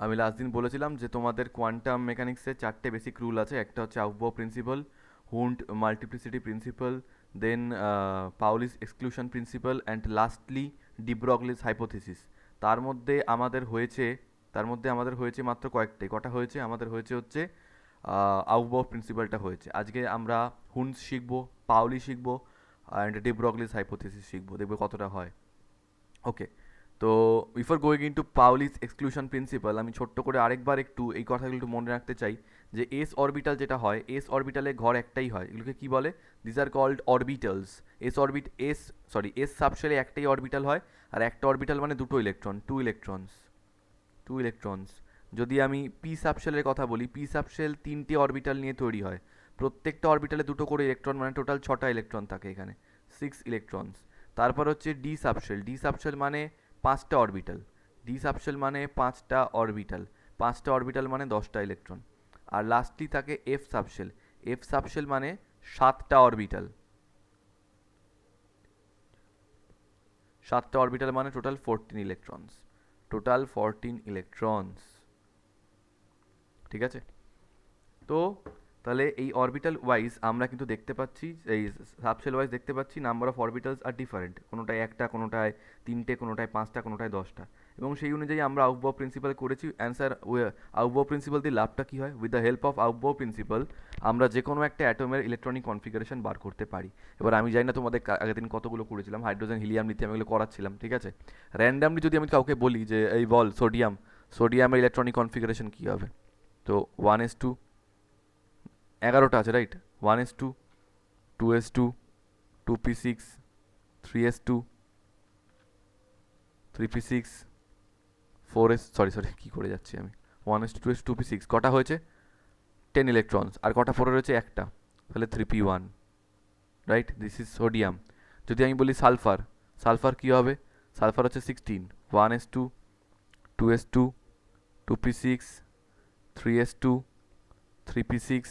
আমি লাস্ট দিন বলেছিলাম যে তোমাদের কোয়ান্টাম মেকানিক্সে 4টে বেসিক রুল আছে। একটা হচ্ছে Aufbau principle, Hund multiplicity principle, then Pauli's exclusion principle and lastly de Broglie's hypothesis. তার মধ্যে আমাদের হয়েছে মাত্র কয়েকটাই। কটা হয়েছে? আমাদের হয়েছে হচ্ছে আউফবাউ প্রিন্সিপালটা হয়েছে। আজকে আমরা হুন্ডস শিখবো, পাউলি শিখবো অ্যান্ড ডি ব্রগলিস হাইপোথিসিস শিখবো, দেখবে কতটা হয়। ওকে, তো before going into Pauli's exclusion principle, আমি ছোট্ট করে আরেকবার একটু এই কথাগুলো একটু মনে রাখতে চাই যে এস অরবিটাল যেটা হয়, এস অরবিটালে ঘর একটাই হয়, এগুলোকে কি বলে? This are called orbitals. S সাবশেলে একটাই অরবিটাল হয়, আর একটা অরবিটাল মানে দুটো ইলেকট্রন, টু ইলেকট্রনস। যদি আমি পি সাবশেলের কথা বলি, পি সাবশেল 3টে অরবিটাল নিয়ে তৈরি হয়, প্রত্যেকটা অরবিটালে দুটো করে ইলেকট্রন, মানে টোটাল 6টা ইলেকট্রন থাকে এখানে, 6 ইলেকট্রনস। তারপর হচ্ছে ডি সাবশেল মানে 5টা অরবিটাল, ডি সাবশেল মানে 5টা অরবিটাল মানে 10টা ইলেকট্রন। আর লাস্টলি থাকে এফ সাবশেল মানে 7টা অরবিটাল, 7টা অরবিটাল মানে টোটাল 14 ইলেকট্রনস। ঠিক আছে? তো তাহলে এই অরবিটাল ওয়াইজ আমরা কিন্তু দেখতে পাচ্ছি, এই সাবশেল ওয়াইজ দেখতে পাচ্ছি number of orbitals are different, কোনোটায় একটা, কোনোটায় 3টে, কোনোটায় 5টা, কোনোটায় 10টা। এবং সেই অনুযায়ী আমরা আউফবাউ প্রিন্সিপাল করেছি অ্যান্সার। আউফবাউ প্রিন্সিপাল দিয়ে লাভটা কী হয়? With the help of Aufbau principal আমরা যে কোনো একটা অ্যাটমের ইলেকট্রনিক কনফিগারেশন বার করতে পারি। এবার আমি জানি না তোমাদের আগের দিন কতগুলো করেছিলাম, হাইড্রোজেন, হিলিয়াম, লিথিয়াম এগুলো করাচ্ছিলাম, ঠিক আছে? র্যান্ডামলি যদি আমি কাউকে বলি যে এই বল সোডিয়ামের ইলেকট্রনিক কনফিগারেশন কী হবে, তো 1s2, 11টা আছে, right? 1s2, 2s2, 2p6, 3s2, 3p6, 4s, sorry কী করে যাচ্ছি আমি, 1s2, 2s2, 2p6, কটা হয়েছে? 10 ইলেকট্রনস। আর কটা পড়ে রয়েছে? একটা, তাহলে 3p1, right? This is sodium. যদি আমি বলি সালফার কী হবে? সালফার হচ্ছে 16, 1s2, 2s2, 2p6, 3s2, 3p6,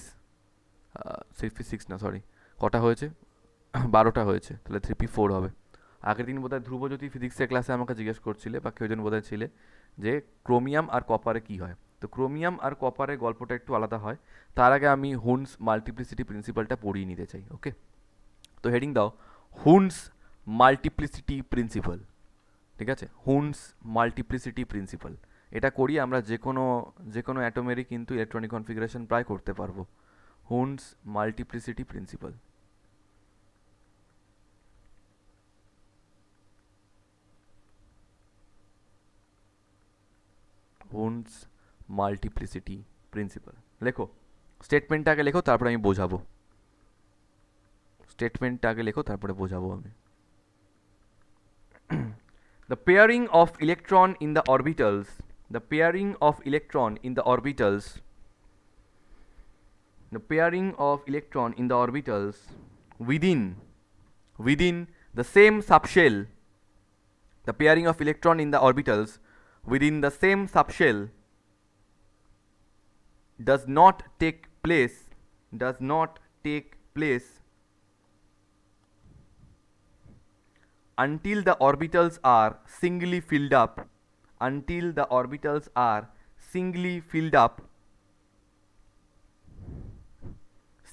3p6 না সরি, কটা হয়েছে? 12টা হয়েছে, তাহলে 3p4 হবে। আগের দিন বোধহয় ধ্রুবজ্যোতি ফিজিক্সের ক্লাসে আমাকে জিজ্ঞেস করছিলে, বা কেউজন বোধহয় ছিলে, যে ক্রোমিয়াম আর কপারে কী হয়। তো ক্রোমিয়াম আর কপারের গল্পটা একটু আলাদা হয়। তার আগে আমি হুন্স মাল্টিপ্লিসিটি প্রিন্সিপালটা পড়িয়ে নিতে চাই। ওকে, তো হেডিং দাও হুন্স মাল্টিপ্লিসিটি প্রিন্সিপাল। ঠিক আছে, হুন্স মাল্টিপ্লিসিটি প্রিন্সিপাল। এটা করি আমরা যে কোনো অ্যাটমেরই কিন্তু ইলেকট্রনিক কনফিগারেশন প্রায় করতে পারবো। হুন্স মাল্টিপ্লিসিটি প্রিন্সিপাল, হুন্স মাল্টিপ্লিসিটি প্রিন্সিপাল। লেখো, স্টেটমেন্টটা আগে লেখো, তারপরে আমি বোঝাবো। স্টেটমেন্টটা আগে লেখো, তারপরে বোঝাবো আমি। The pairing of electron in the orbitals, the pairing of electron in the orbitals, the pairing of electron in the orbitals within the same subshell, the pairing of electron in the orbitals within the same subshell does not take place until the orbitals are singly filled up, until the orbitals are singly filled up,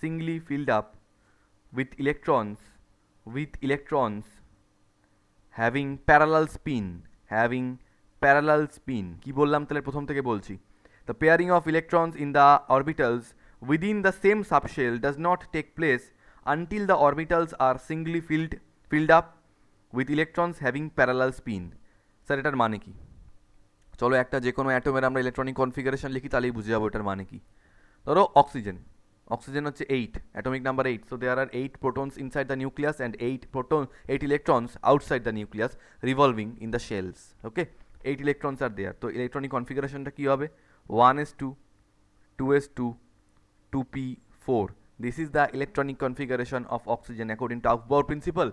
singly filled up with electrons having parallel spin, having parallel spin। কি বললাম তাহলে প্রথম থেকে বলছি, the pairing of electrons in the orbitals within the same subshell does not take place until the orbitals are singly filled up with electrons having parallel spin। Sir এটার মানে কি? চলো একটা যে কোনো অ্যাটমের আমরা ইলেকট্রনিক কনফিগারেশন লিখি, তাহলেই বুঝে যাবো এটার মানে কি। ধরো অক্সিজেন হচ্ছে 8, atomic number 8, so there are 8 protons inside the nucleus and 8 electrons outside the nucleus revolving in the shells. Okay, 8 electrons are there, তো ইলেকট্রনিক কনফিগারেশনটা কি হবে? 1s2, 2s2, 2p4, this is the electronic configuration of oxygen according to Aufbau principle.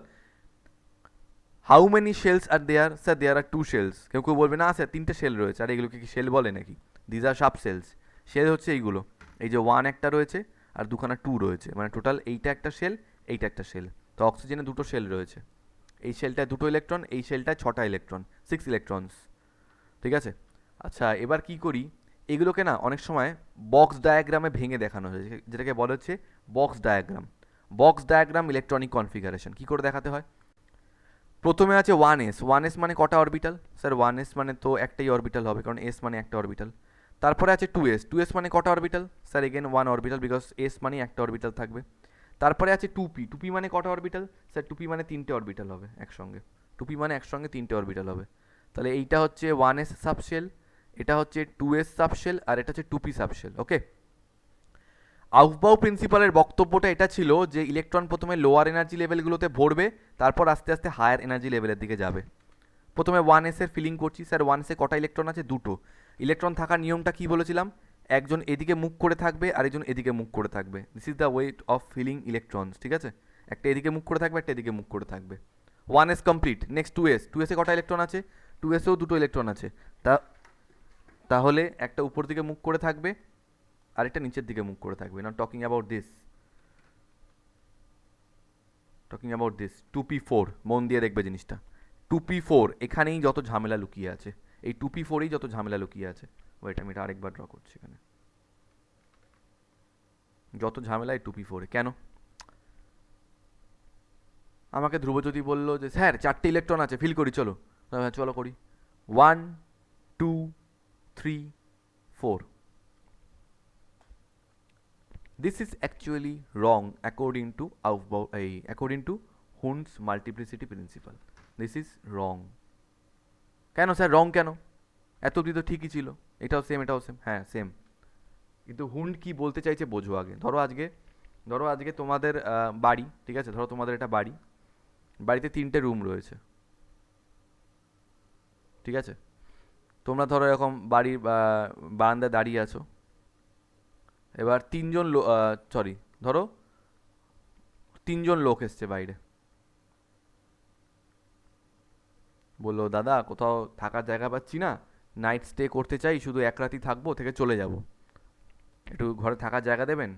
How many shells are there? Sir there are 2 shells. কেউ কেউ বলবে না sir 3টে shell রয়েছে, আর এগুলোকে কি শেল বলে নাকি? These are subshells. Shell হচ্ছে এইগুলো, এই যে 1 একটা রয়েছে আর দুখানা 2 রয়েছে, মানে টোটাল এইটা একটা শেল, এইটা একটা শেল। তো অক্সিজেনে দুটো শেল রয়েছে, এই শেলটায় দুটো ইলেকট্রন, এই শেলটায় 6টা ইলেকট্রন, 6 ইলেকট্রনস। ঠিক আছে, আচ্ছা, এবার কি করি, এগুলোকে না অনেক সময় বক্স ডায়াগ্রামে ভেঙে দেখানো হয়, যেটাকে বলা হচ্ছে box diagram. Box diagram electronic configuration কী করে দেখাতে হয়? প্রথমে আছে ওয়ান এস। ওয়ান এস মানে কটা অরবিটাল? স্যার ওয়ান এস মানে তো একটাই অরবিটাল হবে, কারণ এস মানে একটা অরবিটাল। তারপরে আছে টু এস। টু এস মানে কটা orbital? Sir again one orbital, because S মানে একটা অরবিটাল থাকবে। তারপরে আছে টু পি। টু পি মানে কটা অরবিটাল? স্যার টু পি মানে তিনটে অরবিটাল হবে একসঙ্গে। টু পি মানে একসঙ্গে তিনটে অরবিটাল হবে। তাহলে এইটা হচ্ছে ওয়ান এস সাবশেল, এটা হচ্ছে টু এস সাবশেল, আর এটা হচ্ছে টু পি সাবশেল। ওকে, আউফবাউ প্রিন্সিপালের বক্তব্যটা এটা ছিল যে ইলেকট্রন প্রথমে লোয়ার এনার্জি লেভেলগুলোতে ভরবে, তারপর আস্তে আস্তে হায়ার এনার্জি লেভেলের দিকে যাবে। প্রথমে ওয়ান এস এর ফিলিং করছি। স্যার ওয়ান এসে কটা ইলেকট্রন আছে? দুটো। ইলেকট্রন থাকার নিয়মটা কি বলেছিলাম? একজন এদিকে মুখ করে থাকবে আর একজন এদিকে মুখ করে থাকবে। This is the wait of filling electrons, ঠিক আছে? একটা এদিকে মুখ করে থাকবে, একটা এদিকে মুখ করে থাকবে। One S complete. Next two S. Two এসে কটা ইলেকট্রন আছে? টু এসেও দুটো ইলেকট্রন আছে। তা তাহলে একটা উপর দিকে মুখ করে থাকবে, আরেকটা নিচের দিকে মুখ করে থাকবে। Not talking about this, talking about this two P four. মন দিয়ে দেখবে জিনিসটা। টু পি ফোর, এখানেই যত ঝামেলা লুকিয়ে আছে। এই টু পি ফোরেই যত ঝামেলা লুকিয়ে আছে। ওয়েট, আমি এটা আরেকবার ড্র করছি এখানে। যত ঝামেলা এই টু পি ফোরে। কেন? আমাকে ধ্রুবজ্যোতি বললো যে স্যার চারটে ইলেকট্রন আছে, ফিল করি চলো। হ্যাঁ চলো করি। One, two, three, four. This is actually wrong according to Hund's multiplicity principle. This is wrong. কেন স্যার রং কেন? এত অবধি তো ঠিকই ছিল, এটাও সেম এটাও সেম। হ্যাঁ সেম, কিন্তু হুন্ড কি বলতে চাইছে বোঝো আগে। ধরো আজকে তোমাদের বাড়ি, ঠিক আছে, ধরো তোমাদের এটা বাড়ি, বাড়িতে তিনটে রুম রয়েছে, ঠিক আছে? তোমরা ধরো এরকম বাড়ির বারান্দায় দাঁড়িয়ে আছো। এবার ধরো তিনজন লোক এসছে বাইরে, বললো দাদা কোথাও থাকার জায়গা পাচ্ছি না, নাইট স্টে করতে চাই, শুধু এক রাতই থাকবো, থেকে চলে যাব, একটু ঘরে থাকার জায়গা দেবেন?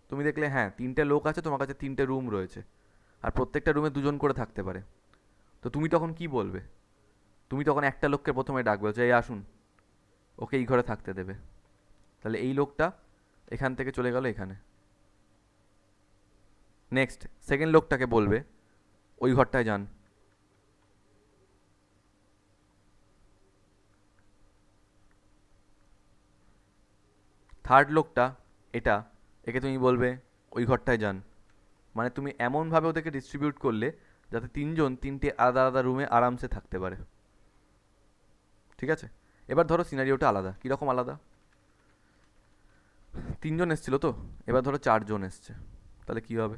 তুমি দেখলে হ্যাঁ তিনটে লোক আছে, তোমার কাছে তিনটে রুম রয়েছে, আর প্রত্যেকটা রুমে দুজন করে থাকতে পারে। তো তুমি তখন কি বলবে? তুমি তখন একটা লোককে প্রথমে ডাকবে, যে এই আসুন, ওকে এই ঘরে থাকতে দেবে। তাহলে এই লোকটা এখান থেকে চলে গেল এখানে। নেক্সট সেকেন্ড লোকটাকে বলবে ওই ঘরটায় যান। থার্ড লোকটা এটা, একে তুমি বলবে ওই ঘরটায় যান। মানে তুমি এমনভাবে ওদেরকে ডিস্ট্রিবিউট করলে যাতে তিনজন তিনটে আলাদা আলাদা রুমে আরামসে থাকতে পারে, ঠিক আছে? এবার ধরো সিনারিওটা আলাদা। কীরকম আলাদা? তিনজন এসছিল তো, এবার ধরো চারজন এসছে, তাহলে কি হবে?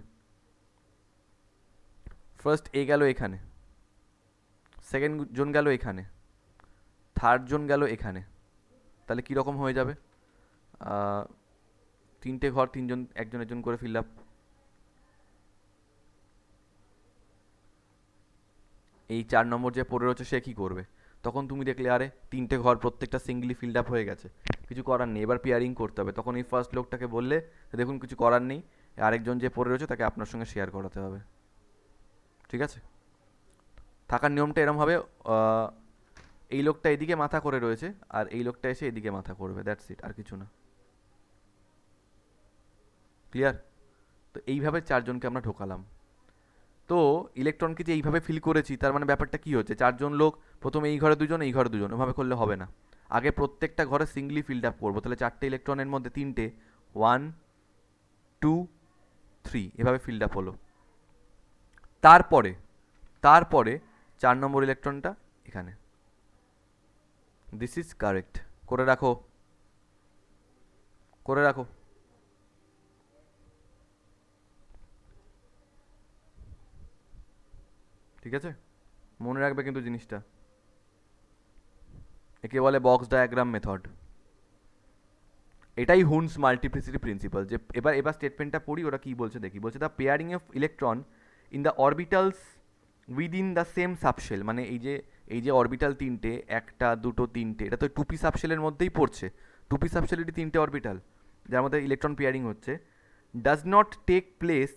ফার্স্ট এ গেল এখানে, সেকেন্ড জন গেল এখানে, থার্ড জন গেল এখানে। তাহলে কীরকম হয়ে যাবে? তিনটে ঘর তিনজন একজন একজন করে ফিল আপ। এই 4 নম্বর যে পড়ে রয়েছে সে কী করবে? তখন তুমি দেখলে আরে তিনটে ঘর প্রত্যেকটা সিঙ্গলি ফিল্ড আপ হয়ে গেছে, কিছু করার নেই, এবার পেয়ারিং করতে হবে। তখন এই ফার্স্ট লোকটাকে বললে দেখুন কিছু করার নেই, আরেকজন যে পড়ে রয়েছে তাকে আপনার সঙ্গে শেয়ার করাতে হবে, ঠিক আছে? থাকার নিয়মটা এরম হবে, এই লোকটা এদিকে মাথা করে রয়েছে আর এই লোকটা এসে এদিকে মাথা করবে, দ্যাটস ইট, আর কিছু না। ক্লিয়ার? তো এইভাবে চারজনকে আমরা ঢোকালাম। তো ইলেকট্রনকে যে এইভাবে ফিল করেছি, তার মানে ব্যাপারটা কি হচ্ছে? চারজন লোক প্রথমে এই ঘরে দুজন, এই ঘরে দুজন, ওভাবে করলে হবে না। আগে প্রত্যেকটা ঘরে সিঙ্গলি ফিল্ড আপ করবো। তাহলে চারটে ইলেকট্রনের মধ্যে তিনটে, ওয়ান, টু, থ্রি, এভাবে ফিল্ড আপ হলো। তারপরে তারপরে 4 নম্বর ইলেকট্রনটা এখানে। This is correct. করে রাখো, করে রাখো। ঠিক আছে, মনে রাখবে কিন্তু জিনিসটা। একে বলে বক্স ডায়াগ্রাম মেথড। এটাই হুন্স মাল্টিপ্লিসিটি প্রিন্সিপাল। যে এবার এবার স্টেটমেন্টটা পড়ি, ওরা কি বলছে দেখি। বলছে the pairing of electron in the orbitals within the same subshell, মানে এই যে অরবিটাল তিনটে, একটা দুটো তিনটে, এটা তো টুপি সাবশেলের মধ্যেই পড়ছে। টুপি সাবশেলেরই তিনটে অরবিটাল যার মধ্যে ইলেকট্রন পেয়ারিং হচ্ছে, ডাজ নট টেক প্লেস,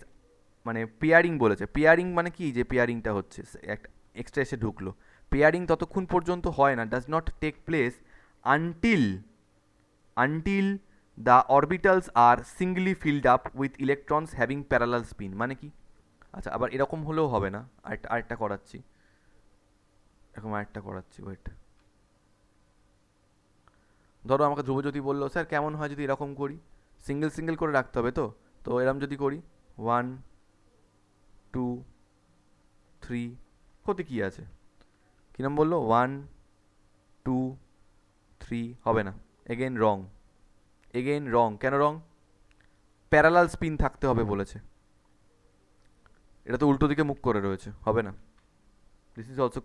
মানে পেয়ারিং বলেছে। পেয়ারিং মানে কি? যে পেয়ারিংটা হচ্ছে একটা এক্সট্রা এসে ঢুকলো। পেয়ারিং ততক্ষণ পর্যন্ত হয় না, does not take place until the orbitals are singly filled up with electrons having parallel spin মানে কি? আচ্ছা আবার এরকম হলেও হবে না, আরেকটা করাচ্ছি, ওয়েট। ধরো আমাকে ধ্রুবজ্যোতি বললো স্যার কেমন হয় যদি এরকম করি, সিঙ্গেল সিঙ্গেল করে রাখতে হবে, তো তো এরকম যদি করি 1 2 3, ক্ষতি কী আছে? কিরম বললো 1 2 3, হবে না, এগেইন রং। কেন রং? প্যারালাল স্পিন থাকতে হবে বলেছে, এটা তো উল্টো দিকে মুখ করে রয়েছে, হবে না। দিস ইজ অলসো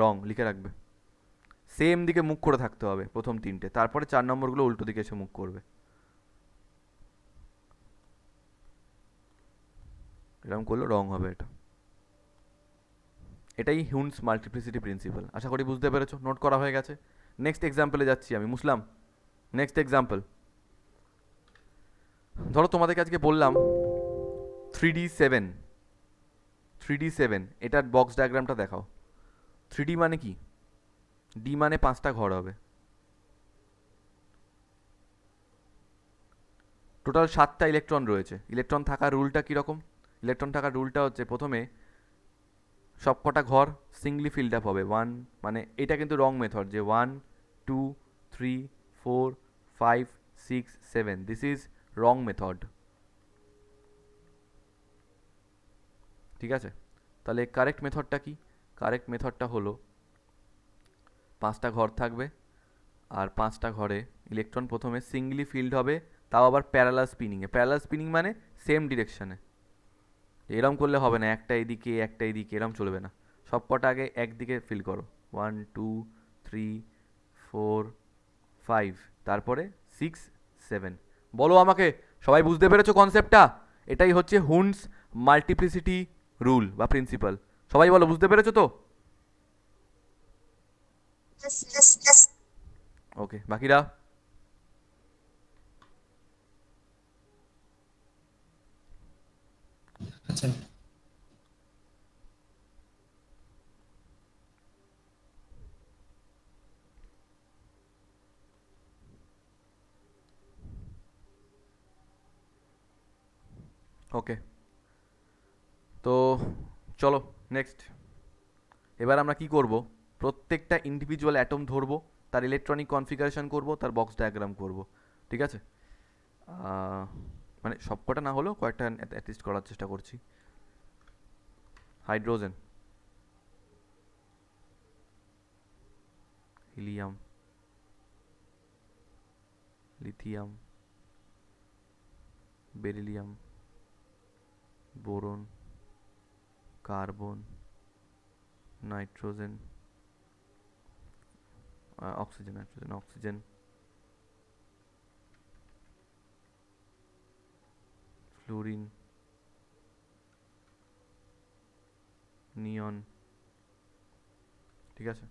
রং, লিখে রাখবে। সেম দিকে মুখ করে থাকতে হবে প্রথম তিনটে, তারপরে 4 নম্বরগুলো উল্টো দিকে এসে মুখ করবে। এরকম করলে রং হবে এটা। এটাই হিউন্স মাল্টিপ্লিসিটি প্রিন্সিপাল। আশা করি বুঝতে পেরেছো, নোট করা হয়ে গেছে। নেক্সট এক্সাম্পলে যাচ্ছি আমি, মুসলাম। নেক্সট এক্সাম্পল, ধরো তোমাদেরকে আজকে বললাম 3D7, এটার বক্স ডায়াগ্রামটা দেখাও। 3D মানে কি? ডি মানে 5টা ঘর হবে, টোটাল 7টা ইলেকট্রন রয়েছে। ইলেকট্রন থাকার রুলটা কীরকম? ইলেকট্রন থাকার রুলটা হচ্ছে প্রথমে সব কটা ঘর সিঙ্গলি ফিল্ড আপ হবে, 1 মানে এটা কিন্তু রং মেথড যে 1 2 3 4 5 6 7, দিস ইজ রং মেথড। ঠিক আছে, তাহলে কারেক্ট মেথডটা কি? কারেক্ট মেথডটা হলো 5টা ঘর থাকবে, আর 5টা ঘরে ইলেকট্রন প্রথমে সিঙ্গলি ফিল্ড হবে, তাও আবার প্যারালাল স্পিনিংয়ে। প্যারালাল স্পিনিং মানে সেম ডিরেকশানে। এরম করলে হবে না, একটা এদিকে একটা এদিকে, এরম চলবে না। সব কটা আগে একদিকে ফিল করো, 1 2 3 4 5, তারপরে 6 7। বলো আমাকে, সবাই বুঝতে পেরেছো কনসেপ্টটা? এটাই হচ্ছে হুন্স মাল্টিপ্লিসিটি রুল বা প্রিন্সিপাল। সবাই বলো, বুঝতে পেরেছো তো? ওকে, বাকিরা? আচ্ছা, ওকে, তো চলো নেক্সট। এবার আমরা কি করব? প্রত্যেকটা ইন্ডিভিজুয়াল অ্যাটম ধরবো, তার ইলেকট্রনিক কনফিগারেশন করব, তার বক্স ডায়াগ্রাম করব। ঠিক আছে, মানে সবকটা না হলেও কয়েকটা অ্যাটলিস্ট করার চেষ্টা করছি। Hydrogen, helium, lithium, beryllium, boron, carbon, nitrogen, oxygen, fluorine, neon. ঠিক আছে,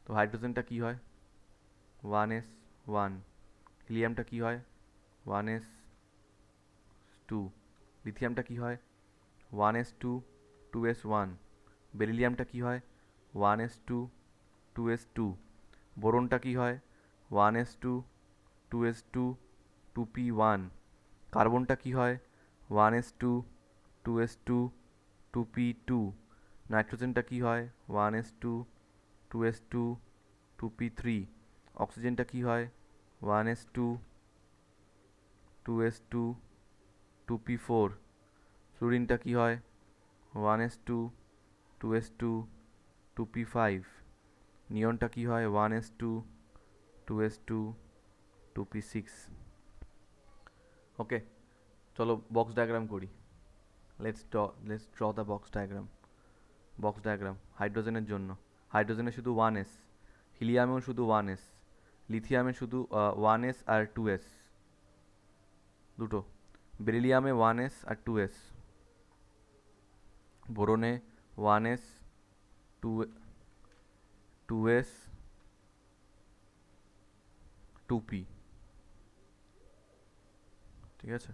তো হাইড্রোজেনটা কি হয়? 1s1। হিলিয়ামটা কি হয়? 1s2। লিথিয়ামটা কি হয়? 1s2 2s1। বেরিলিয়ামটা কি হয়? 1s2 2s2। বোরনটা কি হয়? 1s2 2s2 2p1। কার্বনটা কি হয়? 1s2 2s2 2p2। নাইট্রোজেনটা কি হয়? 1s2 2s2 2p3। অক্সিজেনটা কি হয়? 1s2 2s2 2p4। ফ্লুরিনটা কি হয়? 1s2 2s2 2p5। নিয়নটা কি হয়? 1s2 2s2 2p6। ওকে, চলো বক্স ডায়াগ্রাম করি। Let's draw the box diagram. Box diagram হাইড্রোজেনের জন্য, হাইড্রোজেনে শুধু 1s, হিলিয়ামেও শুধু 1s, লিথিয়ামে শুধু 1s আর 2s দুটো, বেরিলিয়ামে 1s আর 2s, বোরনে 1s 2 2s 2p। ঠিক আছে,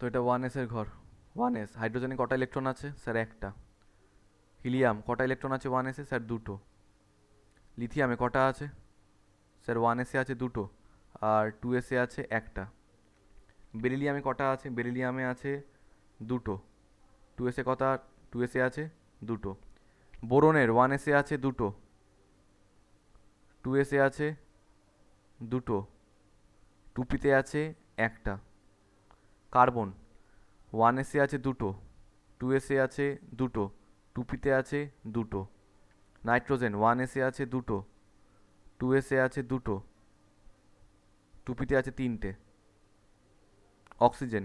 তো এটা 1s এর ঘর। 1s হাইড্রোজেনে কটা ইলেকট্রন আছে স্যার একটা। হিলিয়াম কটা ইলেকট্রন আছে 1s এ স্যার দুটো। লিথিয়ামে কটা আছে স্যার 1s এ আছে দুটো আর 2s এ আছে একটা। বেরিলিয়ামে কটা আছে বেরিলিয়ামে আছে দুটো। 2s এ কটা 2s এ আছে দুটো। বোরনের 1s এ আছে দুটো 2s এ আছে দুটো 2p-তে আছে একটা। কার্বন 1s এ আছে দুটো 2s এ আছে দুটো 2p-তে আছে দুটো। নাইট্রোজেন 1s এ আছে দুটো 2s এ আছে দুটো 2p-তে আছে তিনটে। অক্সিজেন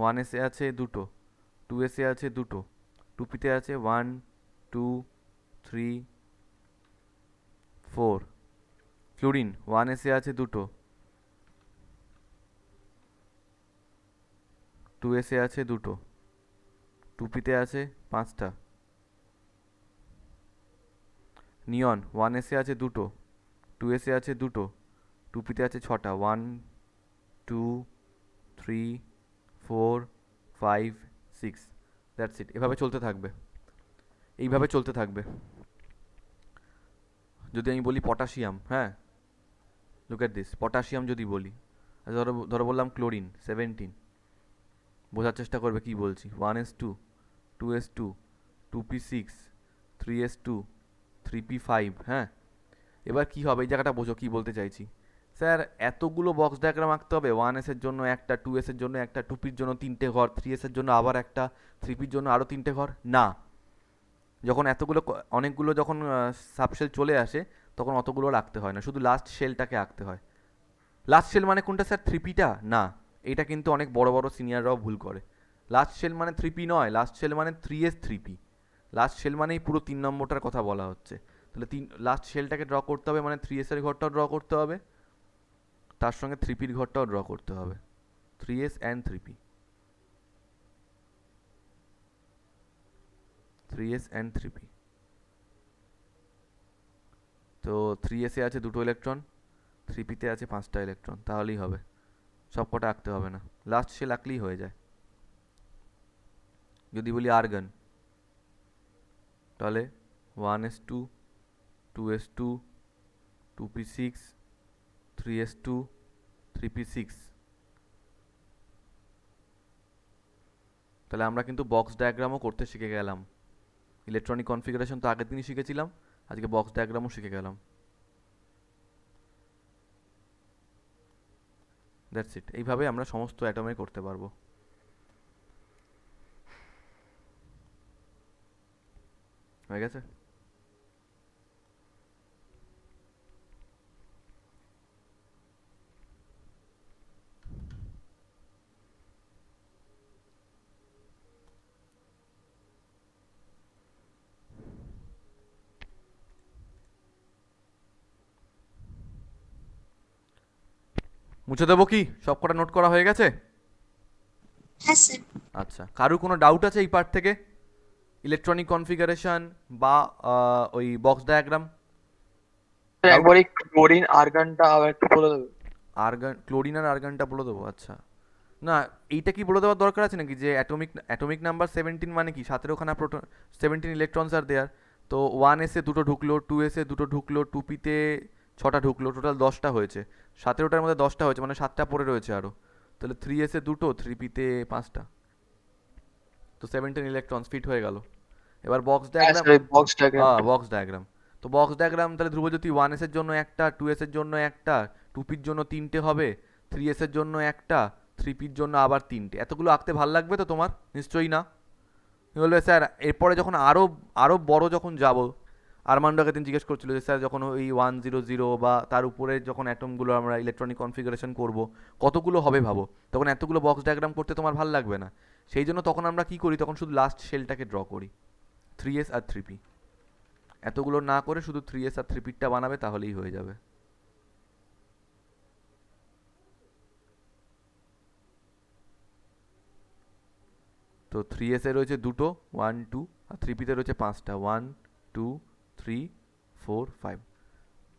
1s এ আছে দুটো 2s এ আছে দুটো 2p-তে আছে 1 2 3 4। ফ্লুরিন 1s এ আছে দুটো 2s এ আছে দুটো 2p-তে আছে পাঁচটা। নিয়ন 1s এ আছে দুটো 2s এ আছে দুটো 2p-তে আছে ছটা 1 2 3 4 5 6। দ্যাটস ইট। এভাবে চলতে থাকবে এইভাবে চলতে থাকবে। যদি আমি বলি পটাশিয়াম, হ্যাঁ লুক এট দিস, পটাশিয়াম যদি বলি, ধরো ধরো বললাম ক্লোরিন 17, বোঝার চেষ্টা করবে কি বলছি। 1s2 2s2 2p6 3s2 3p5। হ্যাঁ, এবার কি হবে এই জায়গাটা বোঝো কি বলতে চাইছি। স্যার এতগুলো বক্স ডায়াগ্রাম আঁকতে হবে, 1s এর জন্য একটা, 2s এর জন্য একটা, 2pর জন্য তিনটে ঘর, 3s এর জন্য আবার একটা, 3pর জন্য আরও তিনটে ঘর? না, যখন এতগুলো অনেকগুলো যখন সাবশেল চলে আসে তখন অতগুলো রাখতে হয় না, শুধু লাস্ট শেলটাকে আঁকতে হয়। লাস্ট শেল মানে কোনটা স্যার? 3pটা না, এটা কিন্তু অনেক বড় বড় সিনিয়ররাও ভুল করে। লাস্ট শেল মানে 3p নয়, লাস্ট শেল মানে 3s 3p। লাস্ট শেল মানেই পুরো 3 নম্বরটার কথা বলা হচ্ছে। তাহলে লাস্ট শেলটাকে ড্র করতে হবে মানে 3s এর ঘরটাও ড্র করতে হবে, তার সঙ্গে 3pর ঘরটাও ড্র করতে হবে। 3s and 3p, 3s and 3p। তো 3s এ আছে দুটো ইলেকট্রন, 3p-তে আছে পাঁচটা ইলেকট্রন, তাহলেই হবে, সব কটা আঁকতে হবে না, লাস্ট শেল আঁকলেই হয়ে যায়। যদি বলি আর্গন, তাহলে 1s2 2s2 2p6 3s2 3p6। তাহলে আমরা কিন্তু বক্স ডায়াগ্রামও করতে শিখে গেলাম। ইলেকট্রনিক কনফিগারেশন তো আগের দিনই শিখেছিলাম, আজকে বক্স ডায়াগ্রামও শিখে গেলাম। That's it. এইভাবে আমরা সমস্ত অ্যাটমে করতে পারবো। হয়ে গেছে? মুছে দেবো কি? সব কটা নোট করা হয়ে গেছে? হ্যাঁ স্যার। আচ্ছা, কারো কোনো ডাউট আছে এই পার্ট থেকে? ইলেকট্রনিক কনফিগারেশন বা ওই বক্স ডায়াগ্রাম? ডাউট? একবার এই ক্লোরিন আর্গনটা আবার একটু বলে দেবে? আর্গন, ক্লোরিন আর আর্গনটা বলে দেবো? আচ্ছা, না এইটা কি বলে দেওয়ার দরকার আছে নাকি যে অ্যাটমিক অ্যাটমিক নাম্বার 17 মানে কি 17খানা প্রোটন, 17 ইলেকট্রনস আর দেয়ার। তো 1s এ দুটো ঢুকলো, 2s এ দুটো ঢুকলো, 2p-তে 6টা ঢুকলো, টোটাল 10টা হয়েছে। 17টার মধ্যে 10টা হয়েছে মানে 7টা পড়ে রয়েছে আরও। তাহলে 3s এ দুটো, 3p-তে পাঁচটা, তো 17 ইলেকট্রনস ফিট হয়ে গেল। এবার বক্স হ্যাঁ ডায়াগ্রাম, স্যার, এই বক্স হ্যাঁ ডায়াগ্রামটা। Box diagram. তো বক্স ডায়াগ্রাম তাহলে ধ্রুবজ্যোতি 1s এর জন্য একটা, 2s এর জন্য একটা, 2pর জন্য তিনটে হবে, 3s এর জন্য একটা, 3pর জন্য আবার তিনটে। এতগুলো আঁকতে ভাল লাগবে তো তোমার? নিশ্চয়ই না। বলবে স্যার এরপরে যখন আরও আরও বড় যখন যাব, আরমান্ডো আগের দিন জিজ্ঞেস করছিল যে স্যার যখন ওই 100 বা তার উপরে যখন অ্যাটমগুলো আমরা ইলেকট্রনিক কনফিগারেশন করব কতগুলো হবে ভাবো, তখন এতগুলো বক্স ডায়াগ্রাম করতে তোমার ভাল লাগবে না। সেই জন্য তখন আমরা কি করি, তখন শুধু লাস্ট শেলটাকে ড্র করি, 3s আর 3p। এতগুলো না করে শুধু 3s আর 3pটা বানাবে তাহলেই হয়ে যাবে। তো 3s এ রয়েছে দুটো 1 2, আর 3p-তে রয়েছে পাঁচটা 1 2 3 4 5।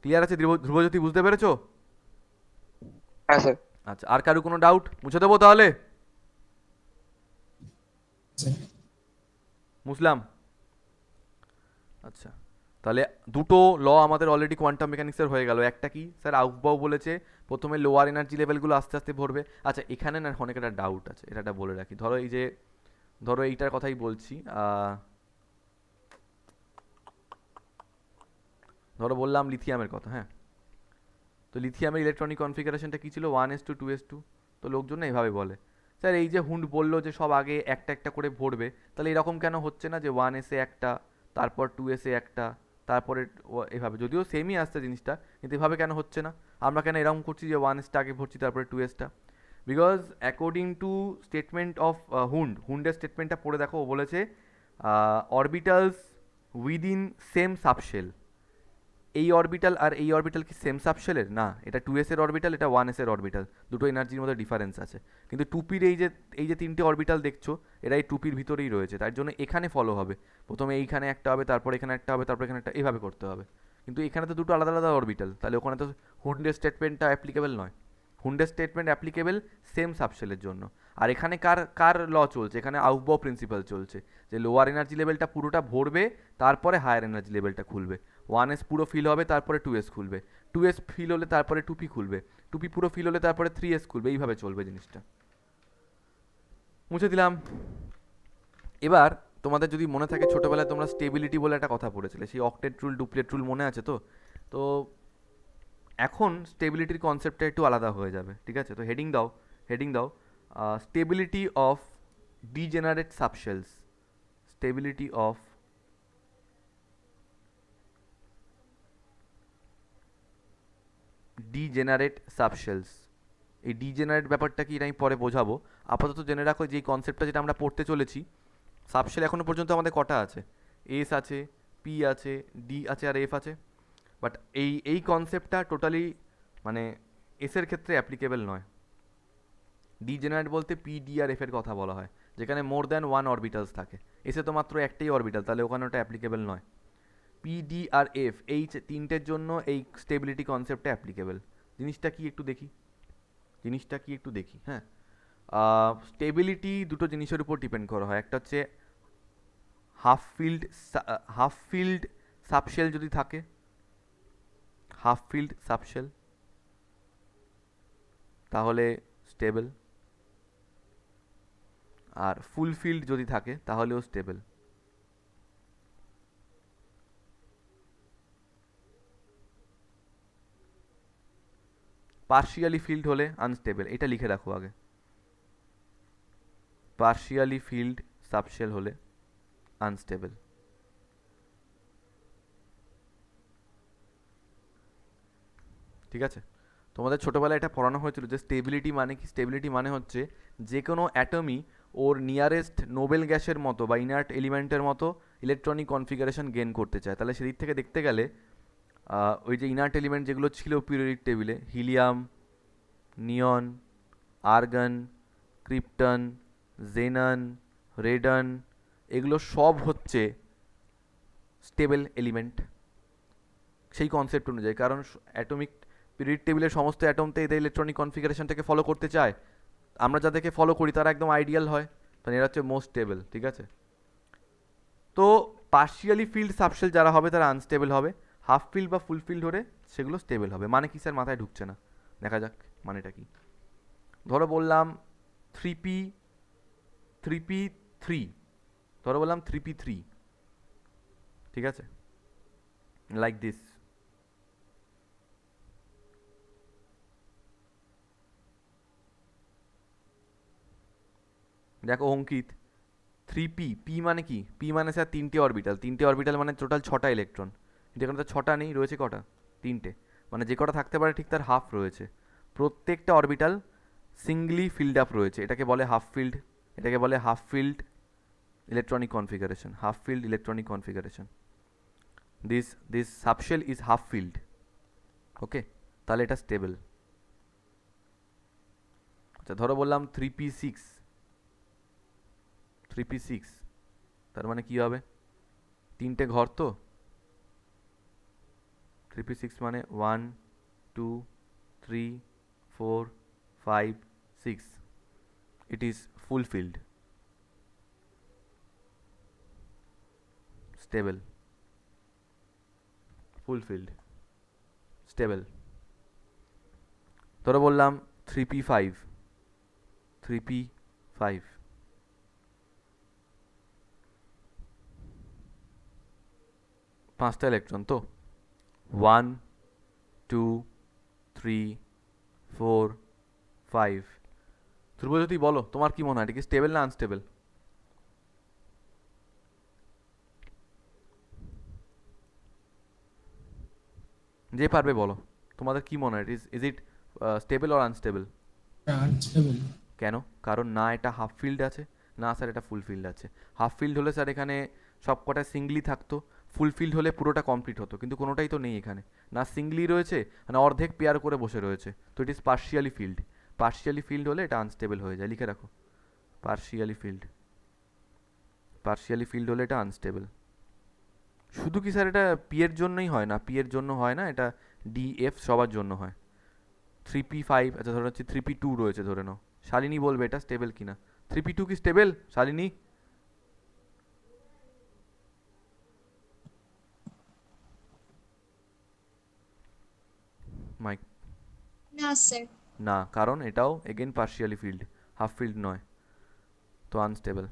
ক্লিয়ার আছে ধ্রুবজ্যোতি, বুঝতে পেরেছো? হ্যাঁ স্যার। আচ্ছা, আর কারো কোনো ডাউট? মুছে দেবো তাহলে? মুসলাম? আচ্ছা, তাহলে দুটো ল আমাদের অলরেডি কোয়ান্টাম মেকানিক্সের হয়ে গেল। একটা কি স্যার, আউফবাউ বলেছে প্রথমে লোয়ার এনার্জি লেভেলগুলো আস্তে আস্তে ভরবে। আচ্ছা, এখানে না অনেক একটা ডাউট আছে, এটা বলে রাখি। ধরো এই যে, ধরো এইটার কথাই বলছি, ধরো বললাম লিথিয়ামের কথা, হ্যাঁ। তো লিথিয়ামের ইলেকট্রনিক কনফিগারেশনটা কী ছিল, 1s2 2s2। তো লোকজন না এভাবে বলে, স্যার এই যে হুন্ড বললো যে সব আগে একটা একটা করে ভরবে, তাহলে এরকম কেন হচ্ছে না যে 1s-এ একটা, তারপর 2s-এ একটা, তারপরে এভাবে, যদিও সেমই আসছে জিনিসটা, কিন্তু এভাবে কেন হচ্ছে না? আমরা কেন এরকম করছি যে 1s-টা আগে ভরছি তারপরে 2s-টা? Because according to statement of হুন্ডের স্টেটমেন্টটা পড়ে দেখো, ও বলেছে অরবিটালস উইদিন সেম সাবশেল। এই অরবিটাল আর এই অরবিটাল কি সেম সাবশেলের? না, এটা 2s এর অরবিটাল, এটা 1s এর অরবিটাল, দুটো এনার্জির মধ্যে ডিফারেন্স আছে। কিন্তু টুপির এই যে তিনটে অরবিটাল দেখছো, এরা এই টুপির ভিতরেই রয়েছে, তার জন্য এখানে ফলো হবে। প্রথমে এইখানে একটা হবে, তারপর এখানে একটা হবে, তারপর এখানে একটা, এইভাবে করতে হবে। কিন্তু এখানে তো দুটো আলাদা আলাদা অরবিটাল, তাহলে ওখানে তো হুন্ডের স্টেটমেন্টটা অ্যাপ্লিকেবল নয়। হুন্ডের স্টেটমেন্ট অ্যাপ্লিকেবল সেম সাবশেলের জন্য। আর এখানে কার কার ল চলছে? এখানে আউফবাউ প্রিন্সিপাল চলছে, যে লোয়ার এনার্জি লেভেলটা পুরোটা ভরবে, তারপরে হায়ার এনার্জি লেভেলটা খুলবে। 1s পুরো ফিল হবে, তারপরে 2s খুলবে, 2s ফিল হলে তারপরে 2p খুলবে, 2p পুরো ফিল হলে তারপরে 3s খুলবে, এইভাবে চলবে জিনিসটা। মুছে দিলাম। এবার তোমাদের যদি মনে থাকে, ছোটোবেলায় তোমরা স্টেবিলিটি বলে একটা কথা পড়েছিলে, সেই অক্টেট রুল, ডুপ্লেট রুল মনে আছে তো? তো এখন স্টেবিলিটির কনসেপ্টটা একটু আলাদা হয়ে যাবে, ঠিক আছে? তো হেডিং দাও stability of degenerate subshells. Stability of degenerate subshells. এই ডিজেনারেট ব্যাপারটা কি, এটা আমি পরে বোঝাবো। আপাতত জেনে রাখো যে কনসেপ্টটা যেটা আমরা পড়তে চলেছি, সাবশেল এখনও পর্যন্ত আমাদের কটা আছে? এস আছে, পি আছে, ডি আছে, আর এফ আছে। বাট এই কনসেপ্টটা টোটালি মানে এসের ক্ষেত্রে অ্যাপ্লিকেবল নয়। ডিজেনারেট বলতে পি, ডি আর এফ এর কথা বলা হয়, যেখানে মোর দ্যান ওয়ান অরবিটালস থাকে। এসে তো মাত্র একটাই অরবিটাল, তাহলে ওখানে ওটা অ্যাপ্লিকেবল নয়। পি, ডি আর এফ, এই তিনটের জন্য এই স্টেবিলিটি কনসেপ্টটা অ্যাপ্লিকেবল। জিনিসটা কি একটু দেখি, হ্যাঁ। স্টেবিলিটি দুটো জিনিসের উপর ডিপেন্ড করা হয়। একটা হচ্ছে হাফ ফিল্ড সাবশেল যদি থাকে, হাফ ফিল্ড সাবশেল, তাহলে স্টেবল। আর ফুল ফিল্ড যদি থাকে তাহলেও স্টেবল। পার্শিয়ালি ফিল্ড হলে আনস্টেবল, এটা লিখে রাখো আগে। পার্শিয়ালি ফিল্ড সাবশেল হলে আনস্টেবল। ঠিক আছে? তোমাদের ছোটোবেলায় এটা পড়ানো হয়েছিল যে স্টেবিলিটি মানে কি? স্টেবিলিটি মানে হচ্ছে যে কোনো অ্যাটমই ওর নিয়ারেস্ট নোবেল গ্যাসের মতো বা ইনার্ট এলিমেন্টের মতো ইলেকট্রনিক কনফিগারেশন গেন করতে চায়। তাহলে সেদিক থেকে দেখতে গেলে ওই যে ইনার্ট এলিমেন্ট যেগুলো ছিল পিরিয়ডিক টেবিলে, হিলিয়াম, নিয়ন, আর্গন, ক্রিপ্টন, জেনন, রেডন, এগুলো সব হচ্ছে স্টেবল এলিমেন্ট সেই কনসেপ্ট অনুযায়ী। কারণ অ্যাটমিক পিরিয়ড টেবিলের সমস্ত অ্যাটমতে এদের ইলেকট্রনিক কনফিগারেশনটাকে ফলো করতে চায়। আমরা যাদেরকে ফলো করি তারা একদম আইডিয়াল হয়, তাহলে এরা হচ্ছে মোস্ট স্টেবল। ঠিক আছে? তো পার্শিয়ালি ফিল্ড সাবশেল যারা হবে তারা আনস্টেবল হবে, হাফ ফিল্ড বা ফুল ফিল্ড হলে সেগুলো স্টেবল হবে। মানে কি স্যার, মাথায় ঢুকছে না? দেখা যাক মানেটা কি। ধরো বললাম 3p 3p3, ধরো বললাম 3p3, ঠিক আছে, লাইক দিস। দেখো অঙ্কিত, 3p, পি মানে কি? পি মানে স্যার তিনটে অরবিটাল, তিনটে অরবিটাল মানে টোটাল 6টা ইলেকট্রন। কিন্তু এখানে তো 6টা নেই, রয়েছে কটা? তিনটে। মানে যে কটা থাকতে পারে ঠিক তার হাফ রয়েছে। প্রত্যেকটা অরবিটাল সিঙ্গলি ফিল্ড আপ রয়েছে, এটাকে বলে হাফ ফিল্ড। এটাকে বলে half filled electronic configuration, half filled electronic configuration. This subshell is half filled. Okay, তাহলে এটা স্টেবল। আচ্ছা, ধরো বললাম 3p6, 3p6, তার মানে কি হবে? তিনটে ঘর তো, 3p6 মানে 1 2 3 4 5 6, it is full field. Stable, fulfilled, stable. ধরো বললাম 3p5, 3p5, পাঁচটা ইলেকট্রন তো, 1 2 3 4 5। ধ্রুবজ্যোতি বলো তোমার কি মনে হয়, এটা কি স্টেবল না আনস্টেবল? যে পারবে বলো, তোমাদের কি মনে হয়, is it stable or unstable? Unstable. কেন? কারণ না এটা হাফ ফিল্ড আছে, না স্যার এটা ফুল ফিল্ড আছে। হাফ ফিল্ড হলে স্যার এখানে সবকটা সিঙ্গলি থাকতো, ফুল ফিল্ড হলে পুরোটা কমপ্লিট হতো, কিন্তু কোনোটাই তো নেই এখানে, না সিঙ্গলি রয়েছে মানে অর্ধেক পেয়ার করে বসে রয়েছে, তো it is partially field. Partially field হলে এটা আনস্টেবল হয়ে যায়, লিখে রাখো পার্শিয়ালি ফিল্ড। পার্শিয়ালি ফিল্ড হলে এটা আনস্টেবল। শুধু কি স্যার এটা পি এর জন্যই হয় না, পি এর জন্য হয় না, এটা ডি এফ সবার জন্য হয়। 3p5, আচ্ছা ধরে হচ্ছে 3p2 রয়েছে ধরে নাও, শালিনী বলবে এটা স্টেবল কিনা। 3p2 কি stable Shalini? Mike. No, sir. না, কারণ এটাও again partially filled, half filled নয়, তো আনস্টেবল।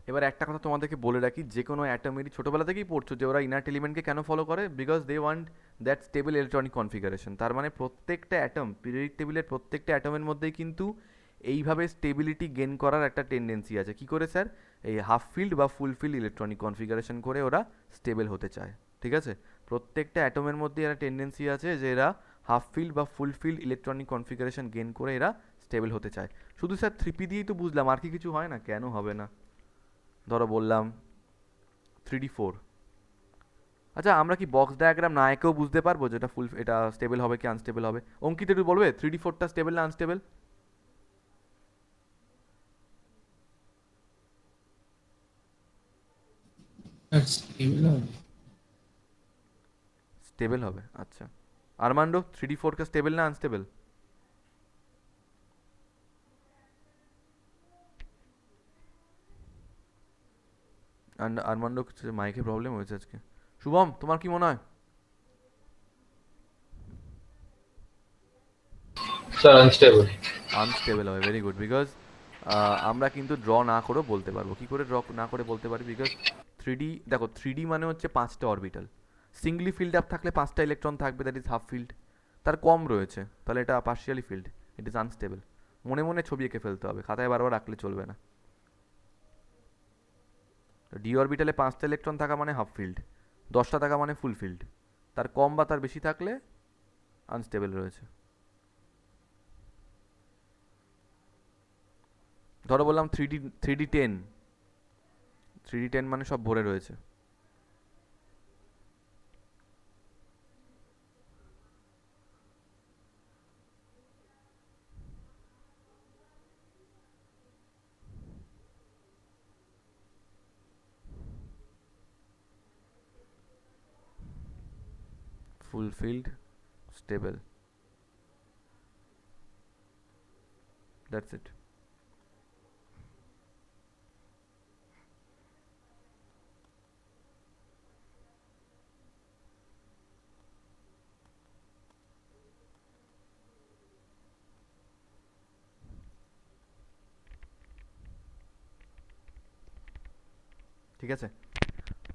এবার একটা কথা তোমাদেরকে বলে রাখি, যে কোনো অ্যাটমেরই ছোটোবেলা থেকেই পড়ছো যে ওরা ইনার্ট এলিমেন্টকে কেন ফলো করে, because they want that stable electronic configuration. তার মানে প্রত্যেকটা অ্যাটম, পিরিয়ডিক টেবিলের প্রত্যেকটা অ্যাটমের মধ্যেই কিন্তু এইভাবে স্টেবিলিটি গেন করার একটা টেন্ডেন্সি আছে। কি করে স্যার? এই হাফ ফিল্ড বা ফুল ফিল্ড ইলেকট্রনিক কনফিগারেশন করে ওরা স্টেবল হতে চায়, ঠিক আছে? প্রত্যেকটা অ্যাটমের মধ্যে এরা টেন্ডেন্সি আছে যে এরা হাফ ফিল্ড বা ফুল ফিল্ড ইলেকট্রনিক কনফিগারেশন গেন করে এরা স্টেবল হতে চায়। শুধু স্যার 3p দিয়েই তো বুঝলাম, আর কি কিছু হয় না? কেন হবে না? ধরো বললাম 3d4। আচ্ছা আমরা কি বক্স ডায়াগ্রাম না এঁকেও বুঝতে পারবো যেটা ফুল, এটা স্টেবল হবে কি আনস্টেবল হবে? অঙ্কিত একটু বলবে 3d4টা স্টেবল না আনস্টেবল? স্টেবল হবে। স্টেবল হবে, আচ্ছা। আরমান্ডো 3d4টা স্টেবল না আনস্টেবল? আরমান্ডো মাইকে প্রবলেম হয়েছে আজকে। শুভম তোমার কি মনে হয়? Sir unstable. আনস্টেবল হবে, ভেরি গুড, বিকজ আমরা কিন্তু ড্র না করেও বলতে পারবো। কি করে ড্র না করে বলতে পারি? বিকজ 3D, দেখো 3D মানে হচ্ছে পাঁচটা অরবিটাল, সিঙ্গলি ফিল্ড আপ থাকলে পাঁচটা ইলেকট্রন থাকবে, দ্যাট ইজ হাফ ফিল্ড। তার কম রয়েছে, তাহলে এটা partially field, it is unstable. মনে মনে ছবি এঁকে ফেলতে হবে, খাতায় বারবার রাখলে চলবে না। ডি অরবিটালে পাঁচটা ইলেকট্রন থাকা মানে হাফ ফিল্ড, 10টা থাকা মানে ফুল ফিল্ড, তার কম বা তার বেশি থাকলে আনস্টেবল রয়েছে। ধরো বললাম 3D10, 3D10 মানে সব ভরে রয়েছে। Fulfilled, stable, that's it. ঠিক আছে,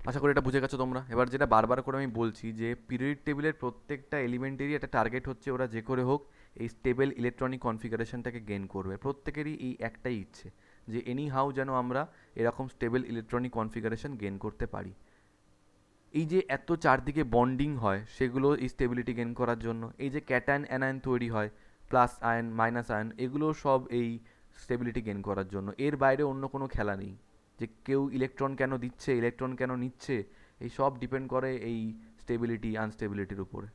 আশা করি এটা বুঝে গেছো তোমরা। এবার যেটা বারবার করে আমি বলছি যে পিরিয়ডিক টেবিলের প্রত্যেকটা এলিমেন্টেরই একটা টার্গেট হচ্ছে ওরা যে করে হোক এই স্টেবল ইলেকট্রনিক কনফিগারেশনটাকে গেইন করবে। প্রত্যেকেরই এই একটাই ইচ্ছে যে এনি হাউ যেন আমরা এরকম স্টেবল ইলেকট্রনিক কনফিগারেশন গেইন করতে পারি। এই যে এত চারদিকে বন্ডিং হয় সেগুলো এই স্টেবিলিটি গেইন করার জন্য, এই যে ক্যাটায়ন অ্যানায়ন তৈরি হয়, প্লাস আয়ন মাইনাস আয়ন, এগুলো সব এই স্টেবিলিটি গেইন করার জন্য। এর বাইরে অন্য কোনো খেলা নেই। যে কেউ ইলেকট্রন কেন দিচ্ছে, ইলেকট্রন কেন নিচ্ছে, এই সব ডিপেন্ড করে এই স্টেবিলিটি আনস্টেবিলিটির উপরে,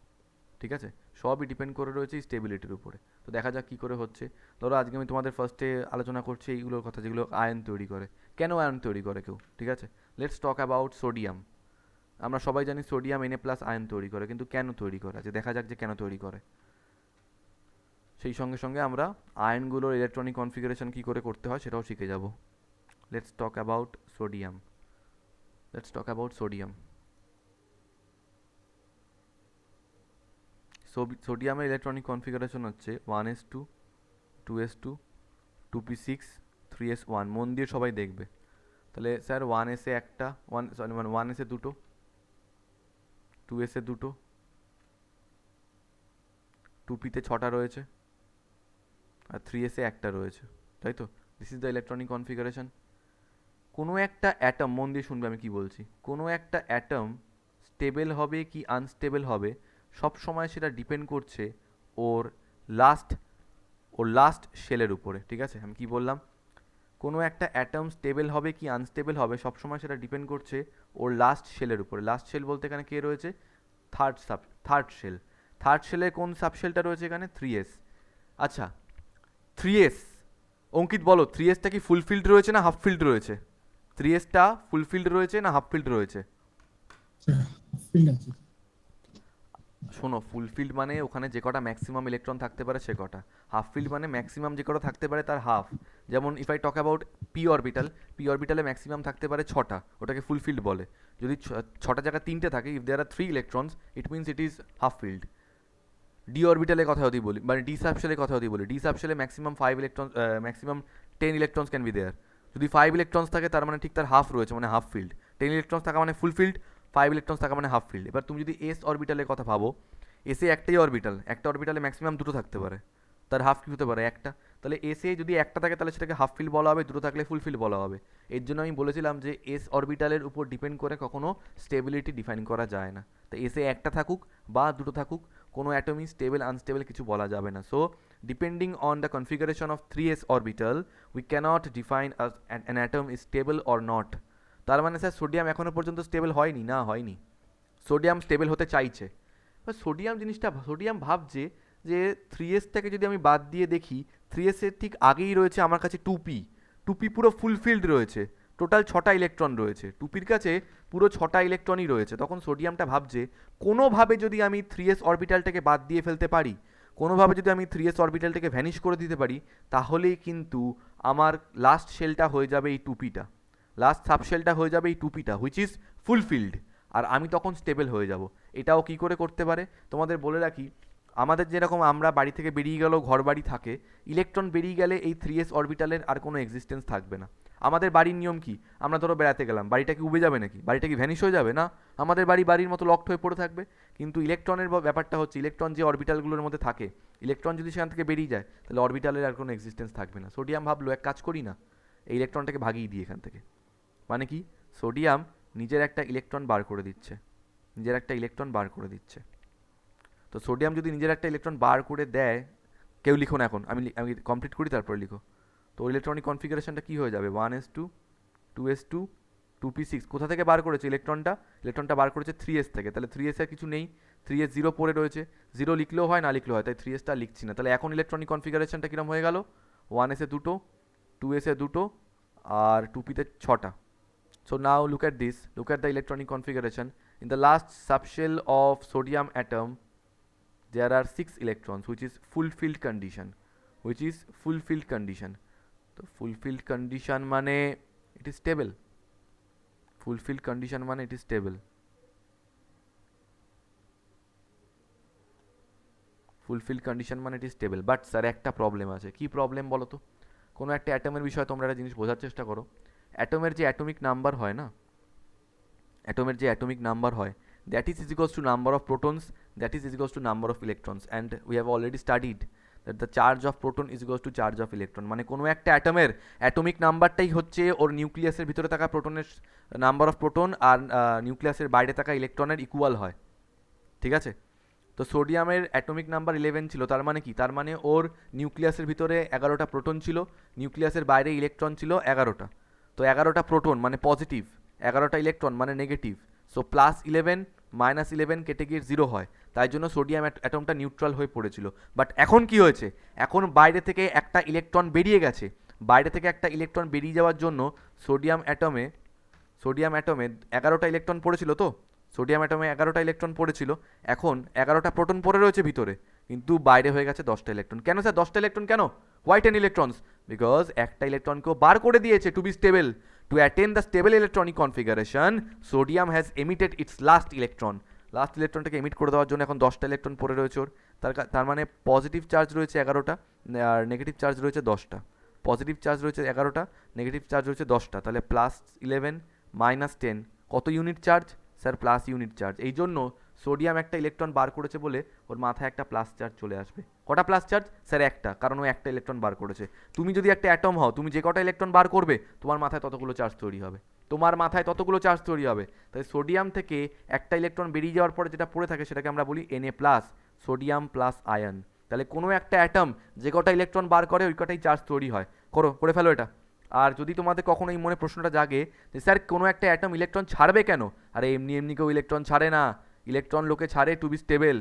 ঠিক আছে? সবই ডিপেন্ড করে রয়েছে এই স্টেবিলিটির উপরে। তো দেখা যাক কী করে হচ্ছে। ধরো আজকে আমি তোমাদের ফার্স্টে আলোচনা করছি এইগুলোর কথা যেগুলো আয়ন তৈরি করে। কেন আয়ন তৈরি করে কেউ, ঠিক আছে? Let's talk about sodium. আমরা সবাই জানি সোডিয়াম Na+ আয়ন তৈরি করে, কিন্তু কেন তৈরি করে আছে দেখা যাক যে কেন তৈরি করে। সেই সঙ্গে সঙ্গে আমরা আয়নগুলোর ইলেকট্রনিক কনফিগারেশন কী করে করতে হয় সেটাও শিখে যাব। Let's talk about sodium. Let's talk about sodium. সোডিয়ামের ইলেকট্রনিক কনফিগারেশন হচ্ছে 1s2 2s2 2p6 3s1। মন দিয়ে সবাই দেখবে। তাহলে স্যার 1s এ একটা মানে 1s এ দুটো, 2s এ দুটো, 2p তে 6টা রয়েছে, আর 3s এ একটা রয়েছে, তাই তো? This is the electronic configuration. কোনো একটা অ্যাটম, মন দিয়ে শুনবে আমি কি বলছি, কোনো একটা অ্যাটম স্টেবল হবে কি আনস্টেবল হবে সব সময় সেটা ডিপেন্ড করছে ওর লাস্ট শেলের উপরে। ঠিক আছে, আমি কি বললাম? কোনো একটা অ্যাটম স্টেবল হবে কি আনস্টেবল হবে সবসময় সেটা ডিপেন্ড করছে ওর লাস্ট শেলের উপরে। লাস্ট শেল বলতে এখানে কে রয়েছে? Third shell. থার্ড শেলে কোন সাবশেলটা রয়েছে এখানে? 3s। আচ্ছা, 3s, অঙ্কিত বলো 3sটা কি ফুলফিল্ড রয়েছে না হাফ ফিল্ড রয়েছে? 3sটা ফুলফিল্ড রয়েছে না হাফ ফিল্ড রয়েছে? ফিল্ড আছে। শোনো, ফুলফিল্ড মানে ওখানে যে কটা ম্যাক্সিমাম ইলেকট্রন থাকতে পারে সে কটা। হাফ ফিল্ড মানে ম্যাক্সিমাম যে কটা থাকতে পারে তার হাফ। যেমন if I talk about p অরবিটালে ম্যাক্সিমাম থাকতে পারে 6টা, ওটাকে ফুলফিল্ড বলে। যদি 6টা জায়গায় 3টে থাকে, if there are 3 electrons, it means it is half filled. D অরবিটালের কথা যদি বলি, মানে ডি সাবশেলের কথা যদি বলি, ডি সাবশেলে maximum 5 electron, maximum 10 electrons can be there. যদি 5 ইলেকট্রনস থাকে তার মানে ঠিক তার হাফ রয়েছে, মানে হাফ ফিল্ড। 10 ইলেকট্রনস থাকা মানে ফুল ফিল্ড, 5 ইলেকট্রনস থাকা মানে হাফ ফিল্ড। এবার তুমি যদি এস অরবিটালের কথা ভাবো, এসে একটাই অরবিটাল, একটা অরবিটালে ম্যাক্সিমাম দুটো থাকতে পারে, তার হাফ কি হতে পারে? একটা। তাহলে এসে যদি একটা থাকে তাহলে সেটাকে হাফ ফিল্ড বলা হবে, দুটো থাকলে ফুল ফিল্ড বলা হবে। এর জন্য আমি বলেছিলাম যে এস অরবিটালের উপর ডিপেন্ড করে কখনো স্টেবিলিটি ডিফাইন করা যায় না। তো এসে একটা থাকুক বা দুটো থাকুক, কোনো অ্যাটমই স্টেবল আনস্টেবল কিছু বলা যাবে না। So depending on the configuration of 3s orbital we cannot define an atom is stable or not. তার মানে স্যার সোডিয়াম এখনও পর্যন্ত স্টেবল হয়নি? না, হয়নি। সোডিয়াম স্টেবল হতে চাইছে। সোডিয়াম ভাবছে যে 3sটাকে যদি আমি বাদ দিয়ে দেখি, 3sের ঠিক আগেই রয়েছে আমার কাছে 2p পুরো ফুলফিল্ড রয়েছে, টোটাল 6টা ইলেকট্রন রয়েছে, 2pর কাছে পুরো 6টা ইলেকট্রনই রয়েছে। তখন সোডিয়ামটা ভাবছে কোনোভাবে যদি আমি 3s অরবিটালটাকে বাদ দিয়ে ফেলতে পারি, কোনোভাবে যদি আমি 3s অরবিটালটাকে ভ্যানিশ করে দিতে পারি, তাহলেই কিন্তু আমার লাস্ট শেলটা হয়ে যাবে এই 2pটা, লাস্ট সাবশেলটা হয়ে যাবে এই 2pটা, হুইচ ইজ ফুলফিল্ড, আর আমি তখন স্টেবল হয়ে যাব। এটাও কি করে করতে পারে তোমাদের বলে রাখি, আমাদের যেরকম আমরা বাড়ি থেকে বেরিয়ে গেলেও ঘর বাড়ি থাকে, ইলেকট্রন বেরিয়ে গেলে এই 3s অরবিটালের আর কোনো এক্সিস্টেন্স থাকবে না। আমাদের বাড়ির নিয়ম কি? আমরা ধরো বেড়াতে গেলাম, বাড়িটা কি উবে যাবে নাকি? বাড়িটা কি ভ্যানিশ হয়ে যাবে? না, আমাদের বাড়ির মতো লকড হয়ে পড়ে থাকবে। কিন্তু ইলেকট্রনের ব্যাপারটা হচ্ছে, ইলেকট্রন যে অরবিটালগুলোর মধ্যে থাকে, ইলেকট্রন যদি সেখান থেকে বেরিয়ে যায় তাহলে অরবিটালের আর কোনো এক্সিস্টেন্স থাকবে না। সোডিয়াম ভাবলো এক কাজ করি না, এই ইলেকট্রনটাকে ভাগিয়ে দিই এখান থেকে। মানে কি? সোডিয়াম নিজের একটা ইলেকট্রন বার করে দিচ্ছে, তো সোডিয়াম যদি নিজের একটা ইলেকট্রন বার করে দেয়, কেউ লিখো না এখন, আমি কমপ্লিট করি তারপরে লিখো। তো ইলেকট্রনিক কনফিগারেশনটা কী হয়ে যাবে? 1s2 2s2 2p6। কোথা থেকে বার করেছে ইলেকট্রনটা বার করেছে 3s থেকে। তাহলে 3s এর কিছু নেই, 3s 0 পড়ে রয়েছে, 0 লিখলেও হয় না লিখলেও হয়, তাই 3sটা লিখছি না। তাহলে এখন ইলেকট্রনিক কনফিগারেশনটা কীরকম হয়ে গেল? 1s এ দুটো, 2s এ দুটো, আর 2p তে 6টা। So now look at this, look at the electronic configuration. In the last subshell of sodium atom there are 6 electrons, which is fulfilled condition, তো fulfilled condition মানে it is stable, fulfilled condition মানে it is stable, but sir একটা problem আছে। কি problem বলো তো? কোনো একটা অ্যাটমের বিষয়ে তোমরা একটা জিনিস বোঝার চেষ্টা করো। অ্যাটমের যে অ্যাটমিক নাম্বার হয় না, that is equals to number of protons, that is equals to number of electrons, and we have already studied that the charge of proton is equals to charge of electron। মানে কোনো একটা অ্যাটমের atomic নাম্বারটাই হচ্ছে ওর নিউক্লিয়াসের ভিতরে থাকা প্রোটনের number of proton আর নিউক্লিয়াসের বাইরে থাকা ইলেকট্রনের ইকুয়াল হয়। ঠিক আছে? তো সোডিয়ামের অ্যাটমিক নাম্বার 11 ছিল, তার মানে কি? তার মানে ওর নিউক্লিয়াসের ভিতরে 11টা প্রোটন ছিল, নিউক্লিয়াসের বাইরে ইলেকট্রন ছিল 11টা। তো 11টা প্রোটন মানে পজিটিভ, 11টা ইলেকট্রন মানে নেগেটিভ। সো +11 -11 কেটে গিয়ে 0 হয়, তাই জন্য সোডিয়াম অ্যাটমটা নিউট্রাল হয়ে পড়েছিল। বাট এখন কি হয়েছে? এখন বাইরে থেকে একটা ইলেকট্রন বেরিয়ে গেছে, বেরিয়ে যাওয়ার জন্য সোডিয়াম অ্যাটমে 11টা ইলেকট্রন পড়েছিল, তো সোডিয়াম অ্যাটমে 11টা ইলেকট্রন পড়েছিল, এখন 11টা প্রোটন পড়ে রয়েছে ভিতরে, কিন্তু বাইরে হয়ে গেছে 10টা ইলেকট্রন। কেন স্যার 10টা ইলেকট্রন কেন? Why 10 electrons? বিকজ একটা ইলেকট্রনকেও বার করে দিয়েছে to be stable. To attain the stable electronic configuration, sodium has emitted its last electron. Last ইলেকট্রনটাকে এমিট করে দেওয়ার জন্য এখন 10টা ইলেকট্রন পড়ে রয়েছে ওর। তার মানে পজিটিভ চার্জ রয়েছে 11টা আর নেগেটিভ চার্জ রয়েছে 10টা। পজিটিভ চার্জ রয়েছে 11টা, নেগেটিভ চার্জ রয়েছে 10টা, তাহলে +11 -10 কত unit charge? Sir plus unit charge. এই জন্য সোডিয়াম একটা ইলেকট্রন বার করেছে বলে ওর মাথায় একটা প্লাস চার্জ চলে আসবে। কটা প্লাস চার্জ? স্যার একটা, কারণ ও একটা ইলেকট্রন বার করেছে। তুমি যদি একটা অ্যাটম হও, তুমি যে কটা ইলেকট্রন বার করবে তোমার মাথায় ততগুলো চার্জ তৈরি হবে, তোমার মাথায় ততগুলো চার্জ তৈরি হবে। তাই সোডিয়াম থেকে একটা ইলেকট্রন বেরিয়ে যাওয়ার পরে যেটা পড়ে থাকে সেটাকে আমরা বলি Na+, সোডিয়াম প্লাস আয়ন। তাহলে কোনো একটা অ্যাটম যে কটা ইলেকট্রন বার করে ওই কটাই চার্জ তৈরি হয়। করে ফেলো এটা। আর যদি তোমাদের কখনো এই মনে প্রশ্নটা জাগে যে স্যার কোনো একটা অ্যাটম ইলেকট্রন ছাড়বে কেন? আরে এমনি এমনি কেউ ইলেকট্রন ছাড়ে না, ইলেকট্রন লোকে ছাড়ে টু বি স্টেবল।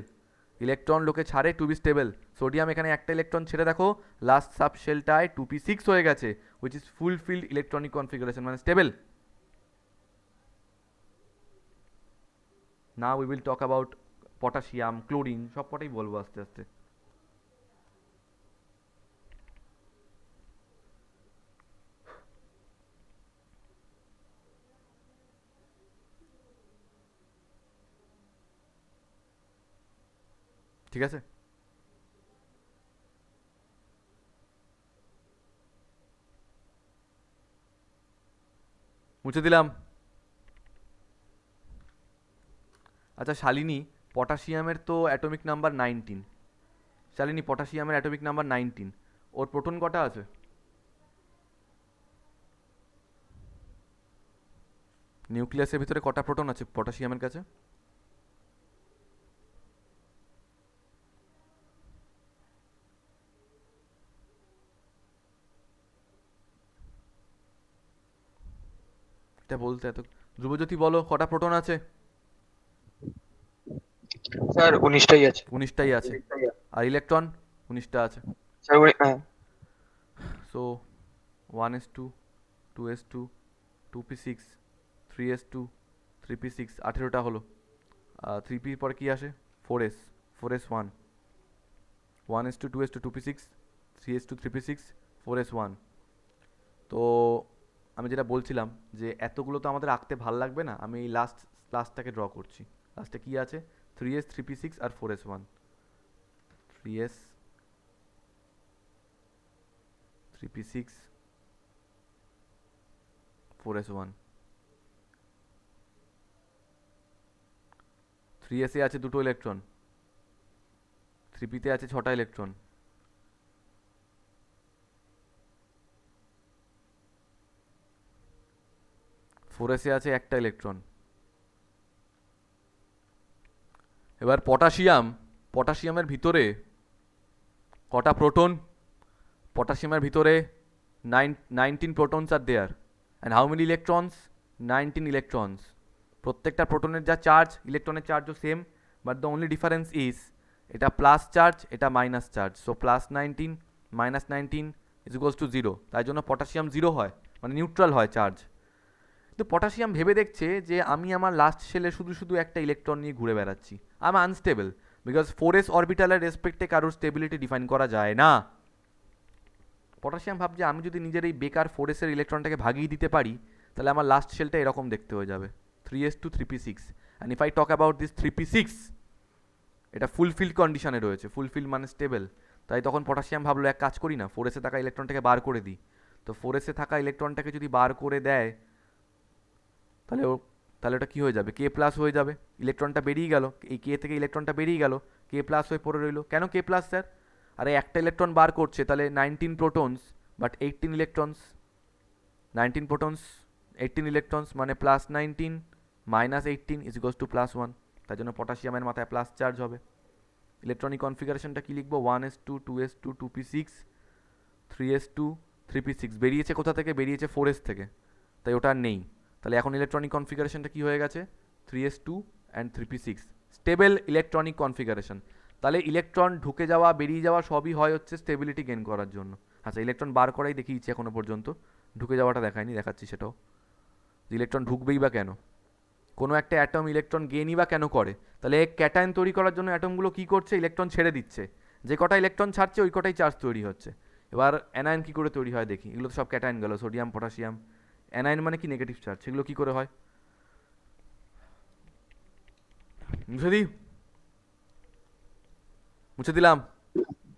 ইলেকট্রন লোকে ছাড়ে টু বি স্টেবল। সোডিয়াম এখানে একটা ইলেকট্রন ছেড়ে দেখো, লাস্ট সাবশেলটায় 2p6 হয়ে গেছে, which is fulfilled electronic configuration, মানে stable. Now we will talk about potassium, chlorine, সব কটাই বলবো আস্তে আস্তে। ঠিক আছে, মুছে দিলাম। আচ্ছা শালিনী, পটাশিয়ামের তো অ্যাটমিক নাম্বার 19। শালিনী, পটাশিয়ামের অ্যাটমিক নাম্বার 19, ওর প্রোটন কটা আছে? নিউক্লিয়াসের ভিতরে কটা প্রোটন আছে পটাশিয়ামের কাছে? এটা বলতে এত, ধ্রুবজ্যোতি বলো কটা প্রোটন আছে? স্যার 19টাই আছে। 19টাই আছে। আর ইলেকট্রন? 19টা আছে। স্যার হ্যাঁ। So 1s2, 2s2, 2p6, 3s2, 3p6, 18টা হলো। 3p পরে কি আসে? 4s, 4s1, 1s2, 2s2, 2p6, 3s2, 3p6, 4s1। তো আমি যেটা বলছিলাম যে এতগুলো তো আমাদের আঁকতে ভাল লাগবে না, আমি এই লাস্টটাকে ড্র করছি। লাস্টে কি আছে? 3s, 3p6 আর 4s1। 3s, 3p6, 4s1। 3s এ আছে 2টো ইলেকট্রন, 3p তে আছে 6টা ইলেকট্রন, 4s এ আছে একটা ইলেকট্রন। এবার পটাশিয়ামের ভিতরে কটা প্রোটন? পটাশিয়ামের ভিতরে 19 protons are there and how many electrons? 19 electrons. প্রত্যেকটা প্রোটনের যা চার্জ, ইলেকট্রনের চার্জও same, but the only difference is এটা প্লাস চার্জ, এটা minus charge. So +19 -19 is equals two 0। তাই জন্য পটাশিয়াম 0 হয়, মানে নিউট্রাল হয় চার্জ। কিন্তু পটাশিয়াম ভেবে দেখছে যে আমি আমার লাস্ট শেলে শুধু শুধু একটা ইলেকট্রন নিয়ে ঘুরে বেড়াচ্ছি, আমি আনস্টেবল, বিকজ 4s অরবিটালের রেসপেক্টে কারোর স্টেবিলিটি ডিফাইন করা যায় না। পটাশিয়াম ভাবছে আমি যদি নিজের এই বেকার 4s এর ইলেকট্রনটাকে ভাগিয়ে দিতে পারি তাহলে আমার লাস্ট শেলটা এরকম দেখতে হয়ে যাবে, 3s2, 3p6। And if I talk about this 3p6, এটা ফুলফিল্ড কন্ডিশনে রয়েছে, ফুলফিল্ড মানে স্টেবল। তাই তখন পটাশিয়াম ভাবলো এক কাজ করি না, 4s এ থাকা ইলেকট্রনটাকে বার করে দিই। তো 4s এ থাকা ইলেকট্রনটাকে যদি বার করে দেয় তাহলে ওটা কী হয়ে যাবে? K+ হয়ে যাবে। ইলেকট্রনটা বেরিয়ে গেল, এই K থেকে ইলেকট্রনটা বেরিয়ে গেল, K+ হয়ে পড়ে রইল। কেন K+, স্যার? আরে একটা ইলেকট্রন বার করছে, তাহলে 19 protons but 18 electrons, 19 protons 18 electrons, মানে +19 -18 ইজ ইকুয়ালস টু +1। তার জন্য পটাশিয়ামের মাথায় প্লাস চার্জ হবে। ইলেকট্রনিক কনফিগারেশনটা কী লিখবো? 1s2, 2s2, 2p6, 3s2, 3p6। বেরিয়েছে কোথা থেকে? বেরিয়েছে 4s থেকে, তাই ওটা আর নেই। তাহলে এখন ইলেকট্রনিক কনফিগারেশনটা কী হয়ে গেছে? 3s2 and 3p6, stable electronic configuration. তাহলে ইলেকট্রন ঢুকে যাওয়া বেরিয়ে যাওয়া সবই হয় হচ্ছে স্টেবিলিটি গেইন করার জন্য। আচ্ছা ইলেকট্রন বার করাই দেখিয়েছি এখনো পর্যন্ত, ঢুকে যাওয়াটা দেখায়নি, দেখাচ্ছি সেটাও। ইলেকট্রন ঢুকবেই বা কেন? কোনো একটা অ্যাটম ইলেকট্রন গেইনই বা কেন করে? তাহলে ক্যাটায়ন তৈরি করার জন্য অ্যাটমগুলো কী করছে? ইলেকট্রন ছেড়ে দিচ্ছে। যে কটা ইলেকট্রন ছাড়ছে ওই কটাই চার্জ তৈরি হচ্ছে। এবার অ্যানায়ন কী করে তৈরি হয় দেখি। এগুলো তো সব ক্যাটায়ন গেল, সোডিয়াম, পটাশিয়াম। অ্যানায়ন মানে কি? Negative charge. সেগুলো কী করে হয়? মুছে দিই? মুছে দিলাম।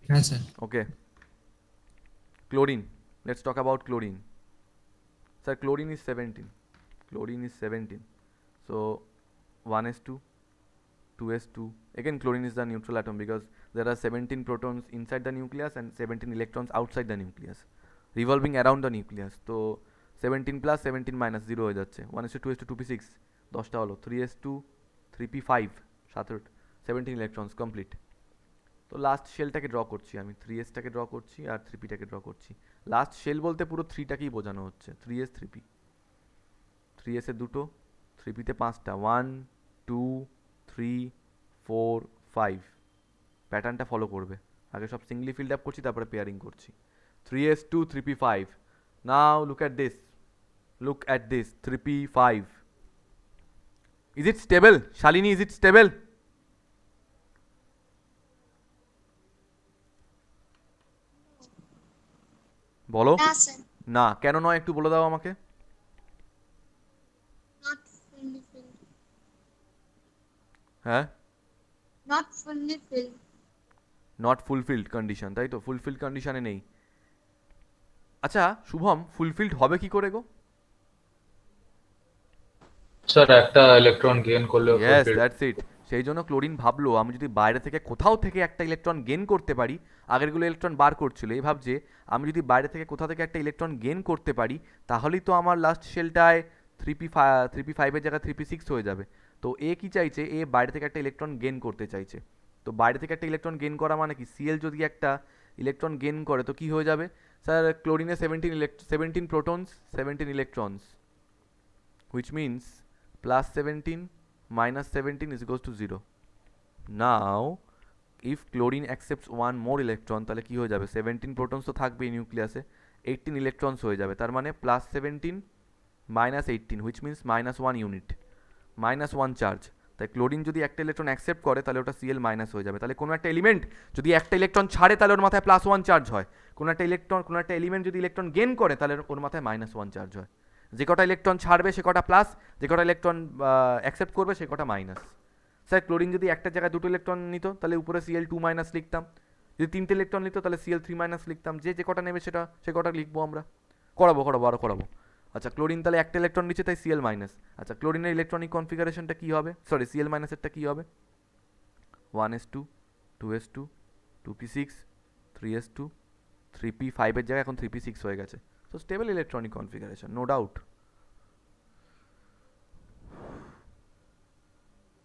হ্যাঁ sir. Okay, chlorine. Let's talk about chlorine. Sir, chlorine is 17. Chlorine is 17. So 1s2, 2s2. Again, chlorine is the neutral atom because there are 17 protons inside the nucleus and 17 electrons outside the nucleus, revolving around the nucleus. So 17 plus 17 minus 0 হয়ে যাচ্ছে। 1s2, 2s2, 2p6, 10টা হলো। 3s2, 3p5, 17 electrons complete. তো last শেলটাকে draw করছি আমি, 3s-টাকে draw করছি আর 3p-টাকে draw করছি। Last shell বলতে পুরো 3টাকেই বোঝানো হচ্ছে, 3s 3p। 3s-এ 2টো, 3p-তে 5টা, 1 2 3 4 5। প্যাটার্নটা ফলো করবে। আগে সব সিঙ্গলি ফিল্ড আপ করছি, তারপরে পেয়ারিং করছি। 3s2 3p5। Now look at this, look at this, 3p5। Is it stable? Shalini, is it stable? বলো। না স্যার, না, কেন নয় একটু বলে দাও আমাকে। not fully filled. হ্যাঁ, Not fully filled. Not fulfilled condition, তাই তো? ফুলফিল্ড কন্ডিশনে নেই। আচ্ছা শুভম, ফুলফিল্ড হবে কি করে গো? স্যার একটা ইলেকট্রন গেইন করলে ইয়েস, দ্যাটস ইট। সেই জন্য ক্লোরিন ভাবলো আমি যদি বাইরে থেকে কোথাও থেকে একটা ইলেকট্রন গেইন করতে পারি, আগেরগুলো ইলেকট্রন বার করছিল, এই ভাবছে আমি যদি বাইরে থেকে কোথাও থেকে একটা ইলেকট্রন গেইন করতে পারি তাহলেই তো আমার লাস্ট শেলটায় 3p5 এর জায়গায় 3p6 হয়ে যাবে। তো এ কি চাইছে? এ বাইরে থেকে একটা ইলেকট্রন গেইন করতে চাইছে। তো বাইরে থেকে একটা ইলেকট্রন গেইন করা মানে কি? সিএল যদি একটা ইলেকট্রন গেইন করে তো কি হয়ে যাবে? স্যার ক্লোরিনে 17 protons, 17 electrons, which means plus 17 minus 17 is equals to 0. Now if chlorine accepts one more electron তাহলে কি হয়ে যাবে? 17 প্রোটনস তো থাকবেই নিউক্লিয়াসে, 18 ইলেকট্রনস হয়ে যাবে। তার মানে plus 17 minus 18, which means minus 1 unit, minus 1 charge. তাই ক্লোরিন যদি একটা ইলেকট্রন অ্যাকসেপ্ট করে তাহলে ওটা সিএল মাইনাস হয়ে যাবে। তাহলে কোনো একটা এলিমেন্ট যদি একটা ইলেকট্রন ছাড়ে তাহলে ওর মাথায় প্লাস 1 চার্জ হয়। কোনো একটা এলিমেন্ট যদি ইলেকট্রন গেইন করে তাহলে ওর মাথায় মাইনাস 1 চার্জ হয়। যে কটা ইলেকট্রন ছাড়বে সে কটা প্লাস, যে কটা ইলেকট্রন অ্যাকসেপ্ট করবে সে কটা মাইনাস। স্যার ক্লোরিন যদি একটা জায়গায় দুটো ইলেকট্রন নিত তাহলে উপরে সিএল2 মাইনাস লিখতাম, যদি 3টে ইলেকট্রন নিত তাহলে সিএল3 মাইনাস লিখতাম। যে কটা নেবে সে কটা লিখবো আমরা। করাবো আরও করাবো। আচ্ছা ক্লোরিন তাহলে একটা ইলেকট্রন নিচ্ছে তাই সিএল মাইনাস। আচ্ছা ক্লোরিনের ইলেকট্রনিক কনফিগারেশনটা কী হবে? সরি, সিএল মাইনাসেরটা কী হবে? 1s2, 2s2, 2p6, 3s2, 3p5-এর জায়গায় এখন 3p6 হয়ে গেছে। So stable electronic configuration, no doubt.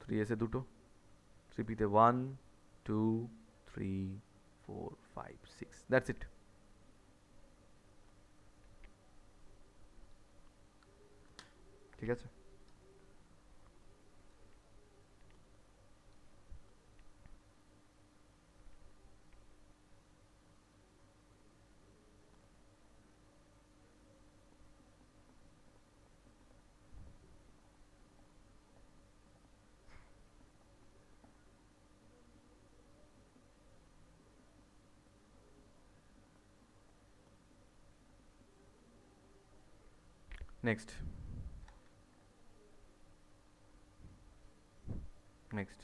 3s-এ 2টো, 3p-তে 1 2 3 4 5 6, দ্যাটস ইট। ঠিক আছে। নেক্সট নেক্সট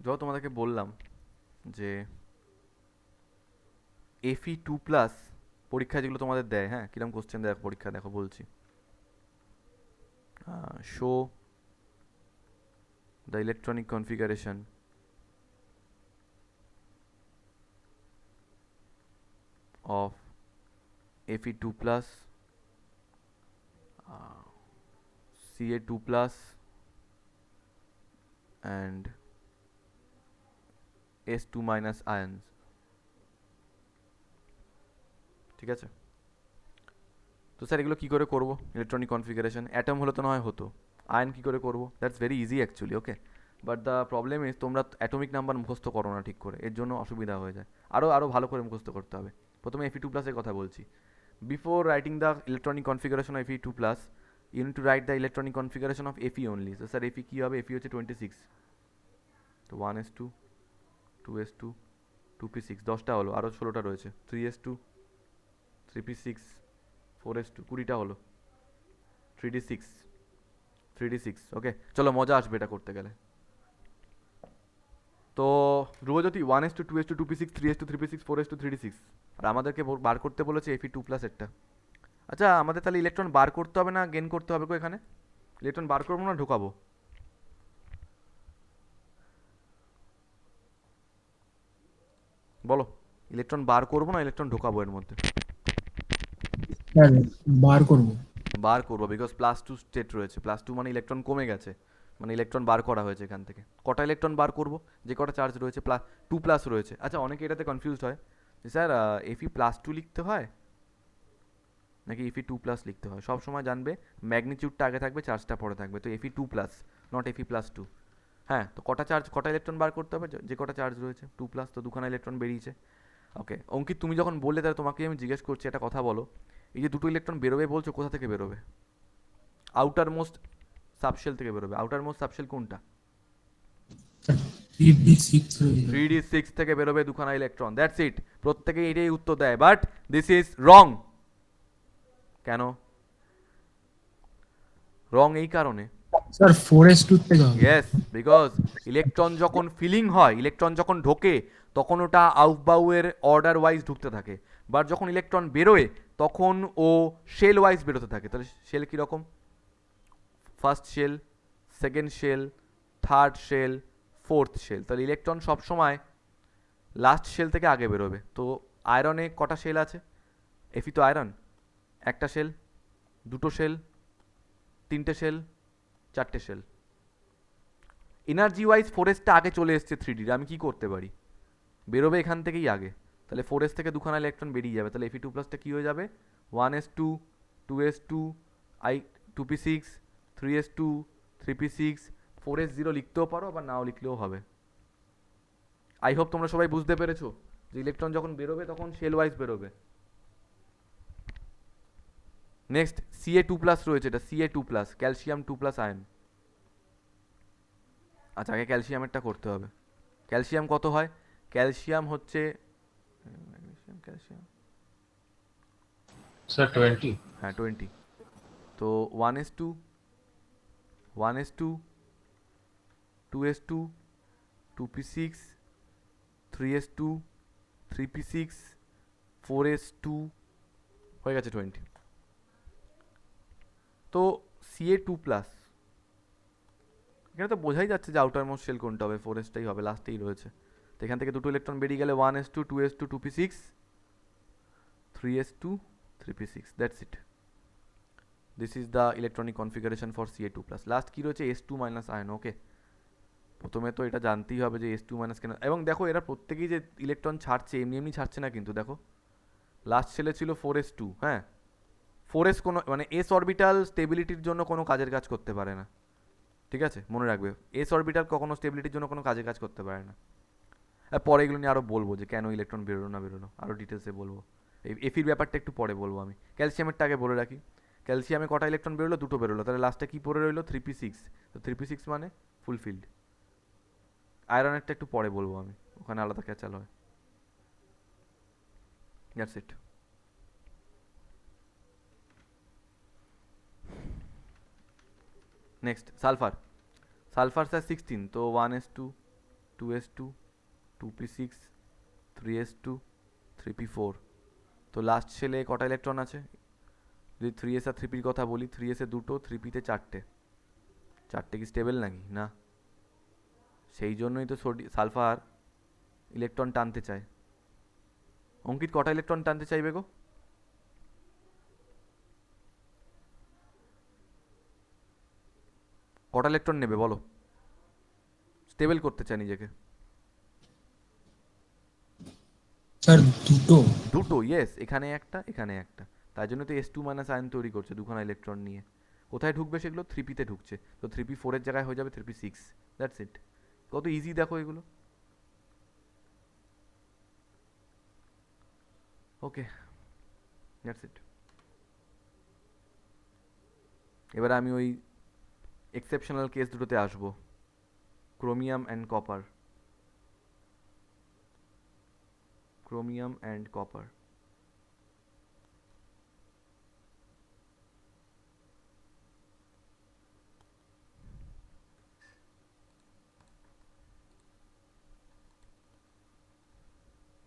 যত তোমাদেরকে বললাম যে Fe2+ পরীক্ষা যেগুলো তোমাদের দেয়, হ্যাঁ কিরকম কোশ্চেন দেয় পরীক্ষা, দেখো বলছি। Show the electronic configuration of Fe2+, Ca2+ and S2- ions। ঠিক আছে। তো স্যার এগুলো কী করে করবো? ইলেকট্রনিক কনফিগারেশন অ্যাটম হলে তো নয় হতো, আয়ন কী করে করবো? That's very easy actually, okay. But the problem is তোমরা অ্যাটমিক নাম্বার মুখস্থ করো না ঠিক করে, এর জন্য অসুবিধা হয়ে যায়। আরও ভালো করে মুখস্থ করতে হবে। প্রথমে Fe2+-এর কথা বলছি। Before writing the electronic configuration of Fe2 plus, you need to write the electronic configuration of Fe only. So sir Fe কি হবে? Fe হচ্ছে 26, তো 1s2 2s2 2p6 10টা হলো, আরও 16টা রয়েছে, 3s2 3p6 4s2 20টা হলো, 3d6 3d6 ওকে। চলো মজা আসবে এটা করতে গেলে। তো Dhrubajyoti 1s2 2s2 2p6 3s2 3p6 4s2 3d6, আর আমাদেরকে বার করতে বলেছে Fe2 প্লাস এরটা। আচ্ছা আমাদের তাহলে ইলেকট্রন বার করতে হবে না গেন করতে হবে গো? এখানে ইলেকট্রন বার করবো না ঢোকাবো? বলো, ইলেকট্রন বার করবো না ইলেকট্রন ঢোকাবো এর মধ্যে? স্যার বার করবো। বার করবো, বিকজ প্লাস টু স্টেট রয়েছে, প্লাস টু মানে ইলেকট্রন কমে গেছে, মানে ইলেকট্রন বার করা হয়েছে এখান থেকে। কটা ইলেকট্রন বার করবো? যে কটা চার্জ রয়েছে প্লাস টু প্লাস রয়েছে। আচ্ছা অনেকে এটাতে কনফিউজড হয় যে স্যার Fe প্লাস টু লিখতে হয় নাকি Fe2 প্লাস লিখতে হয়। সব সময় জানবে ম্যাগনিটিউডটা আগে থাকবে, চার্জটা পরে থাকবে, তো Fe2 plus not Fe plus two. হ্যাঁ, তো কটা ইলেকট্রন বার করতে হবে? যে কটা চার্জ রয়েছে 2 প্লাস, তো দুখানা ইলেকট্রন বেরিয়েছে। ওকে অঙ্কিত, তুমি যখন বললে তাহলে তোমাকে আমি জিজ্ঞেস করছি একটা কথা বলো, এই যে দুটো ইলেকট্রন বেরোবে বলছো, কোথা থেকে বেরোবে? আউটার মোস্ট সাবশেল থেকে বেরোবে। আউটার মোস্ট সাবশেল কোনটা? 3d6 3d6 থেকে বেরোবে দুখানা ইলেকট্রন, দ্যাটস ইট। প্রত্যেকেই এটাই উত্তর দেয়, বাট দিস ইজ রং। কেন রং? এই কারণে স্যার 4s2 থেকে হবে। ইয়েস, বিকজ ইলেকট্রন যখন ফিলিং হয়, ইলেকট্রন যখন ঢোকে, তখন ওটা আউফবাউয়ের অর্ডার ওয়াইজ ঢুকতে থাকে, বাট যখন ইলেকট্রন বেরোয় তখন ও শেল ওয়াইজ বেরোতে থাকে। তাহলে শেল কীরকম? First shell, second shell, third shell, fourth shell. তাহলে ইলেকট্রন সবসময় লাস্ট শেল থেকে আগে বেরোবে। তো আয়রনে কটা শেল আছে? Fe তো আয়রন, একটা শেল, দুটো শেল, তিনটে শেল, চারটে শেল। এনার্জি ওয়াইজ 4s-টা আগে চলে এসছে 3d-র, আমি কি করতে পারি? বেরোবে এখান থেকেই আগে, তাহলে 4s থেকে দুখানা ইলেকট্রন বেরিয়ে যাবে, তাহলে Fe2 প্লাসটা কী হয়ে যাবে? 1s2 2s2 2p6 3s2 3p6 4s0 লিখতেও পারো, আবার নাও লিখলেও হবে। আই হোপ তোমরা সবাই বুঝতে পেরেছো যে ইলেকট্রন যখন বেরোবে তখন শেল ওয়াইজ বেরোবে। নেক্সট Ca2 প্লাস রয়েছে, এটা Ca2 plus, calcium 2 plus ion. আচ্ছা আগে ক্যালসিয়ামেরটা করতে হবে। ক্যালসিয়াম কত হয়? ক্যালসিয়াম হচ্ছে ক্যালসিয়াম স্যার 20। হ্যাঁ 20, তো 1s2 1s2 2s2 2p6 3s2 3p6 4s2 হয়ে গেছে 20। তো Ca2 প্লাস, এখানে তো বোঝাই যাচ্ছে যে আউটার মোস্ট শেল কোনটা হবে, 4sটাই হবে, লাস্টেই রয়েছে। তো এখান থেকে দুটো ইলেকট্রন বেরিয়ে গেলে 1s2 2s2 2p6 3s2 3p6, that's it. This is the electronic configuration for Ca2 plus. Last কী রয়েছে? S2 minus ion. ওকে, প্রথমে তো এটা জানতেই হবে যে S2 মাইনাস কেন, এবং দেখো এরা প্রত্যেকেই যে ইলেকট্রন ছাড়ছে এমনি এমনি ছাড়ছে না কিন্তু। দেখো লাস্ট ছেলে ছিল 4s2, হ্যাঁ 4s কোনো মানে এস অরবিটাল স্টেবিলিটির জন্য কোনো কাজের কাজ করতে পারে না, ঠিক আছে মনে রাখবে, এস অরবিটাল কখনো স্টেবিলিটির জন্য কোনো কাজের কাজ করতে পারে না। আর পরে এগুলো নিয়ে আরও বলবো যে কেন ইলেকট্রন বেরোনো না বেরোনো, আরও ডিটেলসে বলবো। এই এফির ব্যাপারটা একটু পরে বলবো আমি। ক্যালসিয়ামেরটা আগে বলে রাখি, ক্যালসিয়ামে কটা ইলেকট্রন বেরোলো? দুটো বেরোলো, তাহলে লাস্টে কী পড়ে রইলো? 3p6, তো 3p6 মানে ফুলফিল্ড। আয়রনেরটা একটু পরে বলবো আমি, ওখানে আলাদা ক্যাচাল হয়। That's it. Next sulphur. Sulphur sir 16, তো 1s2 2s2 2p6 3s2 3p4, তো লাস্ট শেলে কটা ইলেকট্রন আছে? যদি 3s আর 3pর কথা বলি, 3s এ দুটো, 3pতে চারটে। চারটে কি স্টেবল নাকি? না, সেই জন্যই তো সালফার ইলেকট্রন টানতে চায়। অঙ্কিত কটা ইলেকট্রন টানতে চাইবে গো? কটা ইলেকট্রন নেবে বলো? স্টেবল করতে চায় নিজেকে। স্যার দুটো। দুটো, ইয়েস, এখানে একটা এখানে একটা, তাই জন্য তো S2 মাইনাস আয়ন তৈরি করছে দুখানা ইলেকট্রন নিয়ে। কোথায় ঢুকবে সেগুলো? 3pতে ঢুকছে, তো 3p4 জায়গায় হয়ে যাবে 3p6, দ্যাটস ইট। কত ইজি দেখো এগুলো। ওকে, দ্যাটস ইট। এবারে আমি ওই এক্সেপশনাল কেস দুটোতে আসবো, chromium and copper. Chromium and copper.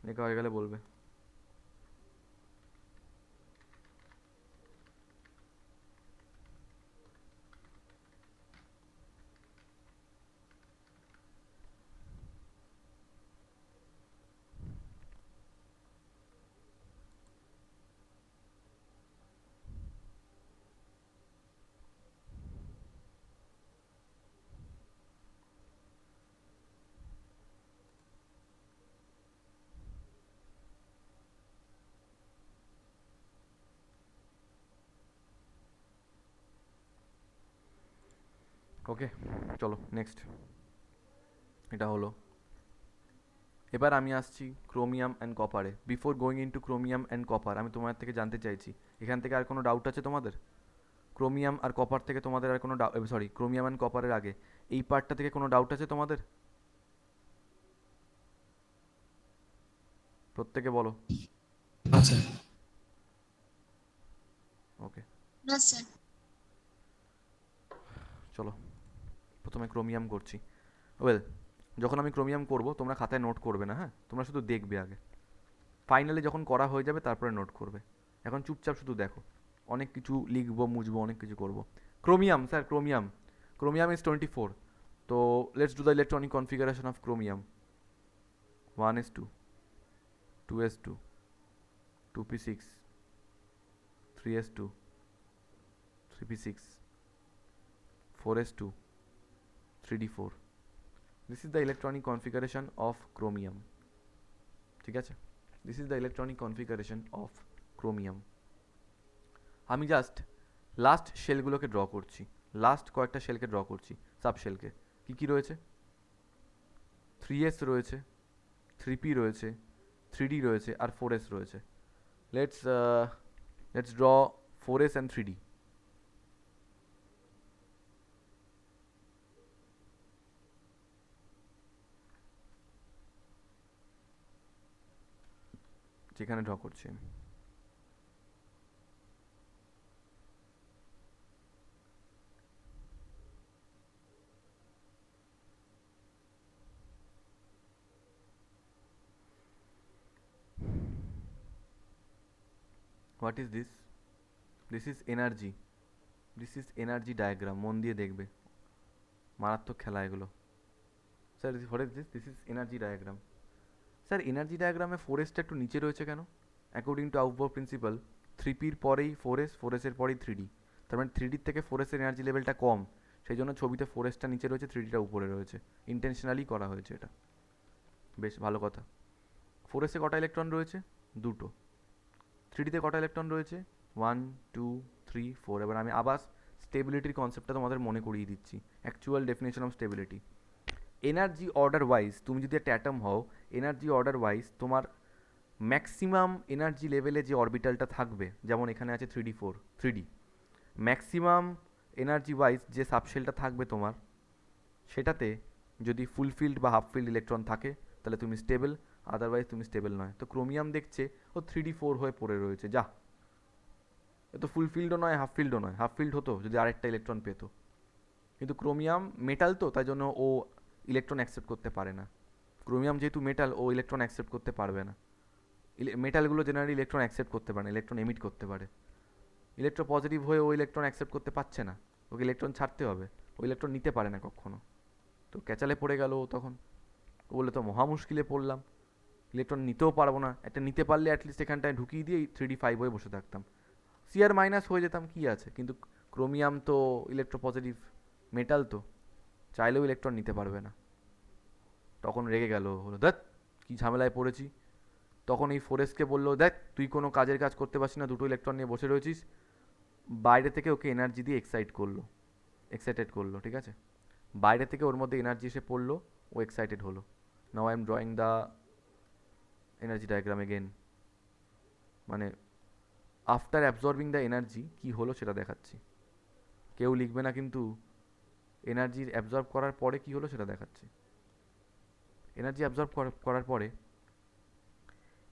লেখা হয়ে গেলে বলবে। ওকে, চলো নেক্সট। এটা হলো। এবার আমি আসছি ক্রোমিয়াম অ্যান্ড কপারে। Before going into chromium and copper, আমি তোমাদের থেকে জানতে চাইছি, এখান থেকে আর কোনো ডাউট আছে তোমাদের? ক্রোমিয়াম আর কপার থেকে তোমাদের আর কোনো সরি, ক্রোমিয়াম অ্যান্ড কপারের আগে এই পার্টটা থেকে কোনো ডাউট আছে তোমাদের? প্রত্যেকে বলো। আচ্ছা ওকে, No, sir. চলো প্রথমে ক্রোমিয়াম করছি। ওয়েল, যখন আমি ক্রোমিয়াম করব তোমরা খাতায় নোট করবে না, হ্যাঁ, তোমরা শুধু দেখবে আগে। ফাইনালি যখন করা হয়ে যাবে তারপরে নোট করবে। এখন চুপচাপ শুধু দেখো, অনেক কিছু লিখবো, মুছবো, অনেক কিছু করব। Chromium, sir chromium, chromium is 24। তো let's do the electronic configuration of chromium. 1s2, 2s2, 2p6, 3s2, 3p6, 4s2, 3d4. This is the electronic configuration of chromium. ঠিক আছে, this is the electronic configuration of chromium. আমি just last শেলগুলোকে draw করছি, last কয়েকটা শেলকে draw করছি, sub শেলকে। কী কী রয়েছে? 3s রয়েছে, 3p রয়েছে, 3d রয়েছে, আর 4s রয়েছে। Let's draw 4s and 3d। যেখানে ড্র করছি আমি। What is this? This is energy. This is energy diagram, মন দিয়ে দেখবে, মারাত্মক খেলা এগুলো। Sir what is this? This is energy diagram. Sir energy ডায়াগ্রামে 4sটা একটু নিচে রয়েছে কেন? অ্যাকর্ডিং টু আউটবো প্রিন্সিপাল, 3pর পরেই 4s, 4sের পরেই 3d। তার মানে 3dর থেকে 4sের এনার্জি লেভেলটা কম, সেই জন্য ছবিতে 4sটা নিচে রয়েছে, 3dটা উপরে রয়েছে। ইন্টেনশনালি করা হয়েছে এটা। বেশ ভালো কথা। 4sে কটা ইলেকট্রন রয়েছে? দুটো। 3dতে কটা ইলেকট্রন রয়েছে? 1, 2, 3, 4। এবার আমি আবার স্টেবিলিটির কনসেপ্টটা তোমাদের মনে করিয়ে দিচ্ছি, actual definition of stability. Energy order wise তুমি যদি একটা অ্যাটম হও, এনার্জি অর্ডার ওয়াইজ তোমার ম্যাক্সিমাম এনার্জি লেভেলে যে অরবিটালটা থাকবে, যেমন এখানে আছে 3d4, 3d, maximum energy wise যে সাবশেলটা থাকবে তোমার, সেটাতে যদি ফুলফিল্ড বা হাফ ফিল্ড ইলেকট্রন থাকে তাহলে তুমি স্টেবল, আদারওয়াইজ তুমি স্টেবল নয়। তো ক্রোমিয়াম দেখছে ও 3d4 হয়ে পড়ে রয়েছে, যা, এ তো ফুলফিল্ডও নয়, হাফ ফিল্ডও নয়। হাফ ফিল্ড হতো যদি আরেকটা ইলেকট্রন পেতো, কিন্তু ক্রোমিয়াম মেটাল তো, তাই জন্য ও ইলেকট্রন অ্যাকসেপ্ট করতে পারে না। ক্রোমিয়াম যেহেতু মেটাল, ও ইলেকট্রন অ্যাকসেপ্ট করতে পারবে না। মেটালগুলো জেনারেলি ইলেকট্রন অ্যাকসেপ্ট করতে পারে না, ইলেকট্রন এমিট করতে পারে। ইলেকট্রো পজিটিভ হয়ে ও ইলেকট্রন অ্যাকসেপ্ট করতে পারছে না, ওকে ইলেকট্রন ছাড়তে হবে, ও ইলেকট্রন নিতে পারে না কখনো। তো ক্যাচালে পড়ে গেল ও তখন। ও বলে তো মহা মুশকিলে পড়লাম, ইলেকট্রন নিতেও পারবো না, একটা নিতে পারলে অ্যাটলিস্ট এখানটায় ঢুকিয়ে দিয়ে 3d5 হয়ে বসে থাকতাম, সিআর মাইনাস হয়ে যেতাম, কী আছে। কিন্তু ক্রোমিয়াম তো ইলেকট্রো পজিটিভ মেটাল, তো চাইলেও ইলেকট্রন নিতে পারবে না। তখন রেগে গেল, হলো দেখ কী ঝামেলায় পড়েছি। তখন এই 4sকে বললো, দেখ তুই কোনো কাজের কাজ করতে পারছিস না, দুটো ইলেকট্রন নিয়ে বসে রয়েছিস। বাইরে থেকে ওকে এনার্জি দিয়ে এক্সাইটেড করলো, ঠিক আছে। বাইরে থেকে ওর মধ্যে এনার্জি এসে পড়লো, ও এক্সাইটেড হলো। Now I am drawing the energy diagram again, মানে আফটার অ্যাবজর্বিং দ্য এনার্জি কী হলো সেটা দেখাচ্ছি। কেউ লিখবে না কিন্তু এনার্জি অ্যাবজর্ব করার পরে কি হলো সেটা দেখাচ্ছি। এনার্জি অ্যাবজর্ব করার পরে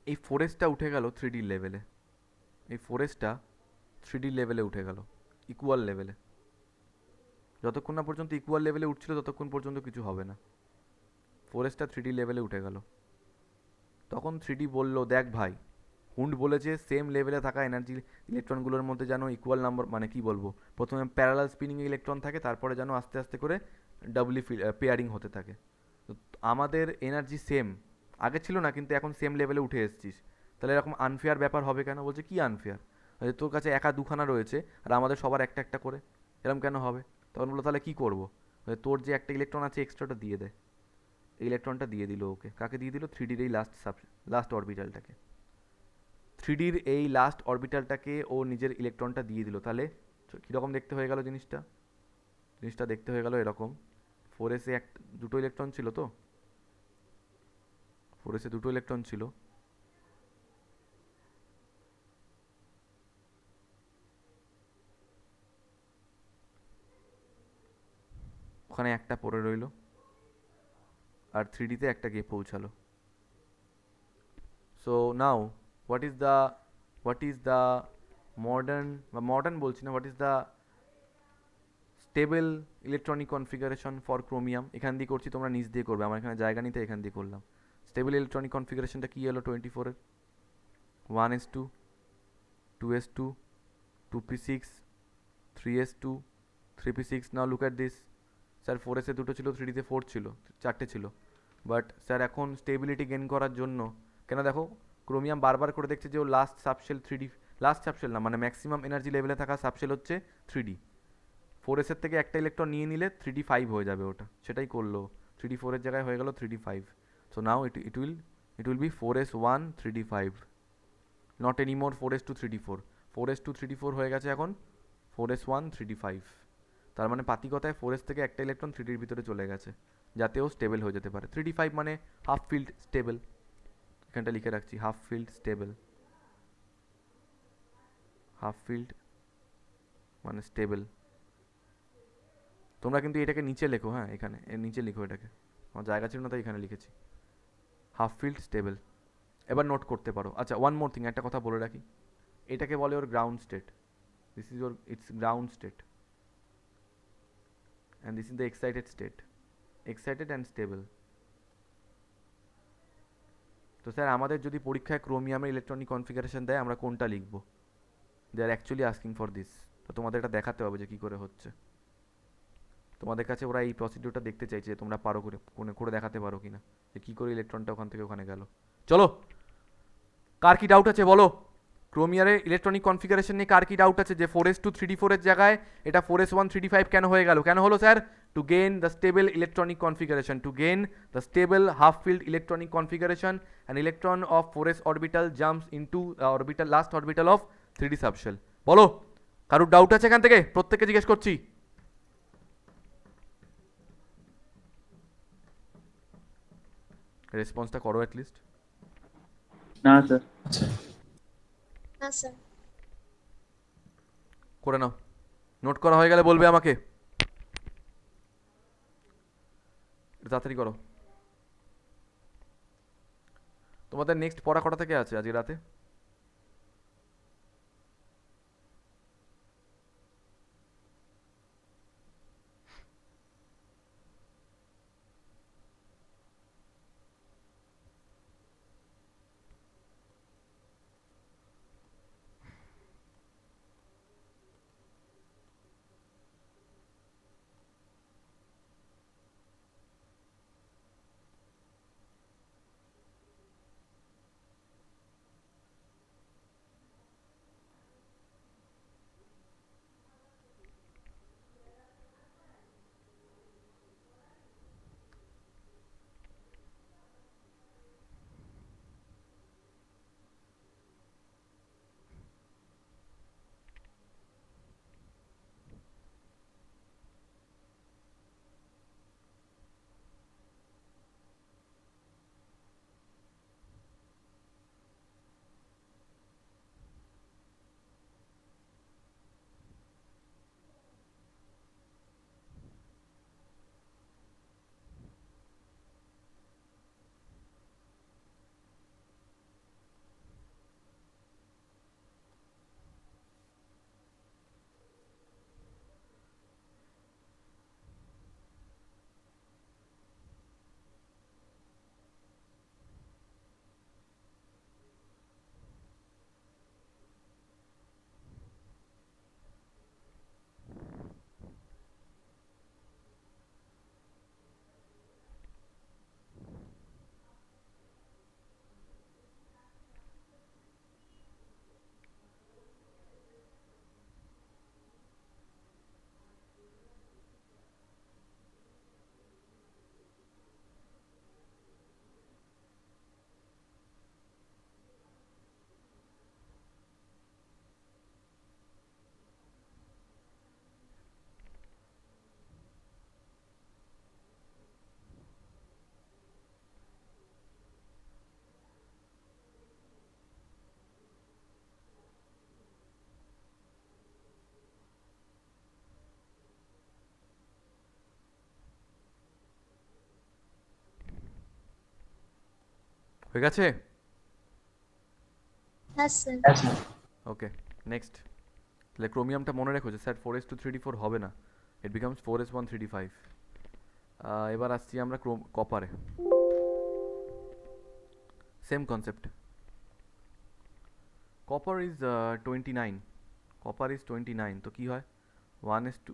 এই ফোরেস্টটা উঠে গেল 3D লেভেলে। এই ফোরেস্টটা 3D লেভেলে উঠে গেল, ইকুয়াল লেভেলে। যতক্ষণ না পর্যন্ত ইকুয়াল লেভেলে উঠছিল ততক্ষণ পর্যন্ত কিছু হবে না। ফোরেস্টটা 3D লেভেলে উঠে গেল। তখন 3D বলল, দেখ ভাই, হুন্ড বলেছে সেম লেভেলে থাকা এনার্জি ইলেকট্রনগুলোর মধ্যে যেন ইকুয়াল নাম্বার, মানে কি বলবো, প্রথমে প্যারালাল স্পিনিং ইলেকট্রন থাকে, তারপরে যেন আস্তে আস্তে করে ডাবলি পেয়ারিং হতে থাকে। তো আমাদের এনার্জি সেম, আগে ছিল না কিন্তু এখন সেম লেভেলে উঠে এসেছিস, তাহলে এরকম আনফেয়ার ব্যাপার হবে কেন? বলছে কি আনফেয়ার, তোর কাছে একা দুখানা রয়েছে আর আমাদের সবার একটা একটা করে, এরকম কেন হবে? তখন বললো তাহলে কী করবো, তোর যে একটা ইলেকট্রন আছে এক্সট্রাটা দিয়ে দে। এই ইলেকট্রনটা দিয়ে দিল ওকে। কাকে দিয়ে দিল? 3Dর এই লাস্ট অরবিটালটাকে। 3Dর এই লাস্ট অরবিটালটাকে ও নিজের ইলেকট্রনটা দিয়ে দিল। তাহলে কীরকম দেখতে হয়ে গেল জিনিসটা? জিনিসটা দেখতে হয়ে গেল এরকম। 4s-এ দুটো ইলেকট্রন ছিল তো, 4s-এ দুটো ইলেকট্রন ছিল, ওখানে একটা পড়ে রইল আর 3Dতে একটা গিয়ে পৌঁছালো। So now what is the modern বলছি না, what is the stable electronic configuration for chromium? এখান দিয়ে করছি, তোমরা নিচ দিয়ে করবে, আমার এখানে জায়গা নিতে এখান দিয়ে করলাম। স্টেবল ইলেকট্রনিক কনফিগারেশনটা কী এলো 24-এর? 1s2, 2s2, 2p6, 3s2, 3p6। Now look at this. Sir 4s-এ দুটো ছিল, 3D-তে 4 ছিল, চারটে ছিল। বাট স্যার এখন স্টেবিলিটি গেন করার জন্য, কেন দেখো ক্রোমিয়াম বারবার করে দেখছে যে ও last subshell 3D, last subshell না, মানে ম্যাক্সিমাম এনার্জি লেভেলে থাকা সাবশেল হচ্ছে 3D। 4s-এর থেকে একটা ইলেকট্রন নিয়ে নিলে 3D5 হয়ে যাবে ওটা, সেটাই করলো। 3D4-এর জায়গায় হয়ে গেল 3D5। So now it will be 4s1 3D5, not any more 4s2 3D4। 4s2 3D4 হয়ে গেছে এখন 4s1 3D5। তার মানে পাতিকতায় 4s থেকে একটা ইলেকট্রন 3Dর ভিতরে চলে গেছে, যাতেও স্টেবল হয়ে যেতে পারে। 3D5 মানে হাফ ফিল্ড স্টেবল, এখানটা লিখে রাখছি, half field stable. Half field মানে স্টেবল। তোমরা কিন্তু এটাকে নিচে লেখো, হ্যাঁ এখানে এর নিচে লিখো এটাকে, আমার জায়গা ছিল না তাই এখানে লিখেছি, হাফ ফিল্ড স্টেবল। এবার নোট করতে পারো। আচ্ছা, ওয়ান মোর থিং, একটা কথা বলে রাখি, এটাকে বলে ওর গ্রাউন্ড স্টেট। দিস ইজ ওর, its ground state, and this is the excited state, excited and stable. তো স্যার আমাদের যদি পরীক্ষায় ক্রোমিয়ামের ইলেকট্রনিক কনফিগারেশন দেয়, আমরা কোনটা লিখব? দে আর অ্যাকচুয়ালি আস্কিং ফর দিস। তো তোমাদের এটা দেখাতে হবে যে কী করে হচ্ছে। তোমাদের কাছে ওরা এই প্রসিডিউরটা দেখতে চাইছে, তোমরা পারো করে দেখাতে পারো কিনা, যে কী করে ইলেকট্রনটা ওখান থেকে ওখানে গেল। চলো, কার কি ডাউট আছে বলো? ক্রোমিয়ারের ইলেকট্রনিক কনফিগারেশন নিয়ে কার কি ডাউট আছে, যে 4s2 3D4-এর জায়গায় এটা 4s1 3D5 কেন হয়ে গেল? কেন হলো sir? To gain the stable electronic configuration, to gain the stable half filled electronic configuration, an electron of 4s orbital jumps into orbital, last orbital of 3D subshell. বলো, কারোর doubt আছে এখান থেকে? প্রত্যেককে জিজ্ঞেস করছি। রেসপন্সটা করো অ্যাটলিস্ট। না স্যার। আচ্ছা না স্যার। করে নাও, নোট করা হয়ে গেলে বলবে আমাকে, তাড়াতাড়ি করো। তোমাদের নেক্সট পড়া কটা থেকে আছে আজকে রাতে? হয়ে গেছে? হ্যাঁ স্যার। হ্যাঁ স্যার। ওকে, নেক্সট। তাহলে ক্রোমিয়ামটা মনে রেখো যে স্যার 4s2 3d4 হবে না, ইট বিকামস 4s1 3d5। এবার আসছি আমরা কপারে, same concept. Copper is 29, copper is 29, তো কি হয় 1s2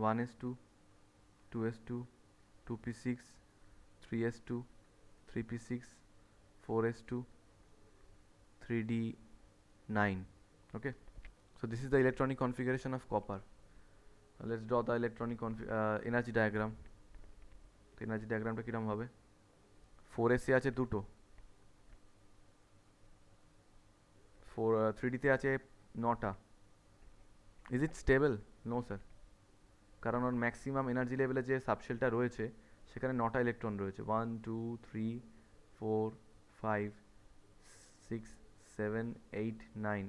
1s2 2s2 2p6 3s2 3p6 4s2 3d9. Okay, so this is the electronic configuration of copper. Let's draw the electronic energy diagram. তো energy ডায়াগ্রামটা কিরকম হবে? 4s এ আছে দুটো, 3d তে আছে 9টা। Is it stable? No sir, কারণ ওর ম্যাক্সিমাম এনার্জি লেভেলে যে সাবশেলটা রয়েছে সেখানে 9টা ইলেকট্রন রয়েছে, 1 2 3 4 5 6 7 8 9।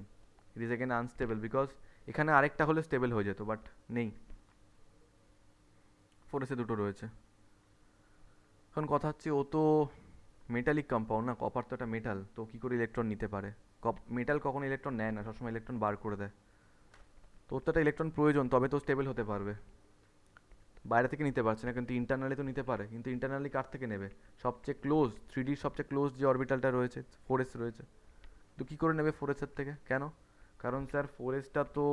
It is again unstable because এখানে আরেকটা হলে স্টেবল হয়ে যেত, বাট নেই, 4s এ দুটো রয়েছে। এখন কথা হচ্ছে ও তো মেটালিক কম্পাউন্ড না, কপার তো একটা মেটাল, তো কী করে ইলেকট্রন নিতে পারে? মেটাল কখনো ইলেকট্রন নেয় না, সবসময় ইলেকট্রন বার করে দেয়। তো ওর তো একটা ইলেকট্রন প্রয়োজন, তবে তো স্টেবল হতে পারবে। বাইরে থেকে নিতে পারছে না, কিন্তু ইন্টারনালি তো নিতে পারে। কিন্তু ইন্টারনালি কার থেকে নেবে? সবচেয়ে ক্লোজ, 3Dর সবচেয়ে ক্লোজ যে অরবিটালটা রয়েছে 4s রয়েছে, তো কী করে নেবে 4s-এর থেকে? কেন? কারণ স্যার 4sটা তো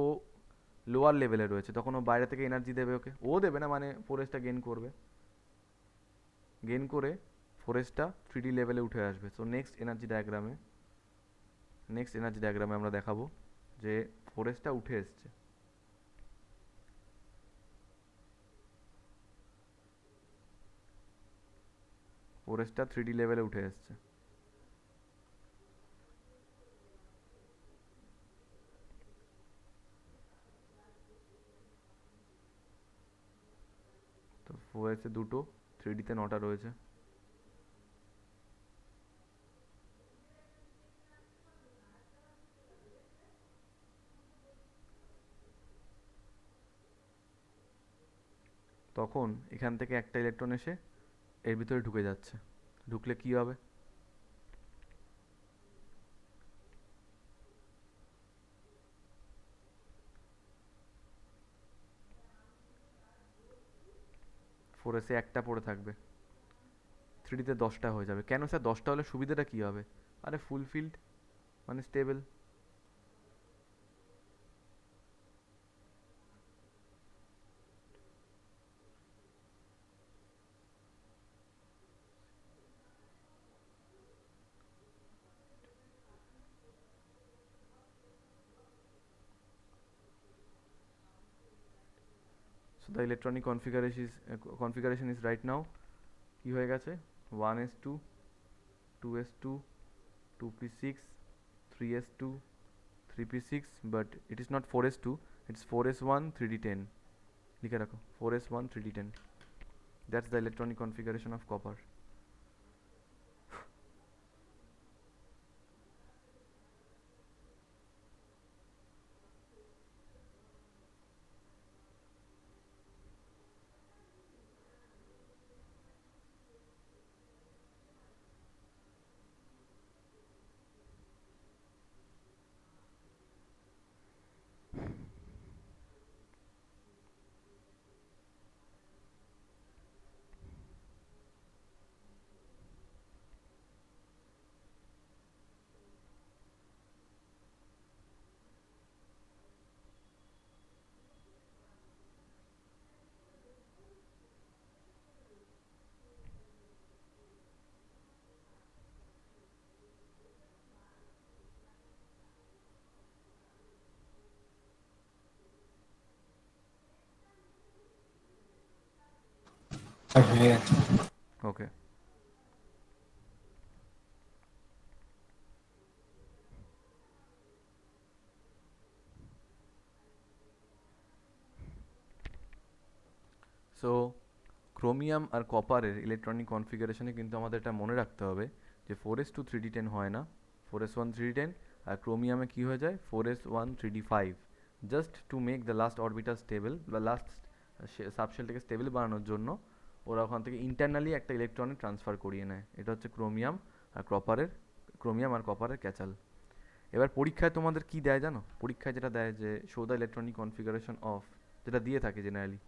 লোয়ার লেভেলে রয়েছে, তখন ও বাইরে থেকে এনার্জি দেবে ওকে, ও দেবে না, মানে 4sটা গেন করবে, গেন করে 4sটা 3D লেভেলে উঠে আসবে। সো নেক্সট এনার্জি ডায়াগ্রামে আমরা দেখাবো যে 4sটা উঠে এসছে। 4sটা 3D লেভেলে উঠে এসছে। তো 4s এ দুটো, 3D তে 9টা রয়েছে। তখন এখান থেকে একটা ইলেকট্রন এসে এর ভিতরে ঢুকে যাচ্ছে, ঢুকলে কি হবে? ফোরেসে একটা পড়ে থাকবে, 3Dতে 10টা হয়ে যাবে। কেন স্যার 10টা হলে সুবিধাটা কী হবে? আরে ফুলফিল্ড, মানে stable. So the electronic configuration is right now কি হয়ে গেছে 1s2 2s2 2p6 3s2 3p6, but it is not 4s2, it's 4s1 3d10। লিখে রাখো 4s1 3d10, that's the electronic configuration of copper. Sir হয়ে গেছে। ওকে, so chromium আর কপারের electronic কনফিগারেশনে কিন্তু আমাদের এটা মনে রাখতে হবে যে 4s2 3d10 হয় না, 4s1 3d10, আর ক্রোমিয়ামে কি হয়ে যায় 4s1 3d5, just to make the last orbital stable বা লাস্ট সাবশেলটাকে স্টেবল বানানোর জন্য ওরা ওখান থেকে ইন্টারনালি একটা ইলেকট্রনিক ট্রান্সফার করিয়ে নেয়। এটা হচ্ছে ক্রোমিয়াম আর কপারের ক্যাচাল। এবার পরীক্ষায় তোমাদের কি দেয় জানো? পরীক্ষায় যেটা দেয় যে show the electronic configuration of, যেটা দিয়ে থাকে generally,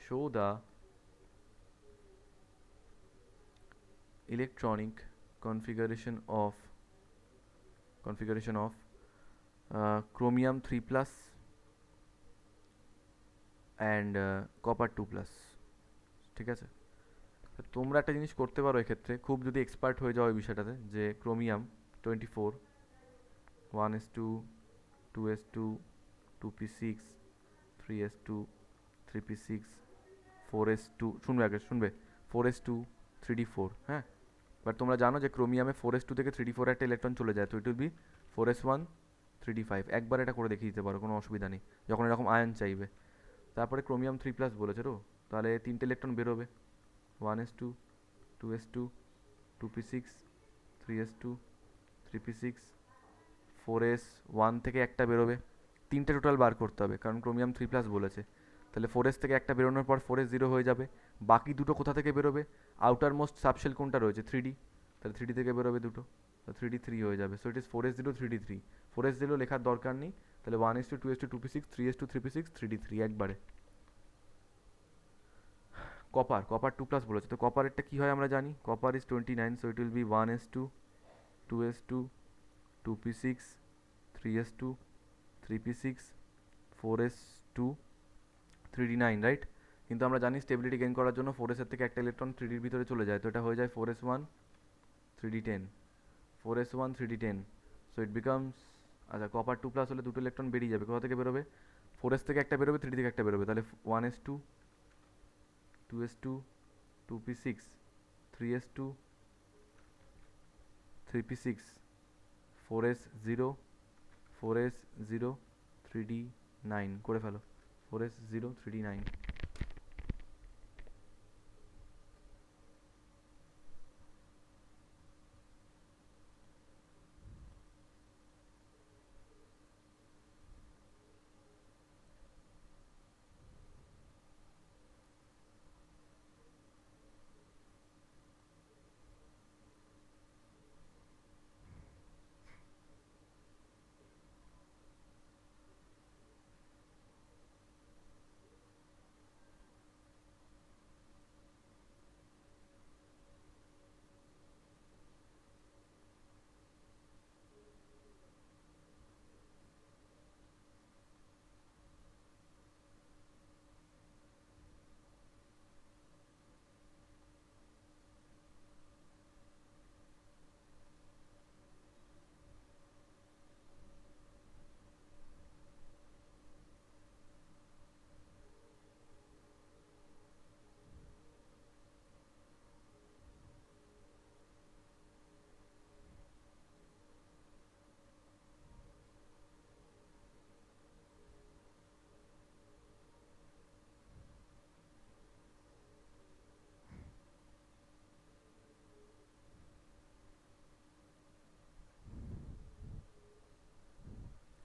show the electronic configuration of chromium 3 plus and copper 2 plus. ঠিক আছে, তো তোমরা একটা জিনিস করতে পারো এক্ষেত্রে, খুব যদি এক্সপার্ট হয়ে যাও ওই বিষয়টাতে, যে chromium 24 1s2 2s2 2p6 3s2 3p6 4s2, শুনবে 4s2 3d4, হ্যাঁ। বাট তোমরা জানো যে ক্রোমিয়ামে 4s2 থেকে 3d4 একটা ইলেকট্রন চলে যায়, তো it will be 4s1 3d5। একবার এটা করে দেখিয়ে দিতে পারো, কোনো অসুবিধা নেই, যখন এরকম আয়ন চাইবে। তারপরে ক্রোমিয়াম 3 প্লাস বলেছে তো, তাহলে 3টে ইলেকট্রন বেরোবে, 1s2 2s2 2p6 3s2 3p6 4s1 থেকে একটা বেরোবে। 3টে টোটাল বার করতে হবে, কারণ ক্রোমিয়াম 3 প্লাস বলেছে। তাহলে 4s থেকে একটা বেরোনোর পর 4s0 হয়ে যাবে। বাকি দুটো কোথা থেকে বেরোবে? আউটার মোস্ট সাবশেল কোনটা রয়েছে? 3d, তাহলে 3d থেকে বেরোবে দুটো, 3d3 হয়ে যাবে। So it is 4s0 3d3। 4s0 লেখার দরকার নেই, তাহলে 1s2 2s2 2p6 3s2 3p6 3d3 একবারে। কপার 2 প্লাস বলেছে, তো কপারেরটা কি হয় আমরা জানি, copper is 29, so it will be 1s2 2s2 2p6 3s2 3p6 4s2 3d9, right? কিন্তু আমরা জানি স্টেবিলিটি গেইন করার জন্য 4s এর থেকে একটা ইলেকট্রন 3dর ভিতরে চলে যায়, তো এটা হয়ে যায় 4s1 3d10 4s1 3d10। So it becomes, আচ্ছা কপার 2 প্লাস হলে দুটো ইলেকট্রন বেরিয়ে যাবে, কোথা থেকে বেরোবে? 4s থেকে একটা বেরোবে, 3d থেকে একটা বেরোবে, তাহলে 1s2 2s2 2p6 3s2 3p6 4s0 4s0 3d9 করে ফেলো, 4s0 3d9।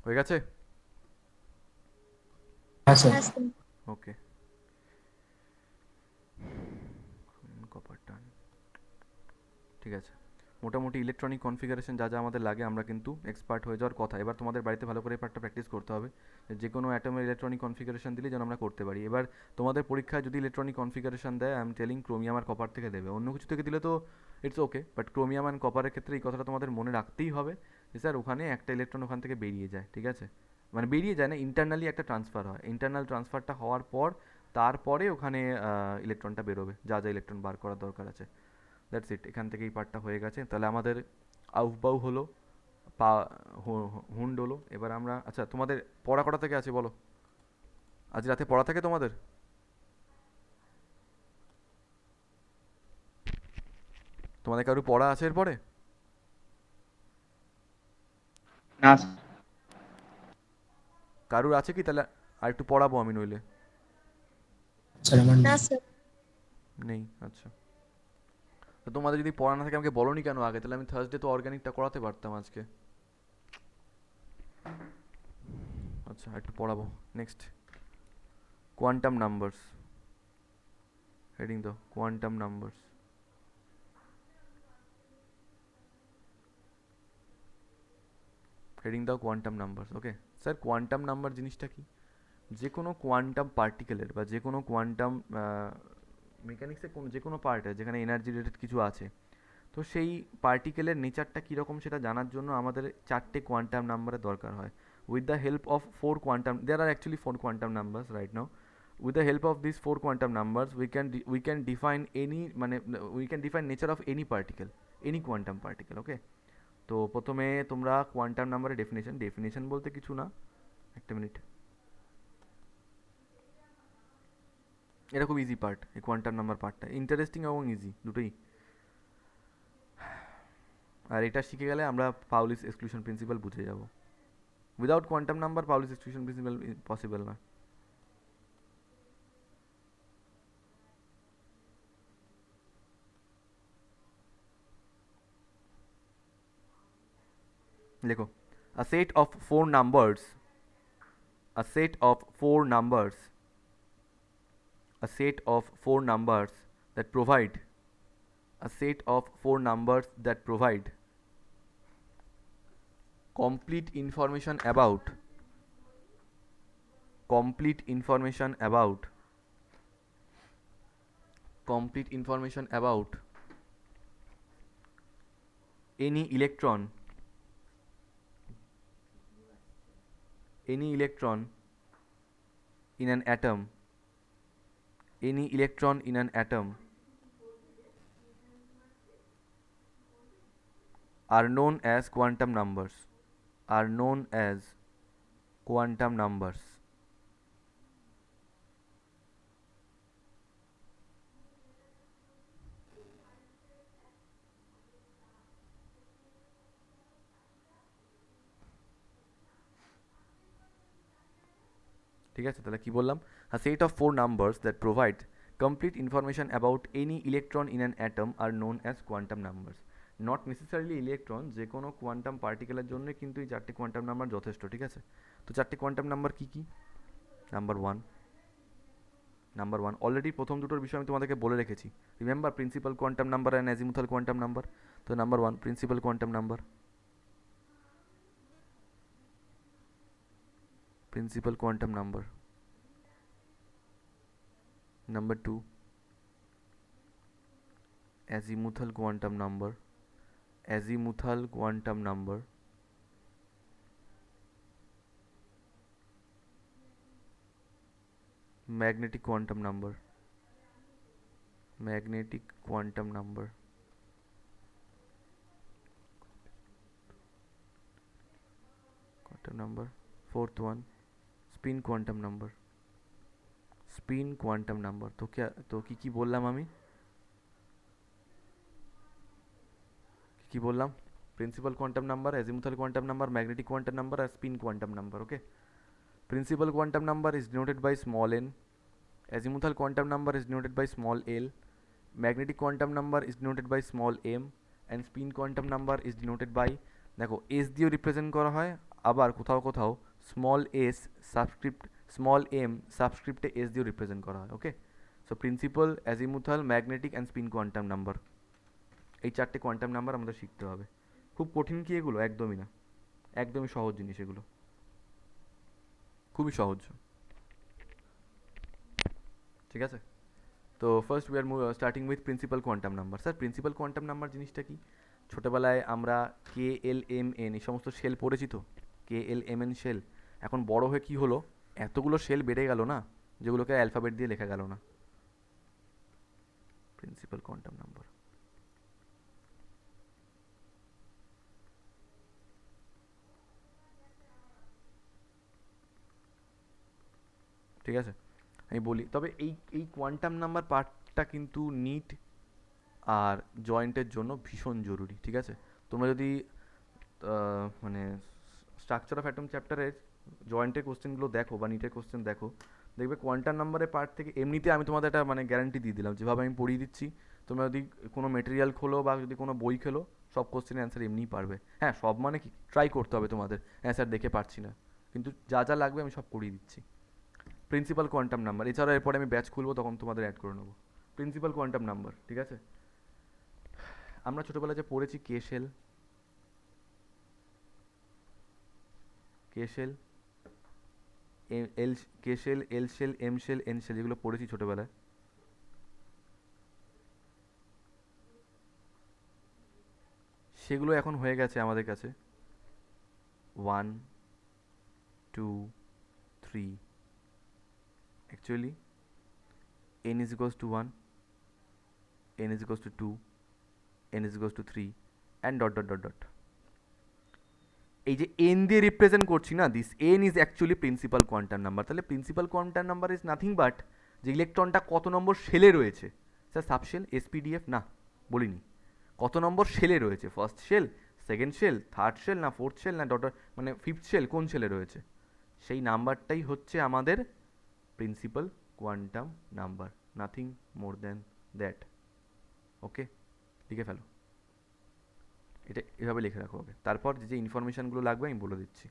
হয়ে গেছে? হ্যাঁ স্যার। হ্যাঁ স্যার। ওকে, কপার টান, ঠিক আছে। মোটামুটি ইলেকট্রনিক কনফিগারেশন যা যা আমাদের লাগে আমরা কিন্তু এক্সপার্ট হয়ে যাওয়ার কথা। এবার তোমাদের বাড়িতে ভালো করে পার্টটা প্র্যাকটিস করতে হবে, যে কোনো অ্যাটমের ইলেকট্রনিক কনফিগারেশন দিলে যেন আমরা করতে পারি। এবার তোমাদের পরীক্ষায় যদি ইলেকট্রনিক কনফিগারেশন দেয়, আই এম টেলিং ক্রোমিয়াম আর কপার থেকে দেবে, অন্য কিছু থেকে দিলে তো it's okay, but chromium and কপারের ক্ষেত্রে এই কথাটা তোমাদের মনে রাখতেই হবে যে স্যার ওখানে একটা ইলেকট্রন ওখান থেকে বেরিয়ে যায়, ঠিক আছে? মানে বেরিয়ে যায় না, ইন্টারনালি একটা ট্রান্সফার হয়, ইন্টারনাল ট্রান্সফারটা হওয়ার পর তারপরে ওখানে ইলেকট্রনটা বেরোবে, যা যা ইলেকট্রন বার করার দরকার আছে। দ্যাটস ইট, এখান থেকে এই পার্টটা হয়ে গেছে। তাহলে আমাদের আউফবাউ হলো, পা হুন্ড হলো। এবার আমরা, আচ্ছা তোমাদের পড়া কটা থেকে আছে বলো? আজ রাতে পড়া থাকে তোমাদের? তোমাদের কারো পড়া আছে এরপরে? না স্যার। কারুর আছে কি? তাহলে আর একটু পড়াবো আমি নইলে। স্যার আমার না নেই। স্যার। নেই, আচ্ছা। তো তোমাদের যদি পড়া না থাকে আমাকে বলোনি কেন আগে? তাহলে আমি থার্সডে তো অর্গানিকটা করাতে পারতাম আজকে। আচ্ছা একটু পড়াবো। Next, quantum numbers. হেডিং দাও কোয়ান্টাম নাম্বারস। হেডিং দাও quantum numbers. Okay sir, quantum number জিনিসটা কি? যে কোনো কোয়ান্টাম পার্টিকেলের বা যে কোনো কোয়ান্টাম মেকানিক্সের কোনো যে কোনো পার্টে যেখানে এনার্জি রিলেটেড কিছু আছে, তো সেই পার্টিকেলের নেচারটা কীরকম সেটা জানার জন্য আমাদের 4টে কোয়ান্টাম নাম্বারের দরকার হয়। With the help of 4 quantum, there are actually 4 quantum numbers right now. With the help of these 4 quantum numbers we can define any মানে we can define nature of any particle, any quantum particle. ওকে, তো প্রথমে তোমরা quantum নাম্বারের definition বলতে কিছু না, একটা minute, এটা খুব ইজি পার্ট, এই কোয়ান্টাম নাম্বার পার্টটা ইন্টারেস্টিং এবং ইজি দুটোই। আর এটা শিখে গেলে আমরা পাউলিস এক্সক্লুশন প্রিন্সিপাল বুঝে যাব। Without quantum number Pauli's exclusion principle possible না। লেখো, a set of four numbers, a set of four numbers, a set of four numbers that provide, a set of four numbers that provide complete information about, complete information about, complete information about any electron, any electron in an atom, any electron in an atom are known as quantum numbers, are known as quantum numbers. ঠিক আছে, তাহলে কি বললাম? A set of four numbers that provide complete information about any electron in an atom are known as quantum numbers. Not necessarily electron, যে কোনো quantum পার্টিকেলের জন্য কিন্তু এই 4টে কোয়ান্টাম নাম্বার যথেষ্ট। ঠিক আছে, তো 4টে কোয়ান্টাম নাম্বার কি কি? নাম্বার ওয়ান অলরেডি প্রথম দুটোর বিষয় আমি তোমাদেরকে বলে রেখেছি। Remember principal quantum number and azimuthal quantum number. তো number one principal quantum number, principal quantum number. Number 2 azimuthal quantum number, azimuthal quantum number. Magnetic quantum number, magnetic quantum number. Quantum number. Fourth one spin quantum number, spin quantum number. তো কি বললাম আমি? কি বললাম? Principal quantum number, azimuthal quantum number, magnetic quantum number আর spin quantum number. Okay, principal quantum number is denoted by small n, azimuthal quantum number is denoted by small l, magnetic quantum number is denoted by small m, and spin quantum number is denoted by, দেখো S দিয়েও represent করা হয়, আবার কোথাও small S subscript small m সাবস্ক্রিপ্টে s দিয়েও represent করা হয়। Okay, so principal, azimuthal, magnetic and spin quantum number, এই 4টে কোয়ান্টাম নাম্বার আমাদের শিখতে হবে। খুব কঠিন কি এগুলো? একদমই না, একদমই সহজ জিনিস এগুলো, খুবই সহজ। ঠিক আছে, তো first we are starting with principal quantum number. Sir principal quantum number জিনিসটা কি? ছোটোবেলায় আমরা KLMN এই সমস্ত শেল পড়েছি তো, KLMN শেল। এখন বড় হয়ে কি হলো, এতগুলো শেল বেড়ে গেল না, যেগুলোকে অ্যালফাবেট দিয়ে লেখা গেল না। প্রিন্সিপাল কোয়ান্টাম নাম্বার, ঠিক আছে আমি বলি। তবে এই কোয়ান্টাম নাম্বার পার্টটা কিন্তু নিট আর জয়েন্টের জন্য ভীষণ জরুরি। ঠিক আছে, তোমরা যদি মানে স্ট্রাকচার অফ অ্যাটম চ্যাপ্টারের জয়েন্টের কোশ্চেনগুলো দেখো বা নিটের কোশ্চেন দেখো, দেখবে কোয়ান্টাম নাম্বারের পার্ট থেকে এমনিতে আমি তোমাদের একটা মানে গ্যারান্টি দিয়ে দিলাম, যেভাবে আমি পড়িয়ে দিচ্ছি তোমরা যদি কোনো মেটেরিয়াল খোলো বা যদি কোনো বই খেলো, সব কোশ্চেনের অ্যান্সার এমনিই পারবে। হ্যাঁ, সব মানে কি, ট্রাই করতে হবে তোমাদের, অ্যান্সার দেখে পারছি না, কিন্তু যা লাগবে আমি সব করিয়ে দিচ্ছি। প্রিন্সিপাল কোয়ান্টাম নাম্বার এছাড়া এরপরে আমি ব্যাচ খুলবো, তখন তোমাদের অ্যাড করে নেবো। প্রিন্সিপাল কোয়ান্টাম নাম্বার, ঠিক আছে? আমরা ছোটোবেলায় যে পড়েছি K shell, K shell, L, K shell, L shell, M shell, N shell, যেগুলো পড়েছি ছোটোবেলায়, সেগুলো এখন হয়ে গেছে আমাদের কাছে 1, 2, 3. Actually n is equals to 1, n is equals to 2, n is equals to 3 and dot dot dot dot. এই যে n দিয়ে রিপ্রেজেন্ট করছি না, this n is actually principal quantum number. তাহলে principal quantum number is nothing but যে ইলেকট্রনটা কত নম্বর শেলে রয়েছে। স্যার সাবশেল, এসপিডিএফ না, বলিনি, কত নম্বর শেলে রয়েছে, first shell, second shell, third shell না ফোর্থ শেল না ডট মানে ফিফথ শেল, কোন শেলে রয়েছে, সেই নাম্বারটাই হচ্ছে আমাদের principal quantum number, nothing more than that. Okay, লিখে ফেলো, এটা এভাবে লিখে রাখো আগে, তারপর যে যে ইনফরমেশানগুলো লাগবে আমি বলে দিচ্ছি।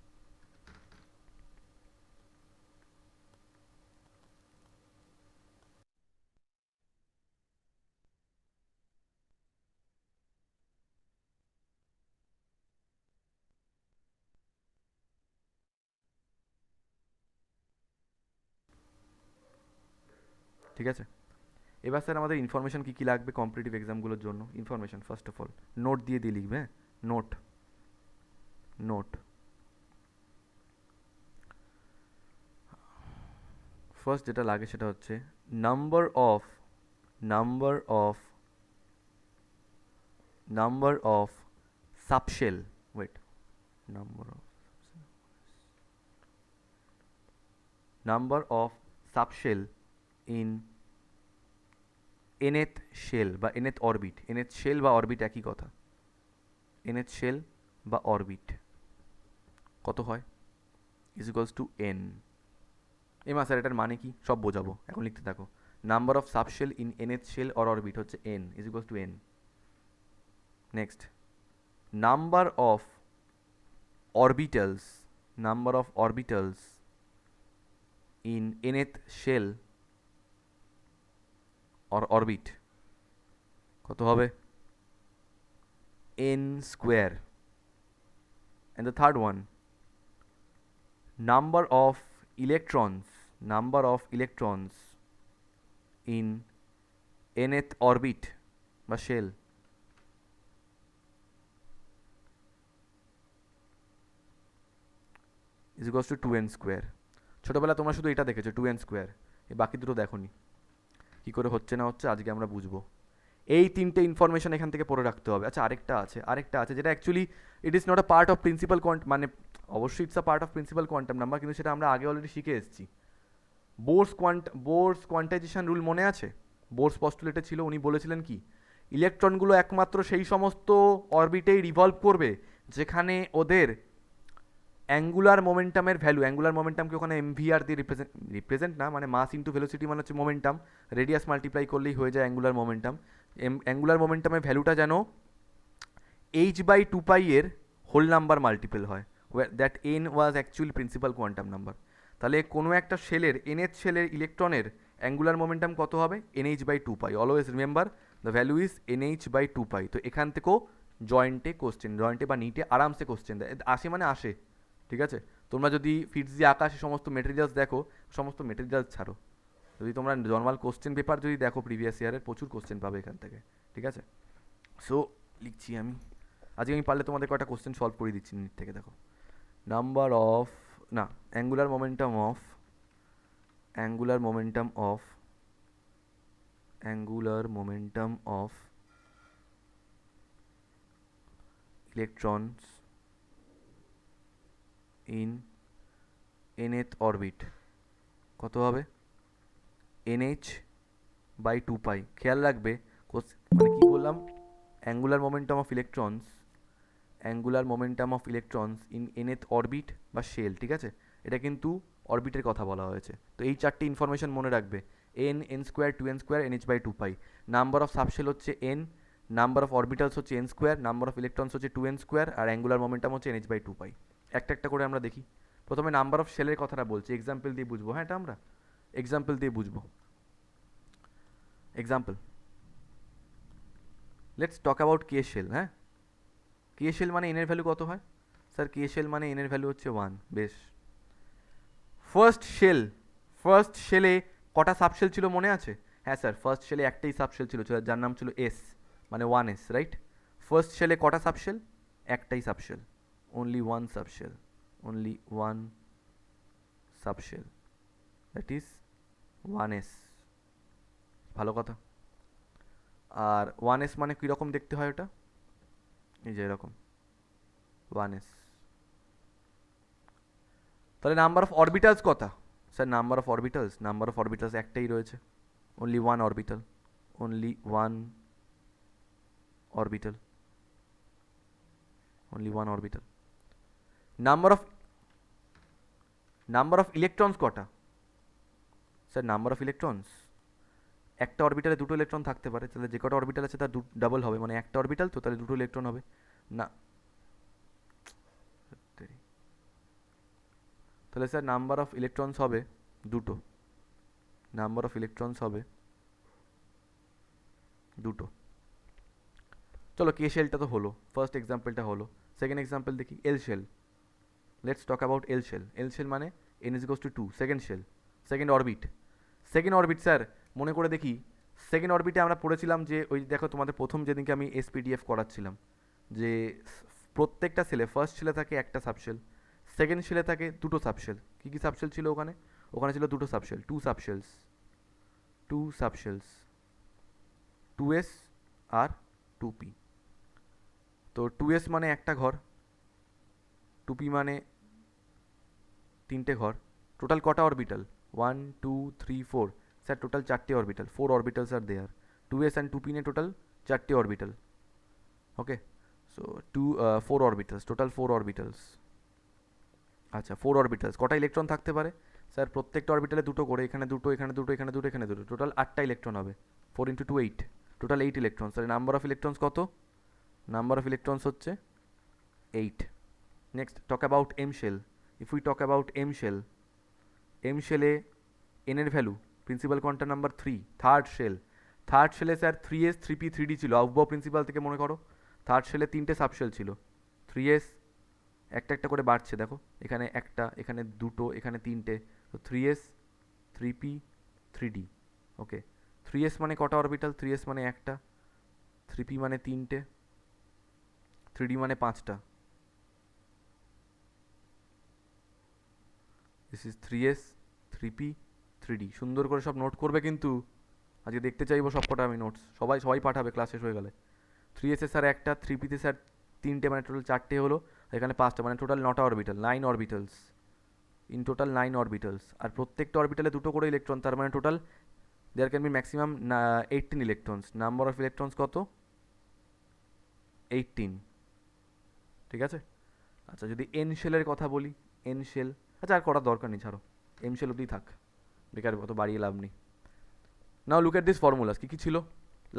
ঠিক আছে, এবার স্যার আমাদের ইনফরমেশান কী কী লাগবে কম্পিটিটিভ এক্সামগুলোর জন্য। Information first of all note দিয়ে দিয়ে লিখবে, হ্যাঁ, নোট, নোট ফার্স্ট যেটা লাগে সেটা হচ্ছে number of, number of, number of subshell, wait, number of, number of subshell in nth shell বা nth অরবিট, nth শেল বা অরবিট একই কথা, nth শেল বা অরবিট কত হয়, ইজ ইকুয়ালস টু n। এমা স্যার এটার মানে কি সব বোঝাবো, এখন লিখতে থাকো। Number of subshell in nth shell or orbit হচ্ছে n, is equals to n। Next, number of orbitals, number of orbitals in nth shell or orbit কত হবে, n square। and the third one, number of electrons, number of electrons in nth orbit বা shell is equals to 2n square। ছোটবেলা তোমরা শুধু এটা দেখেছো 2n square, এই বাকি দুটো দেখোনি, কী করে হচ্ছে না হচ্ছে আজকে আমরা বুঝবো। এই তিনটে ইনফরমেশন এখান থেকে পড়ে রাখতে হবে। আচ্ছা আরেকটা আছে, আরেকটা আছে যেটা actually it is not a part of principal মানে অবশ্যই it's a part of principal quantum number, কিন্তু সেটা আমরা আগে অলরেডি শিখে এসেছি। বোর্স কোয়ান্টাইজেশন রুল মনে আছে? বোর্স পস্টুলেটে ছিল, উনি বলেছিলেন কি, ইলেকট্রনগুলো একমাত্র সেই সমস্ত অরবিটেই রিভলভ করবে যেখানে ওদের অ্যাঙ্গুলার মোমেন্টামের ভ্যালু, অ্যাঙ্গুলার মোমেন্টামকে ওখানে এমভিআর দিয়ে রিপ্রেজেন্ট না, মানে মাস ইন্টু ভেলোসিটি মানে হচ্ছে মোমেন্টাম, রেডিয়াস মাল্টিপ্লাই করলেই হয়ে যায় অ্যাঙ্গুলার মোমেন্টাম। অ্যাঙ্গুলার মোমেন্টামের ভ্যালুটা যেন h/2π এর হোল নাম্বার মাল্টিপল হয়, that n was actually principal quantum number. তাহলে কোনো একটা শেলের nth শেলের ইলেকট্রনের অ্যাঙ্গুলার মোমেন্টাম কত হবে, nh/2π। Always remember the value is nh/2π। তো এখান থেকেও জয়েন্টে কোশ্চেন, জয়েন্টে বা নিটে আরামসে কোশ্চেন দেয়, আসে মানে আসে, ঠিক আছে? তোমরা যদি ফিটস দিয়ে আকাশে সমস্ত মেটেরিয়ালস দেখো, সমস্ত মেটেরিয়ালস ছাড়ো, যদি তোমরা নর্মাল কোশ্চেন পেপার যদি দেখো প্রিভিয়াস ইয়ারের, প্রচুর কোশ্চেন পাবে এখান থেকে, ঠিক আছে? সো লিখছি আমি, আজকে আমি পারলে তোমাদের কয়েকটা কোশ্চেন সলভ করে দিচ্ছি নিট থেকে। দেখো, নাম্বার অফ, না, angular momentum of, angular momentum of, angular momentum of electrons in nth orbit কত হবে, nh/2π। খেয়াল রাখবে মানে কি বললাম, angular momentum of electrons, angular momentum of electrons in nth orbit বা শেল, ঠিক আছে? এটা কিন্তু অরবিটের কথা বলা হয়েছে। তো এই চারটি ইনফরমেশন মনে রাখবে, n, n square, 2n square, nh/2π। Number of subshell হচ্ছে n, নাম্বার অফ অরবিটালস হচ্ছে n square, number of electrons হচ্ছে 2n স্কোয়ার, আর অ্যাঙ্গুলার মোমেন্টাম হচ্ছে nh/2π। একটা একটা করে আমরা দেখি। প্রথমে নাম্বার অফ শেলের কথাটা বলছি, এক্সাম্পল দিয়ে বুঝবো, হ্যাঁ এটা আমরা এক্সাম্পল দিয়ে বুঝবো। Example, let's talk about K shell. হ্যাঁ, কে শেল মানে এনের ভ্যালু কত হয় স্যার? কে শেল মানে এনের ভ্যালু হচ্ছে 1। বেশ, ফার্স্ট শেলে কটা সাবশেল ছিল মনে আছে? হ্যাঁ স্যার, ফার্স্ট শেলে একটাই সাবশেল ছিল যার নাম ছিল এস, মানে 1s, রাইট? ফার্স্ট শেলে কটা সাবশেল? একটাই subshell, only one subshell, only one subshell, that is 1s। ভালো কথা। আর 1s মানে কীরকম দেখতে হয় ওটা? এই যে এরকম 1s। তাহলে নাম্বার অফ অরবিটালস কত স্যার? নাম্বার অফ অরবিটালস একটাই রয়েছে, only one orbital, only one orbital, only one orbital। Number of electrons কটা স্যার? নাম্বার অফ ইলেকট্রনস, একটা অরবিটালে দুটো ইলেকট্রন থাকতে পারে, তাহলে যে কটা অরবিটাল আছে তার ডাবল হবে, মানে একটা অরবিটাল তো তাহলে দুটো ইলেকট্রন হবে না। তাহলে স্যার নাম্বার অফ ইলেকট্রনস হবে দুটো, নাম্বার অফ ইলেকট্রনস হবে দুটো। চলো কে শেলটা তো হলো, ফার্স্ট এক্সাম্পলটা হলো। সেকেন্ড এক্সাম্পল দেখি, L shell. Let's talk about L shell. L shell মানে n is equals to 2, second shell, second orbit. Second orbit sir মনে করে দেখি, সেকেন্ড অরবিটে আমরা পড়েছিলাম যে ওই দেখো তোমাদের প্রথম যেদিনকে আমি এসপিডিএফ করাচ্ছিলাম, যে প্রত্যেকটা সেলে ফার্স্ট শেলে থাকে একটা সাবশেল, সেকেন্ড শেলে থাকে দুটো সাবশেল। কী কী সাবশেল ছিল ওখানে? ওখানে ছিল দুটো সাবশেল, টু সাবশেলস, 2s আর 2p। তো 2s মানে একটা ঘর, 2p মানে তিনটে ঘর। টোটাল কটা অরবিটাল? 1 2 3 4 স্যার টোটাল 4টে orbital, 4 orbitals are there. 2s and 2p নিয়ে টোটাল 4টে orbital. Okay, so 4 orbitals, total 4 orbitals. আচ্ছা 4 অরবিটালস, কটা ইলেকট্রন থাকতে পারে স্যার? প্রত্যেকটা অরবিটালে দুটো করে, এখানে দুটো, এখানে দুটো, এখানে দুটো, এখানে দুটো, টোটাল 8টা ইলেকট্রন হবে। 4 × 2 8, total 8 electron. Sir number of electrons কত? নাম্বার অফ ইলেকট্রনস হচ্ছে 8। Next talk about M shell. If we talk about M শেলে এনের value principal quantum number 3। Third শেলে স্যার 3s 3p 3d ছিল, আউফবাউ প্রিন্সিপাল থেকে মনে করো। থার্ড শেলে তিনটে সাবশেল ছিল, 3s একটা একটা করে বাড়ছে, দেখো এখানে একটা, এখানে দুটো, এখানে তিনটে, তো 3s 3p 3d। ওকে, 3s মানে কটা অরবিটাল? 3s মানে একটা, 3p মানে তিনটে, 3d মানে 5টা। This is 3s 3p 3d। সুন্দর করে সব নোট করবে কিন্তু, আজকে দেখতে চাইবো সব কটা আমি নোটস, সবাই পাঠাবে ক্লাস শেষ হয়ে গেলে। 3s এ স্যার একটা, 3p তে স্যার তিনটে, মানে টোটাল 4টে হলো, এখানে 5টা, মানে টোটাল 9টা orbital, 9 orbitals, in total 9 orbitals. আর প্রত্যেকটা অরবিটালে দুটো করে ইলেকট্রন, তার মানে total there can be maximum 18 electrons. Number of electrons কত? 18, ঠিক আছে। আচ্ছা যদি এন শেলের কথা বলি, এন শেল, আচ্ছা আর করার দরকার নেই, ছাড়ো, এম শেল অবধি থাক, বেকার অত বাড়িয়ে লাভ নেই। নাও লুক এট দিস ফর্মুলাস। কী কী ছিল?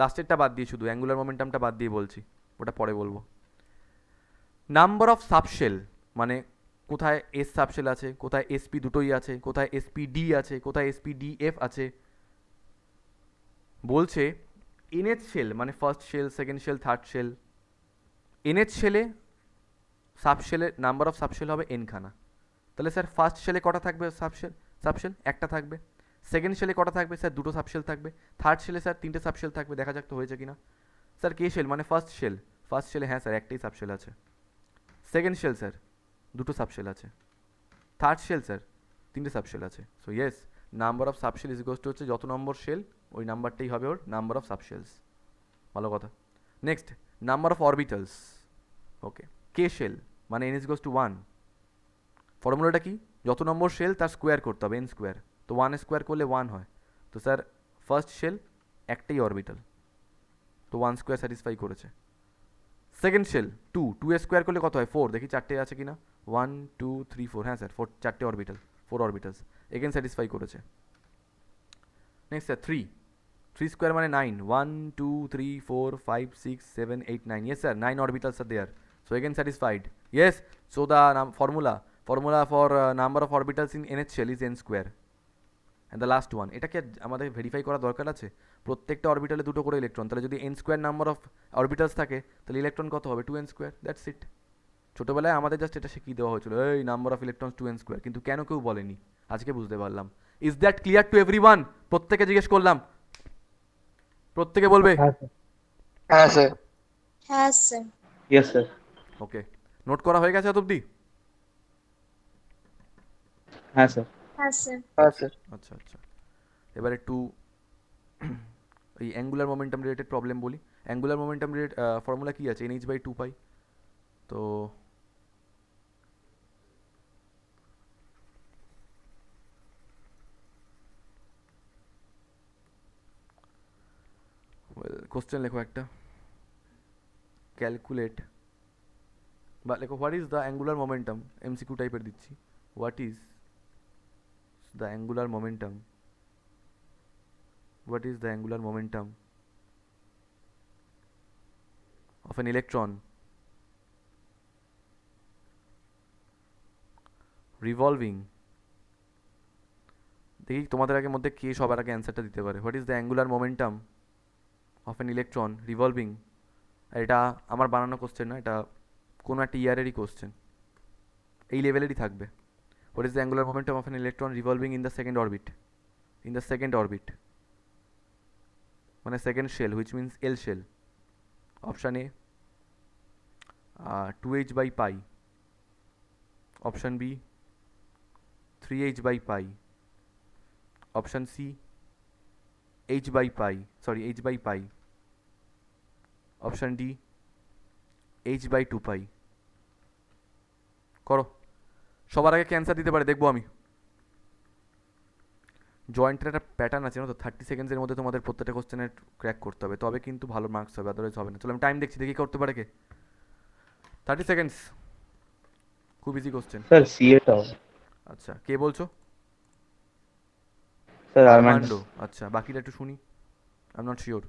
লাস্টেরটা বাদ দিয়ে, শুধু অ্যাঙ্গুলার মোমেন্টামটা বাদ দিয়ে বলছি, ওটা পরে বলবো। নাম্বার অফ সাবশেল মানে কোথায় এস সাবশেল আছে, কোথায় এসপি দুটোই আছে, কোথায় এসপিডি আছে, কোথায় এসপিডিএফ আছে। বলছে এনএচ শেল মানে first shell, second shell, third shell. Nth শেলে সাবশেলের নাম্বার অফ সাবশেল হবে এনখানা। তাহলে স্যার ফার্স্ট শেলে কটা থাকবে সাবশেল? একটা থাকবে। সেকেন্ড শেলে কটা থাকবে স্যার? দুটো সাবশেল থাকবে। থার্ড শেলে স্যার তিনটে সাবশেল থাকবে, দেখা যাক তো হয়েছে কিনা। স্যার কে শেল মানে ফার্স্ট শেলে হ্যাঁ স্যার একটাই সাবশেল আছে। সেকেন্ড শেল স্যার দুটো সাবশেল আছে। থার্ড শেল স্যার তিনটে সাবশেল আছে। So yes, number of subshell is equals two হচ্ছে যত নম্বর শেল ওই নাম্বারটাই হবে ওর নাম্বার অফ সাবশেলস। ভালো কথা। Next number of orbitals. Okay, K shell মানে n ইজ ইকুয়ালস টু 1। ফর্মুলাটা কি? যত নম্বর শেল তার স্কোয়ার করতে হবে, n স্কোয়ার, তো 1 স্কোয়ার করলে 1 হয়। তো স্যার ফার্স্ট শেল একটাই অরবিটাল, তো 1 স্কোয়ার স্যাটিসফাই করেছে। সেকেন্ড শেল 2 স্কোয়ার করলে কত হয়? 4, দেখি চারটে আছে কিনা। 1 2 3 4, হ্যাঁ sir 4 orbital, 4 orbitals, again satisfy করেছে। নেক্সট স্যার 3 স্কোয়ার মানে 9, 1 2 3 4 5 6 7 8 9, yes sir 9 orbitals are there, so again satisfied. Yes, so the formula for number of orbitals in NH shell is n square. And the last one, এটা কি আর আমাদের verify করা দরকার আছে? প্রত্যেকটা অরবিটালে দুটো করে ইলেকট্রন, তাহলে যদি n square number of orbitals থাকে তাহলে ইলেকট্রন কত হবে? 2n square, that's it. ছোটোবেলায় আমাদের জাস্ট এটা শিখিয়ে দেওয়া হয়েছিল, এই number of electrons 2n square, কিন্তু কেন কেউ বলেনি, আজকে বুঝতে পারলাম। Is that clear to everyone? প্রত্যেকে জিজ্ঞেস করলাম, প্রত্যেকে বলবে। হ্যাঁ স্যার। হ্যাঁ স্যার। হ্যাঁ স্যার। Yes, sir. ওকে, নোট করা হয়ে গেছে এত অবধি? হ্যাঁ স্যার। হ্যাঁ স্যার। হ্যাঁ স্যার। আচ্ছা আচ্ছা, এবার একটু এই অ্যাঙ্গুলার মোমেন্টাম রিলেটেড প্রবলেম বলি। অ্যাঙ্গুলার মোমেন্টাম রিলেটেড ফর্মুলা কী আছে? NH/2 পাই। তো কোশ্চেন লেখো একটা, ক্যালকুলেট, বা লেখো what is the angular momentum, MCQ টাইপের দিচ্ছি। What is the angular momentum, what is the angular momentum of an electron revolving, দেখি তোমাদের আগে মধ্যে কে সবার আগে অ্যান্সারটা দিতে পারে। What is the angular momentum of an electron revolving, এটা আমার বানানো কোশ্চেন না, এটা কোনো একটা ইয়ারেরই কোশ্চেন, এই লেভেলেরই থাকবে। What is the angular momentum of an electron revolving in the second orbit, in the second orbit, মানে second shell, which means L shell. Option A 2h/π, option B 3h/π, option C h/π, sorry h/π, option D h/2π। করো, সবার আগে cancer দিতে পারে দেখবো আমি। জয়েন্টের একটা প্যাটার্ন আছে না তো, 30 সেকেন্ডসের মধ্যে তোমাদের প্রত্যেকটা কোশ্চেনের ক্র্যাক করতে হবে, তবে কিন্তু ভালো মার্কস হবে, আদারওয়াইজ হবে না। চলো আমি টাইম দেখছি, দেখি করতে পারে কে। 30 সেকেন্ডস, খুব ইজি কোশ্চেন। স্যার সিএ টা হবে। আচ্ছা, কে বলছো? Sir Armando. আচ্ছা, বাকিটা একটু শুনি, আই এম নট শিওর।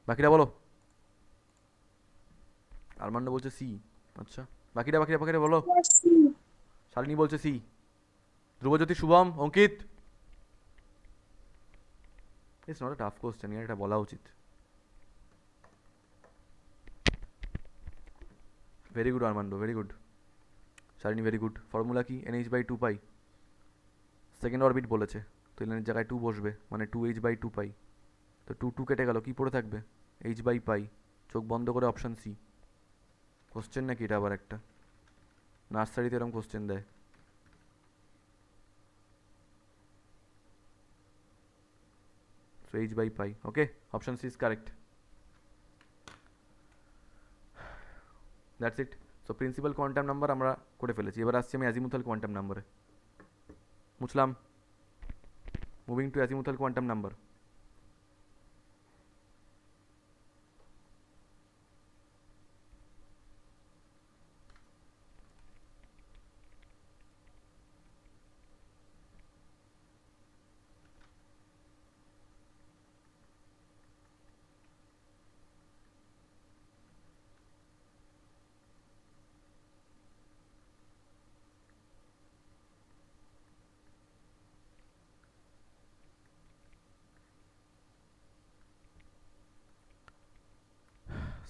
বাকিরা বলো। আরমান্ডো বলছে সি। আচ্ছা, বাকিরা বাকিরা বাকিরা বলো। শালিনী বলছে C. Dhrubajyoti, Shubham, Ankit. It's not a tough question, এটা বলা উচিত। Very good Armando, very good. Shalini very good. Formula কি? NH/2π, সেকেন্ড অরবিট বলেছে তো এর জায়গায় 2 বসবে, মানে 2h/2π। তো 2 কেটে গেল, কি পড়ে থাকবে? h/π। চোখ বন্ধ করে অপশান সি। কোশ্চেন নাকি এটা আবার একটা? নার্সারিতে এরকম কোশ্চেন দেয়। So h/π, okay, option C is correct. That's it. So principal quantum number আমরা করে ফেলেছি, এবার আসছি আমি অ্যাজিমুথাল কোয়ান্টাম নাম্বারে। মুছলাম, moving to azimuthal quantum number.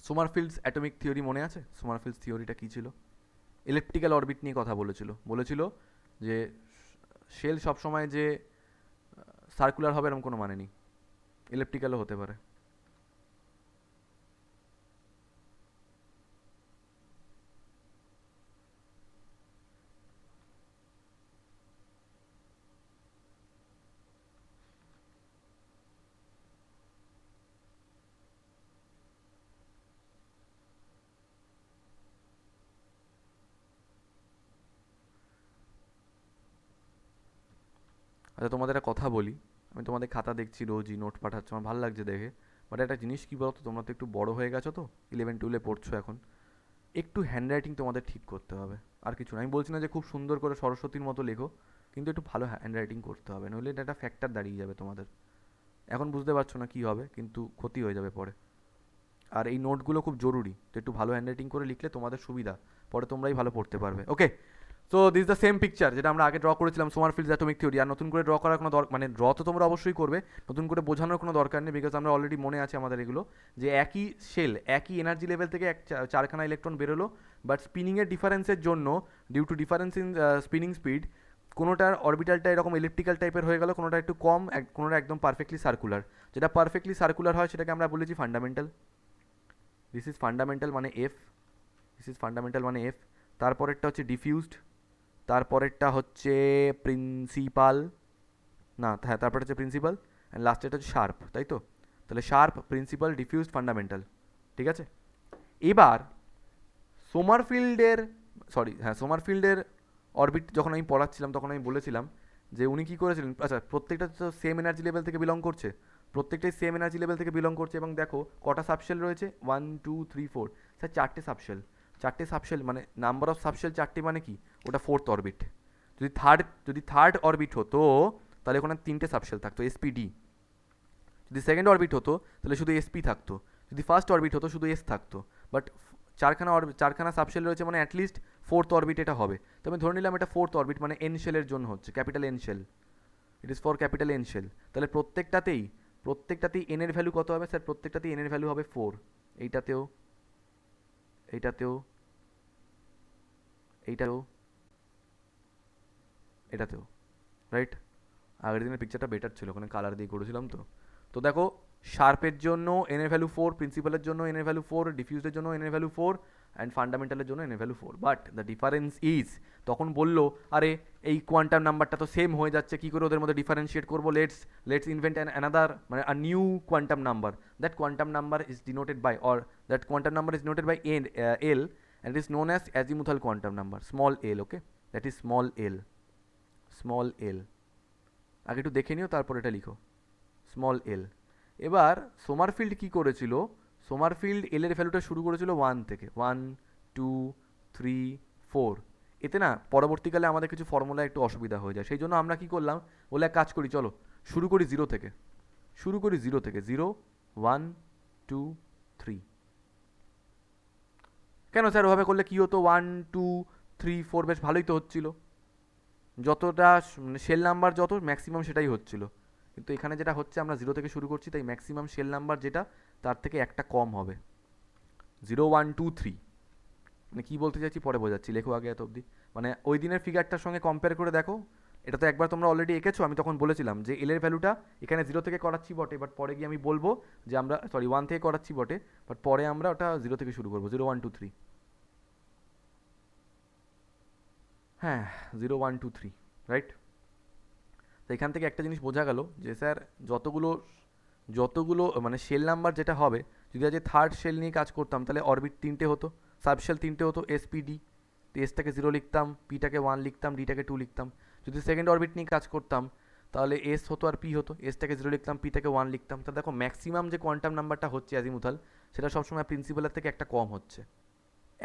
Sommerfeld's atomic theory মনে আছে? সোমারফিল্ডস থিওরিটা কী ছিল? ইলেকট্রিক্যাল অরবিট নিয়ে কথা বলেছিল যে শেল সবসময় যে সার্কুলার হবে এরকম কোনো মানে নেই, ইলেকট্রিক্যালও হতে পারে। আচ্ছা, তোমাদের একটা কথা বলি, আমি তোমাদের খাতা দেখছি রোজই, নোট পাঠাচ্ছ, আমার ভালো লাগছে দেখে, বাট একটা জিনিস কী বলো তো, তোমরা তো একটু বড় হয়ে গেছো তো, 11-12 পড়ছো এখন, একটু হ্যান্ডরাইটিং তোমাদের ঠিক করতে হবে, আর কিছু না। আমি বলছি না যে খুব সুন্দর করে সরস্বতীর মতো লেখো, কিন্তু একটু ভালো হ্যান্ডরাইটিং করতে হবে, নইলে এটা একটা ফ্যাক্টর দাঁড়িয়ে যাবে তোমাদের। এখন বুঝতে পারছো না কী হবে, কিন্তু ক্ষতি হয়ে যাবে পরে। আর এই নোটগুলো খুব জরুরি, তো একটু ভালো হ্যান্ডরাইটিং করে লিখলে তোমাদের সুবিধা, পরে তোমরাই ভালো পড়তে পারবে। Okay, so this the same picture যেটা আমরা আগে ড্র করেছিলাম সোমারফিল্ডস অ্যাটমিক থিওরি, আর নতুন করে ড্র করার কোনো মানে ড্র তো তোমরা অবশ্যই করবে, নতুন করে বোঝানোর কোনো দরকার নেই, বিকজ আমরা অলরেডি মনে আছে আমাদের এগুলো, যে একই শেল একই এনার্জি লেভেল থেকে চারখানা ইলেকট্রন বেরোলো, বাট স্পিনিংয়ের ডিফারেন্সের জন্য due to difference in spinning speed কোনোটার অরবিটালটা এরকম ইলেকট্রিক্যাল টাইপের হয়ে গেল, কোনোটা একটু কম, কোনোটা একদম পারফেক্টলি সার্কুলার। যেটা পারফেক্টলি সার্কুলার হয় সেটাকে আমরা বলেছি ফান্ডামেন্টাল। দিস ইজ ফান্ডামেন্টাল মানে এফ, দিস ইজ ফান্ডামেন্টাল মানে এফ। তারপরেরটা হচ্ছে ডিফিউজড, তারপরেরটা হচ্ছে প্রিন্সিপাল, না হ্যাঁ তারপরে হচ্ছে প্রিন্সিপাল, অ্যান্ড লাস্টেরটা হচ্ছে শার্প, তাই তো? তাহলে শার্প, প্রিন্সিপাল, ডিফিউজড, ফান্ডামেন্টাল, ঠিক আছে? এবার সোমারফিল্ডের অরবিট যখন আমি পড়াচ্ছিলাম তখন আমি বলেছিলাম যে উনি কী করেছিলেন, আচ্ছা প্রত্যেকটা তো সেম এনার্জি লেভেল থেকে বিলং করছে, প্রত্যেকটাই সেম এনার্জি লেভেল থেকে বিলং করছে, এবং দেখো কটা সাবশেল রয়েছে, 1 2 3 4, স্যার চারটে সাবশেল মানে নাম্বার অফ সাবশেল চারটে মানে কি, ওটা ফোর্থ অরবিট। যদি থার্ড অরবিট হতো তাহলে ওখানে তিনটে সাবশেল থাকতো এসপিডি, যদি সেকেন্ড অরবিট হতো তাহলে শুধু এসপি থাকতো, যদি ফার্স্ট অরবিট হতো শুধু এস থাকতো, বাট চারখানা সাবশেল রয়েছে মানে অ্যাটলিস্ট ফোর্থ অরবিট এটা হবে। তো আমি ধরে নিলাম এটা ফোর্থ অরবিট মানে এন শেলের জন্য হচ্ছে, capital N shell, it is for capital N shell. তাহলে প্রত্যেকটাতেই এনের ভ্যালু কত হবে স্যার? প্রত্যেকটাতেই এনের ভ্যালু হবে 4, এইটাতেও এইটাতেও এটাতেও, রাইট? আগের দিনের পিকচারটা বেটার ছিল, ওখানে কালার দিয়ে করেছিলাম তো। তো দেখো শার্পের জন্য এনের ভ্যালু 4, প্রিন্সিপালের জন্য এনের ভ্যালু 4, ডিফিউজের জন্য এনের ভ্যালু 4, অ্যান্ড ফান্ডামেন্টালের জন্য এনের value 4। But the difference is, তখন বললো আরে এই কোয়ান্টাম নাম্বারটা তো সেম হয়ে যাচ্ছে, কী করে ওদের মধ্যে ডিফারেন্সিয়েট করবো, লেটস ইনভেন্ট অ্যানাদার মানে a new quantum number, that quantum number is denoted by, or that quantum number is denoted by L, and it is known as azimuthal quantum number, small l, okay, that is small l। আগে একটু দেখে নিও তারপর এটা লিখো, small এল। এবার Sommerfeld কি করেছিল, সোমারফিল্ড এল এর ভ্যালুটা শুরু করেছিল 1 থেকে, 1 2 3 4। এতে না পরবর্তীকালে আমাদের কিছু ফর্মুলা একটু অসুবিধা হয়ে যায়, সেই জন্য আমরা কি করলাম, বলে এক কাজ করি, চলো শুরু করি 0 থেকে, 0 1 2 3। কেন স্যার ওভাবে করলে কী হতো, 1 2 3 4 বেশ ভালোই তো হচ্ছিল, যতটা মানে শেল নাম্বার যত ম্যাক্সিমাম সেটাই হচ্ছিল, কিন্তু এখানে যেটা হচ্ছে আমরা 0 থেকে শুরু করছি, তাই ম্যাক্সিমাম শেল নাম্বার যেটা তার থেকে একটা কম হবে, 0 1 2 3। মানে কী বলতে চাইছি পরে বোঝাচ্ছি, লেখো আগে এত অবধি। মানে ওই দিনের ফিগারটার সঙ্গে কম্পেয়ার করে দেখো, এটা তো একবার তোমরা অলরেডি এঁকেছো, আমি তখন বলেছিলাম যে এলের ভ্যালুটা এখানে 0 থেকে করাচ্ছি বটে, বাট পরে গিয়ে আমি বলবো যে আমরা 1 থেকে করাচ্ছি বটে, বাট পরে আমরা ওটা 0 থেকে শুরু করবো, 0 1 2 3। হ্যাঁ 0 1 2 3, রাইট? তো এখান থেকে একটা জিনিস বোঝা গেল যে স্যার যতগুলো মানে শেল নাম্বার যেটা হবে, যদি আজ থার্ড শেল নিয়ে কাজ করতাম তাহলে অরবিট 3টে হতো, সাবশেল 3টে হতো, এসপিডি, তো এসটাকে 0 লিখতাম, পিটাকে 1 লিখতাম, ডিটাকে 2 লিখতাম। যদি সেকেন্ড অরবিট নিয়ে কাজ করতাম তাহলে এস হতো আর পি হতো, এসটাকে 0 লিখতাম, পিটাকে 1 লিখতাম। তা দেখো ম্যাক্সিমাম যে কোয়ান্টাম নাম্বারটা হচ্ছে অ্যাজিমুথাল, সেটা সবসময় প্রিন্সিপালের থেকে একটা কম হচ্ছে,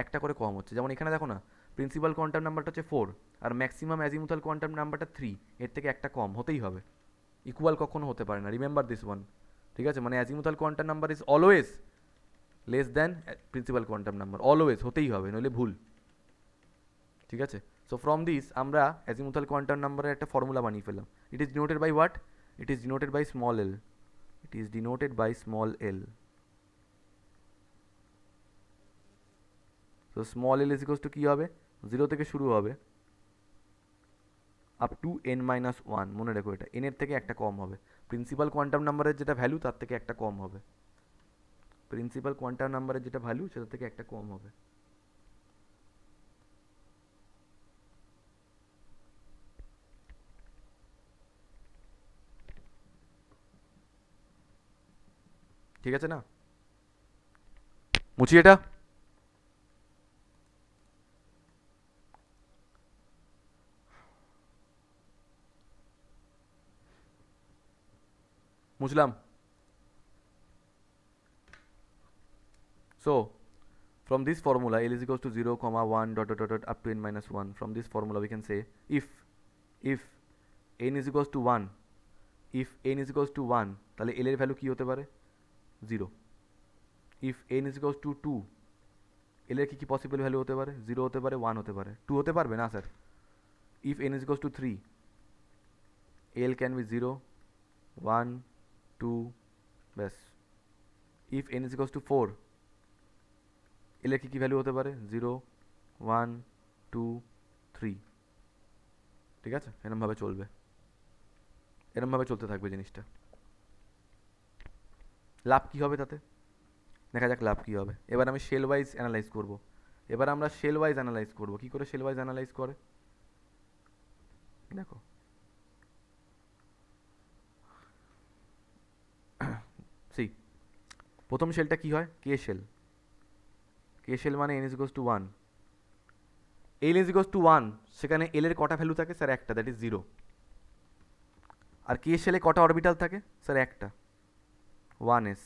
একটা করে কম হচ্ছে। যেমন এখানে দেখো না, প্রিন্সিপাল কোয়ান্টাম নাম্বারটা হচ্ছে 4, আর ম্যাক্সিমাম অ্যাজিমুথাল কোয়ান্টাম নাম্বারটা 3, এর থেকে একটা কম হতেই হবে, ইকুয়াল কখনো হতে পারে না, রিমেম্বার দিস ওয়ান, ঠিক আছে? মানে azimuthal quantum number is always less than principal quantum number, always হতেই হবে, নইলে ভুল, ঠিক আছে? সো ফ্রম দিস আমরা অ্যাজিমুথাল কোয়ান্টাম নাম্বারের একটা ফর্মুলা বানিয়ে ফেললাম। It is denoted by what? It is denoted by small L, it is denoted by small L. So small L is equals to কী হবে, 0 থেকে শুরু হবে আপ টু n-1, মনে রেখো এটা, এনের থেকে একটা কম হবে, প্রিন্সিপাল কোয়ান্টাম নাম্বারের যেটা ভ্যালু তার থেকে একটা কম হবে, প্রিন্সিপাল কোয়ান্টাম নাম্বারের যেটা ভ্যালু সেটা থেকে একটা কম হবে। ঠিক আছে না? মুছি এটা। মুছলাম। So from this formula L is equals to 0, 1 dot dot dot dot up to n-1. From this formula we can say if n is equals to 1, if n is equals to 1 তাহলে L এর value কি হতে পারে, 0। if n is equals to 2, L এর কি possible value হতে পারে, 0 হতে পারে, 1 হতে পারে, 2 হতে পারবে না sir, if n is equals to 3, L can be 0, 1, 2, ব্যাস। if n is equals to 4, L এর কি ভ্যালু হতে পারে? 0, 1, 2, 3। ঠিক আছে, এরমভাবে চলবে, এরমভাবে চলতে থাকবে জিনিসটা। লাভ কি হবে তাতে? দেখা যাক লাভ কি হবে। এবার আমি শেল ওয়াইজ অ্যানালাইজ করব। এবার আমরা শেল ওয়াইজ অ্যানালাইজ করব। কি করে শেল ওয়াইজ অ্যানালাইজ করে দেখো, সি প্রথম শেলটা কি হয়? কে শেল। কে শেল মানে n is equals to 1, l is equals to 1, সেখানে l এর কটা ভ্যালু থাকে? স্যার একটা, দ্যাট ইজ 0। আর কে শেলে কটা অরবিটাল থাকে? স্যার একটা, 1s,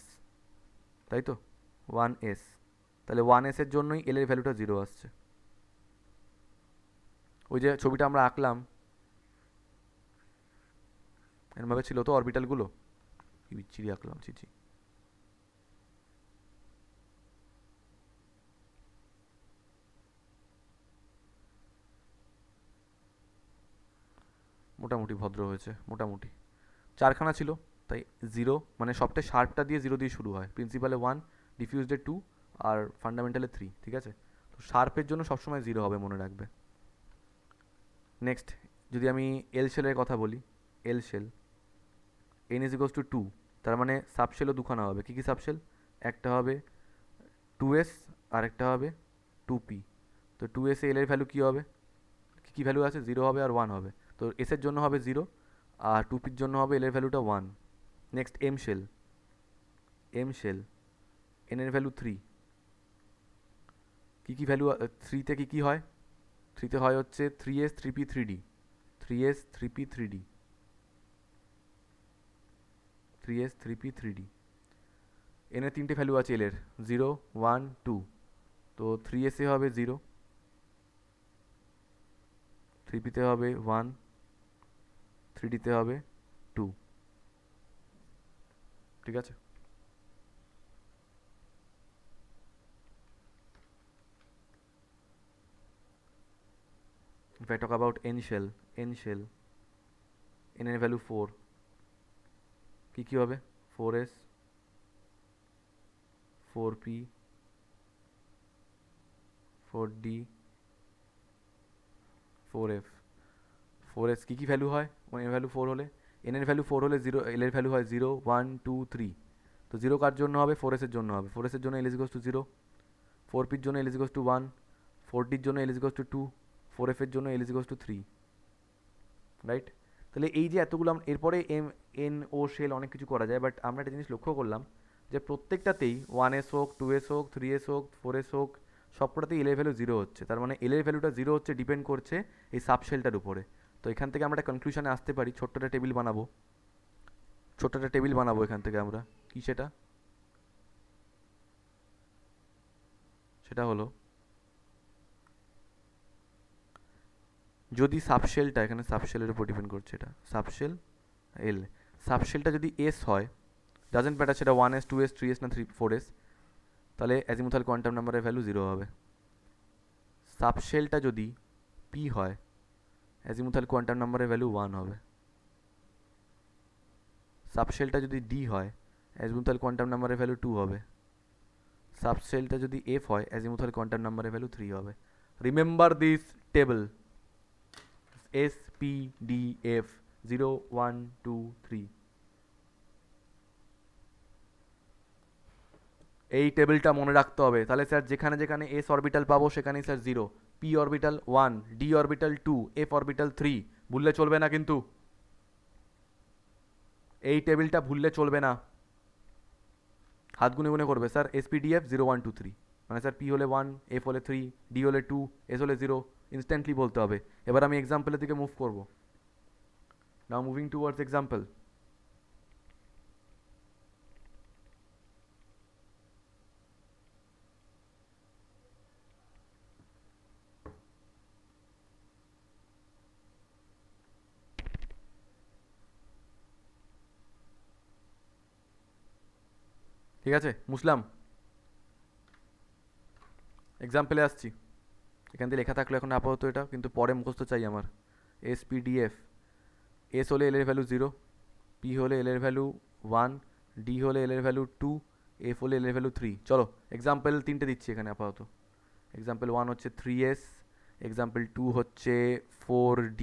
তাই তো, 1s। তাহলে 1s এর জন্যই l এর ভ্যালুটা 0 আসছে। ওই যে ছবিটা আমরা আঁকলাম এরমভাবে ছিল তো অরবিটালগুলো, কি বিচ্ছিরি আঁকলাম, ছি। মোটামুটি ভদ্র হয়েছে, মোটামুটি। চারখানা ছিল, তাই 0 মানে সবটাই শার্পটা দিয়ে 0 দিয়ে শুরু হয়। প্রিন্সিপালে 1, ডিফিউজডে 2 আর ফান্ডামেন্টালে 3, ঠিক আছে? তো শার্পের জন্য সবসময় 0 হবে, মনে রাখবে। নেক্সট যদি আমি এল শেলের কথা বলি, এল shell n is equals to 2, তার মানে সাবশেলও দুখানা হবে। কী কী সাবশেল? একটা হবে 2s আর একটা হবে 2p। তো 2s এ এল এর ভ্যালু কী হবে? কী ভ্যালু আছে? 0 হবে আর 1 হবে। তো এস এর জন্য হবে 0 আর 2pর জন্য হবে এল এর ভ্যালুটা 1। Next M shell, M shell n এর ভ্যালু 3। কী ভ্যালু 3তে কী হয়? 3তে হয় হচ্ছে 3s 3p 3d, 3s 3p 3d, 3s 3p 3d। n এর তিনটে ভ্যালু আছে এল এর, 0, 1, 2। তো 3s এ হবে 0, 3p তে হবে 1, 3d তে হবে 2। ঠিক আছে? If I talk about n shell, n এর ভ্যালু 4, কি হবে? 4s, 4p, 4d, 4f। 4s কি ভ্যালু হয়? n এর ভ্যালু 4 হলে, n এর ভ্যালু 4 হলে 0, l এর ভ্যালু হয় 0, 1, 2, 3। তো 0 কার জন্য হবে? 4s এর জন্য হবে। 4s এর জন্য l is equals to 0, 4p এর জন্য l is equals to 1, 4d এর জন্য l is equals to 2, 4f এর জন্য l is equals to 3, right? তাহলে এই যে এতগুলো, এরপরে n ও শেল অনেক কিছু করা যায়, বাট আমরা একটা জিনিস লক্ষ্য করলাম যে প্রত্যেকটাতেই 1s হোক, 2s হোক, 3s হোক, 4s হোক, সবকটাতেই এল এর ভ্যালু 0 হচ্ছে। তার মানে এল এর ভ্যালুটা 0 হচ্ছে, ডিপেন্ড করছে এই সাবশেলটার উপরে। তো এখান থেকে আমরা একটা কনক্লুশনে আসতে পারি, ছোট্ট একটা টেবিল বানাবো এখান থেকে আমরা। কি সেটা? সেটা হলো, যদি সাবশেলটা, এখানে সাবশেলের উপর ডিপেন্ড করছে, এটা সাবশেল এল, সাবশেলটা যদি এস হয়, ডাজেন্ট ম্যাটার সেটা 1s 2s 3s না 4s, তাহলে অ্যাজিমুথাল কোয়ান্টাম নাম্বারের ভ্যালু 0 হবে। সাবশেলটা যদি পি হয়, অ্যাজিমুথাল কোয়ান্টাম নাম্বারের ভ্যালু 1 হবে। সাবশেলটা যদি ডি হয়, অ্যাজিমুথাল কোয়ান্টাম নাম্বারের ভ্যালু 2 হবে। সাবশেলটা যদি এফ হয়, অ্যাজিমুথাল কোয়ান্টাম নাম্বারের ভ্যালু 3 হবে। Remember this table, S P D F 0, 1, 2, 3। এই টেবিলটা মনে রাখতে হবে। তাহলে স্যার যেখানে যেখানে এস অরবিটাল পাবো সেখানেই sir 0, P orbital 1, D orbital 2, F orbital 3। ভুললে চলবে না কিন্তু, এই টেবিলটা ভুললে চলবে না। হাত গুনে গুনে করবে, স্যার এসপিডিএফ 0, 1, 2, 3, মানে স্যার পি হলে 1, এফ হলে 3, ডি হলে 2, এস হলে 0, ইনস্ট্যান্টলি বলতে হবে। এবার আমি এক্সাম্পলের দিকে মুভ করব। নাও মুভিং টুয়ার্ডস এক্সাম্পল। ঠিক আছে, মুসলাম এক্সাম্পলে আসছি। এখান দিয়ে লেখা থাকলো এখন আপাতত এটা, কিন্তু পরে মুখস্থ চাই আমার। S P D F. S হলে এল এর ভ্যালু 0, পি হলে এল এর ভ্যালু 1, ডি হলে এল এর ভ্যালু 2, এফ হলে এল এর ভ্যালু 3। চলো এক্সাম্পল 3টে দিচ্ছি এখানে আপাতত। এক্সাম্পল 1 হচ্ছে 3s, এক্সাম্পল 2 হচ্ছে 4d,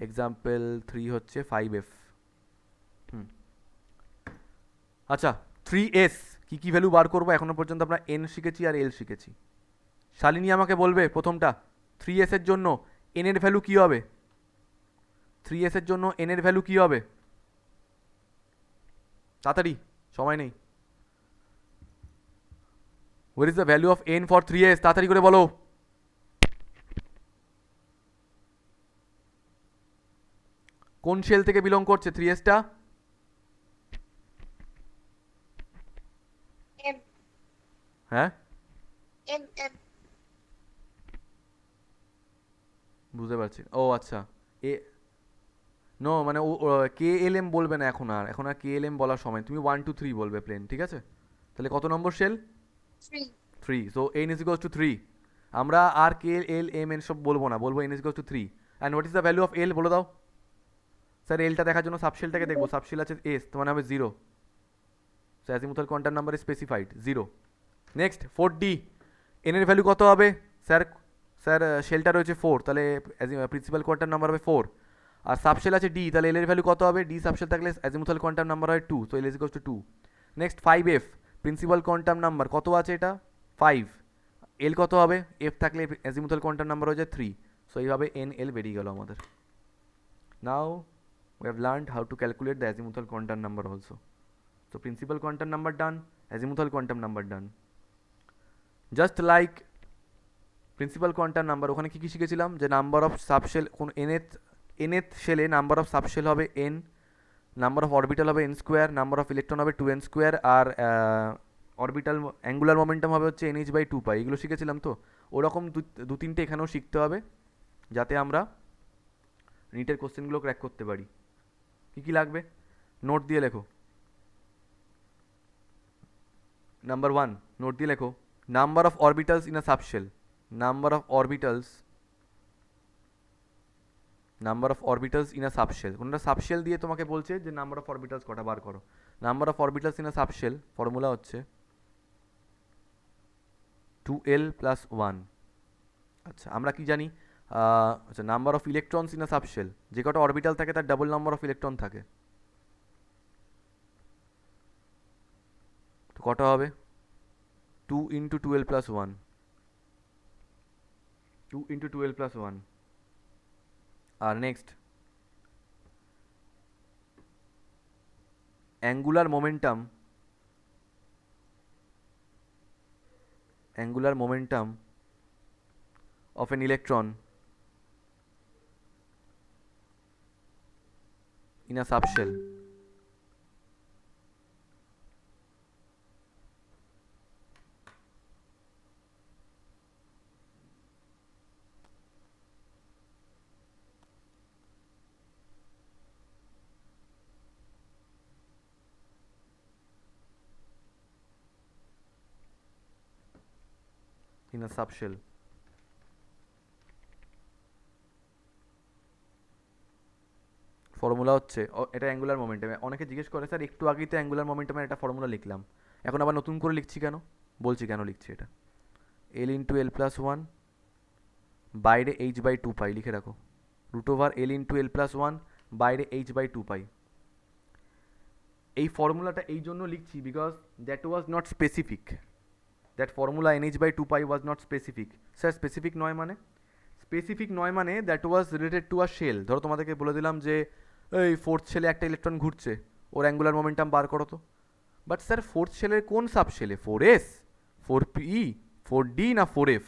এক্সাম্পল 3 হচ্ছে 5f। আচ্ছা 3s কি কি ভ্যালু বার করবো? এখনো পর্যন্ত আমরা n শিখেছি আর l শিখেছি। শালিনী আমাকে বলবে প্রথমটা 3s এর জন্য n এর ভ্যালু কি হবে? 3s এর জন্য n এর ভ্যালু কি হবে? তাড়াতাড়ি, সময় নেই। What is the value of n for 3s? তাড়াতাড়ি করে বলো। কোন শেল থেকে বিলং করছে 3s টা? M হ্যাঁ M M বুঝতে পারছি। ও আচ্ছা, এ নো মানে ও কে এল এম বলবে না এখন আর, এখন আর কে এল এম বলার সময়, তুমি 1 2 3 বলবে প্লেন, ঠিক আছে? তাহলে কত নম্বর শেল? 3 3। So n is equals to 3। আমরা আর কে এল এম এন সব বলবো না, বলবো n is equals to 3। And what is the value of l বলে দাও। স্যার এলটা দেখার জন্য সাবশেলটাকে দেখবো, সাবশেল আছে এস, তো মানে হবে 0। So azimuthal quantum number is specified 0। Next 4d, n এর ভ্যালু কত হবে? স্যার স্যার শেলটা রয়েছে 4, তাহলে প্রিন্সিপাল কোয়ান্টাম নাম্বার হবে 4। আর সাবশেল আছে ডি, তাহলে এল এর ভ্যালু কত হবে? ডি সাবশেল থাকলে অ্যাজিমুথাল কোয়ান্টাম নাম্বার হয় 2, so L is equals two 2। Next 5f, principal quantum number কত আছে এটা? 5। এল কত হবে? এফ থাকলে অ্যাজিমুথাল কোয়ান্টাম নাম্বার হয়ে যায় 3, সো এইভাবে এন এল বেরিয়ে গেল আমাদের। নাও we have learned how to calculate the azimuthal quantum number also. So principal quantum number done, azimuthal quantum number done. Just like principal quantum number, ওখানে কী কী শিখেছিলাম? যে number of subshell, কোন nth শেলে number of subshell হবে n, number of orbital হবে n square, number of electron হবে 2n square, আর orbital angular momentum হবে হচ্ছে nh/2π। এগুলো শিখেছিলাম তো, ওরকম দু তিনটে এখানেও শিখতে হবে যাতে আমরা নিটের কোশ্চেনগুলো ক্র্যাক করতে পারি। কী কী লাগবে নোট দিয়ে লেখো। নাম্বার 1 নোট দিয়ে লেখো, number of orbitals in a subshell. Number of orbitals in a subshell. কোনটা সাবশেল দিয়ে তোমাকে বলছে যে নাম্বার অফ অরবিটালস কটা বার করো। Number of orbitals in a subshell formula হচ্ছে 2l + 1। আচ্ছা আমরা কি জানি? আচ্ছা number of electrons in a subshell, যে কটা অরবিটাল থাকে তার ডাবল নাম্বার অফ ইলেকট্রন থাকে, তো কটা হবে? 2 × 2l + 1, 2 × 2l + 1। আর নেক্সট angular momentum of an electron in a subshell formula হচ্ছে, এটা অ্যাঙ্গুলার মোমেন্টাম। অনেকে জিজ্ঞেস করে স্যার একটু আগেই তো অ্যাঙ্গুলার মোমেন্টামের একটা ফর্মুলা লিখলাম, এখন আবার নতুন করে লিখছি কেন? বলছি কেন লিখছি এটা। l × l + 1, বাইরে h/2π লিখে রাখো, √l × l + 1, বাইরে h/2π। এই ফর্মুলাটা এই জন্য লিখছি because that was not specific, that formula nh/2π was not specific. Sir specific নয় মানে? স্পেসিফিক নয় মানে that was related to a shell. ধরো তোমাদেরকে বলে দিলাম যে এই ফোর্থ শেলে একটা ইলেকট্রন ঘুরছে, ওর অ্যাঙ্গুলার মোমেন্টাম বার করো তো। বাট স্যার ফোর্থ শেলের কোন সাবশেলে? 4s, 4p, 4d না 4f?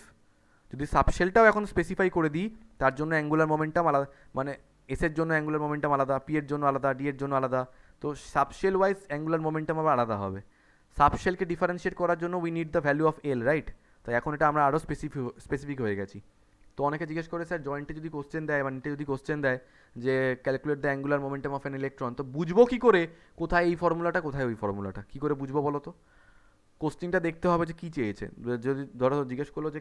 যদি সাবশেলটাও এখন স্পেসিফাই করে দিই, তার জন্য অ্যাঙ্গুলার মোমেন্টাম আলাদা, মানে এসের জন্য অ্যাঙ্গুলার মোমেন্টাম আলাদা, পি এর জন্য আলাদা, ডি এর জন্য আলাদা, তো সাবশেল ওয়াইজ অ্যাঙ্গুলার মোমেন্টাম আবার আলাদা হবে। সাবশেলকে ডিফারেন্সিয়েট করার জন্য we need the value of L, right? তাই এখন এটা আমরা আরও স্পেসিফিক হয়ে গেছি। তো অনেকে জিজ্ঞেস করে স্যার জয়েন্টে যদি কোশ্চেন দেয় বা নিটে যদি কোশ্চেন দেয় যে calculate the angular momentum of an electron, তো বুঝবো কী করে কোথায় এই ফর্মুলাটা, কোথায় ওই ফর্মুলাটা, কী করে বুঝবো বলো তো? কোশ্চেনটা দেখতে হবে যে কী চেয়েছে। যদি ধরো জিজ্ঞেস করলো যে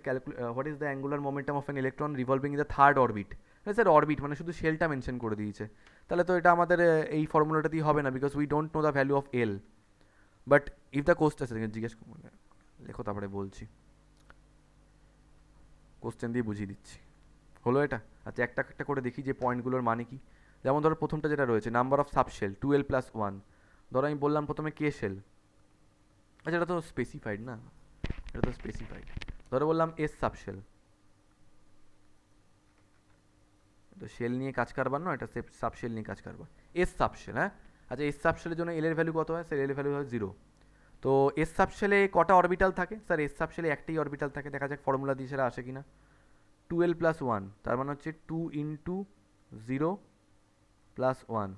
what is the angular momentum of an electron revolving in the third orbit, sir orbit মানে শুধু শেলটা মেনশন করে দিয়েছে, তাহলে তো এটা আমাদের এই ফর্মুলাটাতেই হবে না, because we don't know the value of L. But if the question জিজ্ঞেস লেখো তারপরে বলছি, কোশ্চেন দিয়ে বুঝিয়ে দিচ্ছি। হলো এটা? আচ্ছা একটা একটা করে দেখি যে পয়েন্টগুলোর মানে কি। যেমন ধরো প্রথমটা যেটা রয়েছে নাম্বার অফ সাবশেল 12+1, ধরো আমি বললাম প্রথমে কে শেল, আচ্ছা এটা তো স্পেসিফাইড না, এটা তো স্পেসিফাইড। ধরো বললাম এস সাবশেল, তো শেল নিয়ে কাজ কারবার না, এটা সাবশেল নিয়ে কাজ কারবার। এস সাবশেল, হ্যাঁ আচ্ছা এস সাবশেলের জন্য এল এর ভ্যালু কত হয় স্যার? এল এর ভ্যালু হয় 0। তো এস সাবশেলে কটা অরবিটাল থাকে স্যার? এস সাবশেলে একটাই অরবিটাল থাকে, দেখা যাক ফর্মুলা দিয়ে সেটা আসে কিনা। 12+1 তার মানে হচ্ছে 2 ইন্টু 0 প্লাস 1,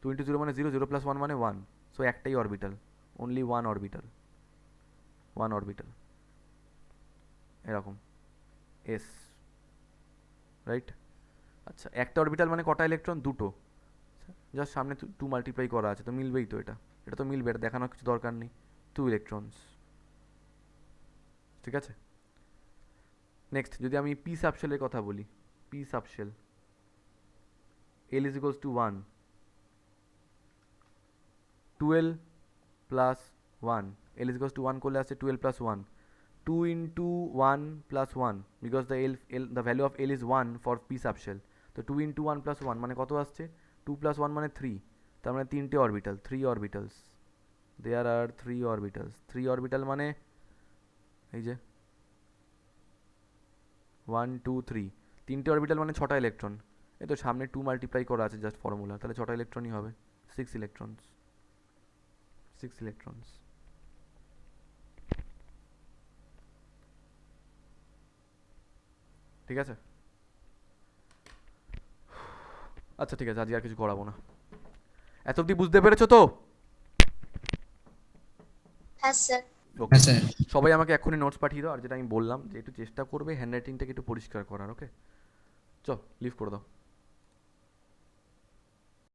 2 ইন্টু 0 মানে 0, 0 প্লাস 1 মানে 1, সো একটাই orbital, only one orbital, one orbital এরকম এস, রাইট? আচ্ছা একটা অরবিটাল মানে কটা ইলেকট্রন? দুটো, জাস্ট সামনে 2 মাল্টিপ্লাই করা আছে তো মিলবেই তো, এটা এটা তো মিলবে, এটা দেখানোর কিছু দরকার নেই। 2 ইলেকট্রনস, ঠিক আছে। নেক্সট যদি আমি পি সাবশেলের কথা বলি, P subshell L is equals to 1, 12 plus 1, L is equals to 1 করলে আসছে 12 plus 1, 2 into 1 plus 1, because the value of L is 1 for p subshell, তো 2 into 1 plus 1 মানে কত আসছে? 2 plus 1 মানে 3, তার মানে তিনটে orbital, 3 orbitals, there are 3 orbitals, 3 orbital মানে এই যে 1 2 3, তিনটে অরবিটাল মানে 6টা ইলেকট্রন, এই তো সামনে 2 মাল্টিপ্লাই করা আছে জাস্ট ফর্মুলা, তাহলে 6টা ইলেকট্রনই হবে, 6 ইলেকট্রনস, 6 ইলেকট্রনস। ঠিক আছে, আচ্ছা ঠিক আছে, আজকে আর কিছু করাবো না। এত অবধি বুঝতে পেরেছো তো? Yes, sir. ওকে, হ্যাঁ স্যার। সবাই আমাকে এক্ষুনি নোটস পাঠিয়ে দাও, আর যেটা আমি বললাম যে একটু চেষ্টা করবে হ্যান্ড রাইটিংটাকে একটু পরিষ্কার করার। ওকে, চল লিভ করে দাও।